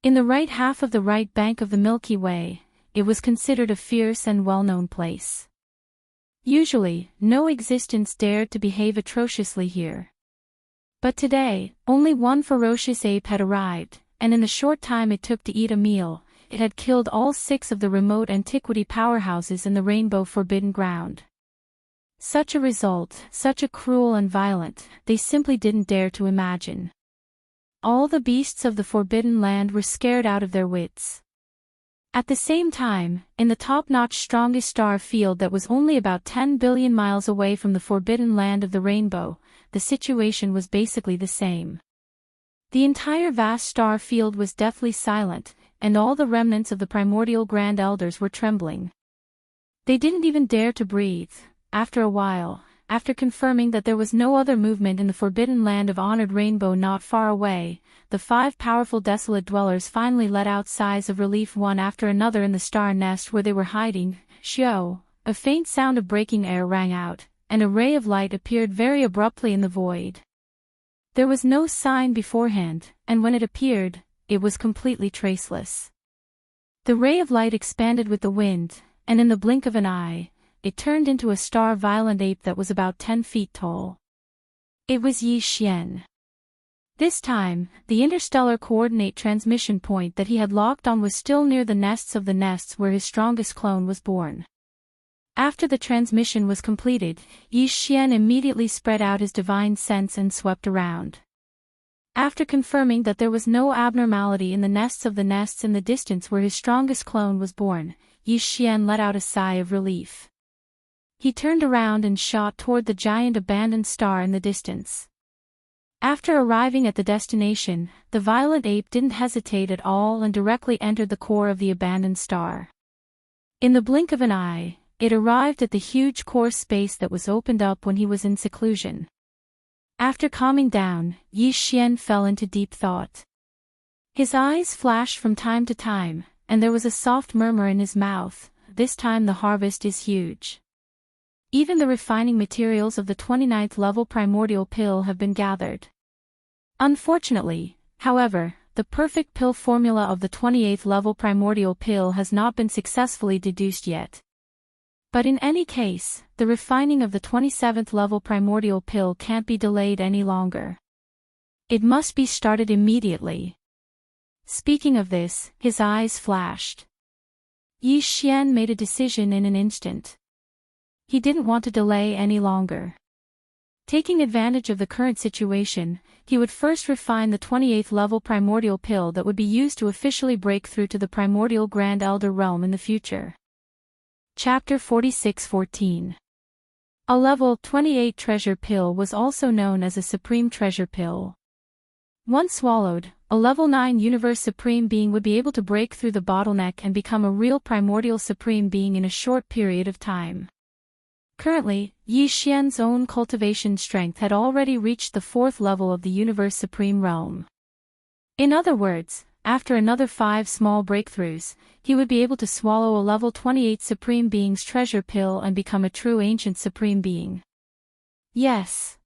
S1: In the right half of the right bank of the Milky Way, it was considered a fierce and well-known place. Usually, no existence dared to behave atrociously here. But today, only one ferocious ape had arrived, and in the short time it took to eat a meal, it had killed all 6 of the remote antiquity powerhouses in the Rainbow Forbidden Ground. Such a result, such a cruel and violent, they simply didn't dare to imagine. All the beasts of the Forbidden Land were scared out of their wits. At the same time, in the top-notch strongest star field that was only about 10 billion miles away from the Forbidden Land of the Rainbow, the situation was basically the same. The entire vast star field was deathly silent, and all the remnants of the primordial Grand Elders were trembling. They didn't even dare to breathe. After a while, after confirming that there was no other movement in the forbidden land of honored rainbow not far away, the 5 powerful desolate dwellers finally let out sighs of relief one after another in the star nest where they were hiding. Shio! A faint sound of breaking air rang out, and a ray of light appeared very abruptly in the void. There was no sign beforehand, and when it appeared, it was completely traceless. The ray of light expanded with the wind, and in the blink of an eye, it turned into a star-violent ape that was about 10 feet tall. It was Yi Xian. This time, the interstellar coordinate transmission point that he had locked on was still near the nests of the nests where his strongest clone was born. After the transmission was completed, Yi Xian immediately spread out his divine sense and swept around. After confirming that there was no abnormality in the nests in the distance where his strongest clone was born, Yi Xian let out a sigh of relief. He turned around and shot toward the giant abandoned star in the distance. After arriving at the destination, the violent ape didn't hesitate at all and directly entered the core of the abandoned star. In the blink of an eye, it arrived at the huge core space that was opened up when he was in seclusion. After calming down, Yi Xian fell into deep thought. His eyes flashed from time to time, and there was a soft murmur in his mouth. This time the harvest is huge. Even the refining materials of the 29th level primordial pill have been gathered. Unfortunately, however, the perfect pill formula of the 28th level primordial pill has not been successfully deduced yet. But in any case, the refining of the 27th level primordial pill can't be delayed any longer. It must be started immediately. Speaking of this, his eyes flashed. Yi Xian made a decision in an instant. He didn't want to delay any longer. Taking advantage of the current situation, he would first refine the 28th level primordial pill that would be used to officially break through to the primordial Grand Elder realm in the future. Chapter 46:14. A level 28 treasure pill was also known as a supreme treasure pill. Once swallowed, a level 9 universe supreme being would be able to break through the bottleneck and become a real primordial supreme being in a short period of time. Currently, Yi Xian's own cultivation strength had already reached the 4th level of the Universe Supreme Realm. In other words, after another 5 small breakthroughs, he would be able to swallow a level 28 Supreme Being's treasure pill and become a true ancient Supreme Being. Yes.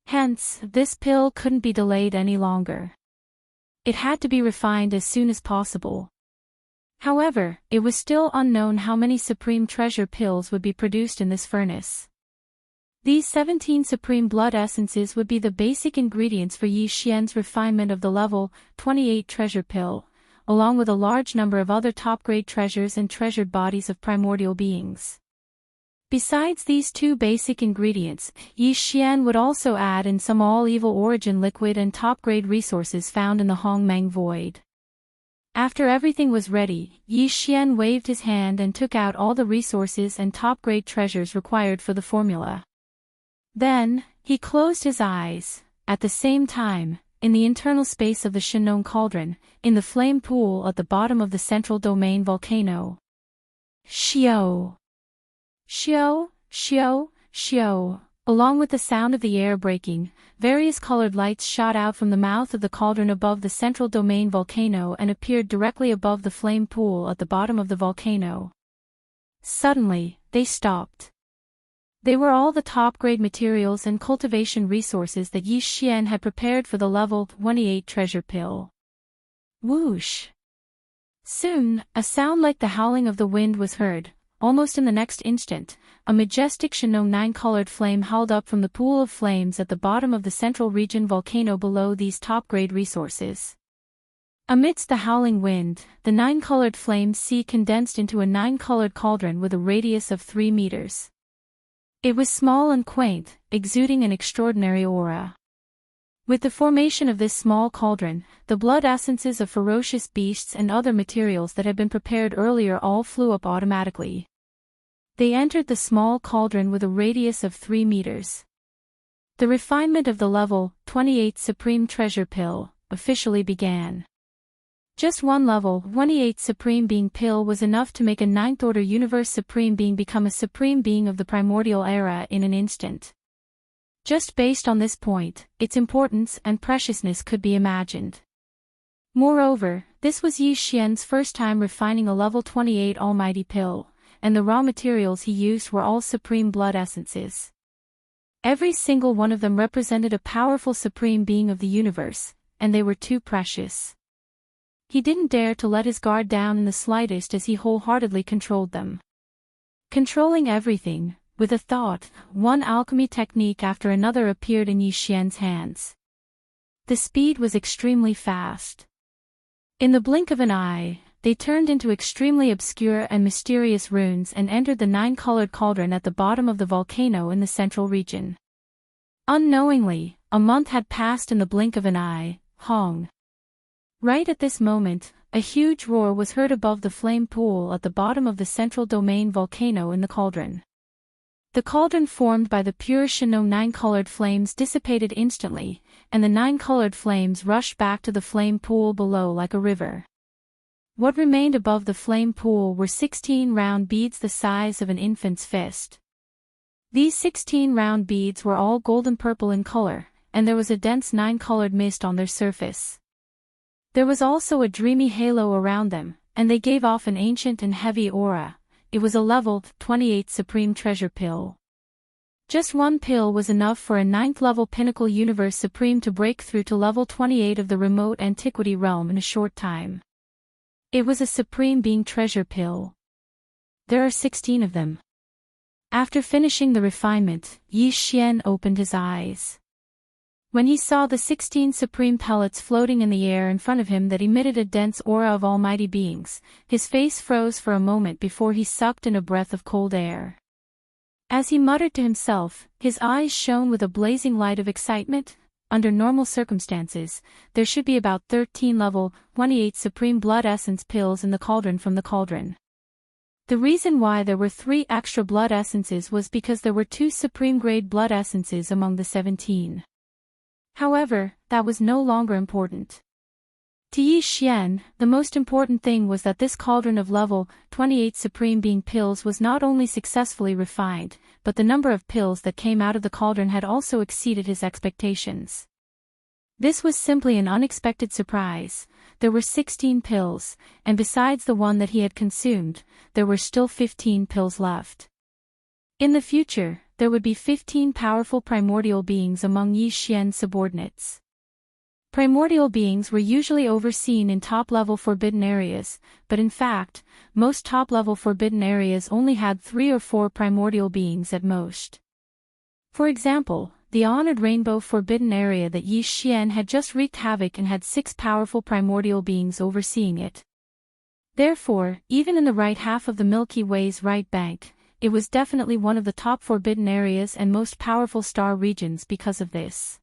S1: Hence, this pill couldn't be delayed any longer. It had to be refined as soon as possible. However, it was still unknown how many supreme treasure pills would be produced in this furnace. These 17 supreme blood essences would be the basic ingredients for Yi Xian's refinement of the level 28 treasure pill, along with a large number of other top-grade treasures and treasured bodies of primordial beings. Besides these 2 basic ingredients, Yi Xian would also add in some all-evil origin liquid and top-grade resources found in the Hongmeng Void. After everything was ready, Yi Xian waved his hand and took out all the resources and top-grade treasures required for the formula. Then, he closed his eyes. At the same time, in the internal space of the Shinong Cauldron, in the flame pool at the bottom of the central domain volcano. Shio! Shio! Shio! Shio! Along with the sound of the air breaking, various colored lights shot out from the mouth of the cauldron above the central domain volcano and appeared directly above the flame pool at the bottom of the volcano. Suddenly, they stopped. They were all the top-grade materials and cultivation resources that Yi Xian had prepared for the level 28 treasure pill. Whoosh! Soon, a sound like the howling of the wind was heard. Almost in the next instant, a majestic Shinong 9-colored flame howled up from the pool of flames at the bottom of the central region volcano below these top-grade resources. Amidst the howling wind, the 9-colored flame sea condensed into a 9-colored cauldron with a radius of 3 meters. It was small and quaint, exuding an extraordinary aura. With the formation of this small cauldron, the blood essences of ferocious beasts and other materials that had been prepared earlier all flew up automatically. They entered the small cauldron with a radius of 3 meters. The refinement of the level 28 Supreme Treasure Pill officially began. Just one level 28 Supreme Being pill was enough to make a Ninth Order Universe Supreme Being become a Supreme Being of the primordial era in an instant. Just based on this point, its importance and preciousness could be imagined. Moreover, this was Yi Xian's first time refining a level 28 almighty pill, and the raw materials he used were all supreme blood essences. Every single one of them represented a powerful supreme being of the universe, and they were too precious. He didn't dare to let his guard down in the slightest as he wholeheartedly controlled them. Controlling everything, with a thought, one alchemy technique after another appeared in Yi Xian's hands. The speed was extremely fast. In the blink of an eye, they turned into extremely obscure and mysterious runes and entered the nine-colored cauldron at the bottom of the volcano in the central region. Unknowingly, a month had passed in the blink of an eye. Hong. Right at this moment, a huge roar was heard above the flame pool at the bottom of the central domain volcano in the cauldron. The cauldron formed by the pure Shinno nine-colored flames dissipated instantly, and the nine-colored flames rushed back to the flame pool below like a river. What remained above the flame pool were 16 round beads the size of an infant's fist. These 16 round beads were all golden purple in color, and there was a dense nine-colored mist on their surface. There was also a dreamy halo around them, and they gave off an ancient and heavy aura. It was a level 28 Supreme Treasure Pill. Just one pill was enough for a 9th-level Pinnacle Universe Supreme to break through to level 28 of the remote Antiquity realm in a short time. It was a Supreme Being Treasure Pill. There are 16 of them. After finishing the refinement, Yi Xian opened his eyes. When he saw the 16 supreme pellets floating in the air in front of him that emitted a dense aura of almighty beings, his face froze for a moment before he sucked in a breath of cold air. As he muttered to himself, his eyes shone with a blazing light of excitement. Under normal circumstances, there should be about 13 level 28 supreme blood essence pills in the cauldron from the cauldron. The reason why there were 3 extra blood essences was because there were 2 supreme grade blood essences among the 17. However, that was no longer important. To Yi Xian, the most important thing was that this cauldron of level 28 Supreme Being pills was not only successfully refined, but the number of pills that came out of the cauldron had also exceeded his expectations. This was simply an unexpected surprise. There were 16 pills, and besides the one that he had consumed, there were still 15 pills left. In the future, there would be 15 powerful primordial beings among Yi Xian's subordinates. Primordial beings were usually overseen in top-level forbidden areas, but in fact, most top-level forbidden areas only had 3 or 4 primordial beings at most. For example, the honored Rainbow Forbidden Area that Yi Xian had just wreaked havoc and had 6 powerful primordial beings overseeing it. Therefore, even in the right half of the Milky Way's right bank, it was definitely one of the top forbidden areas and most powerful star regions because of this.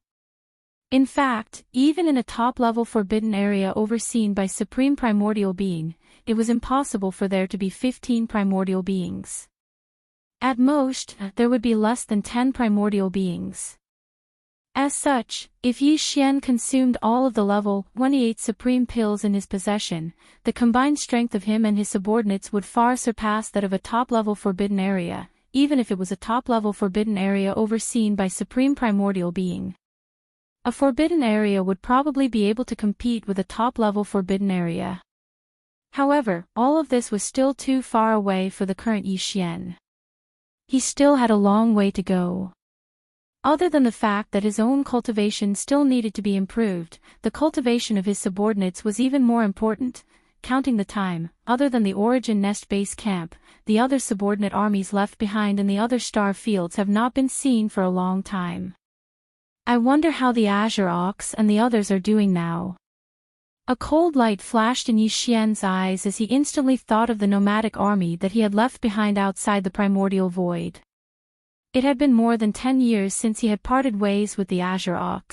S1: In fact, even in a top-level forbidden area overseen by Supreme Primordial Being, it was impossible for there to be 15 primordial beings. At most, there would be less than 10 primordial beings. As such, if Yi Xian consumed all of the level 28 supreme pills in his possession, the combined strength of him and his subordinates would far surpass that of a top-level forbidden area, even if it was a top-level forbidden area overseen by Supreme Primordial Being. A forbidden area would probably be able to compete with a top-level forbidden area. However, all of this was still too far away for the current Yi Xian. He still had a long way to go. Other than the fact that his own cultivation still needed to be improved, the cultivation of his subordinates was even more important. Counting the time, other than the Origin Nest base camp, the other subordinate armies left behind in the other star fields have not been seen for a long time. I wonder how the Azure Ox and the others are doing now. A cold light flashed in Yi Xian's eyes as he instantly thought of the nomadic army that he had left behind outside the primordial void. It had been more than 10 years since he had parted ways with the Azure Ox.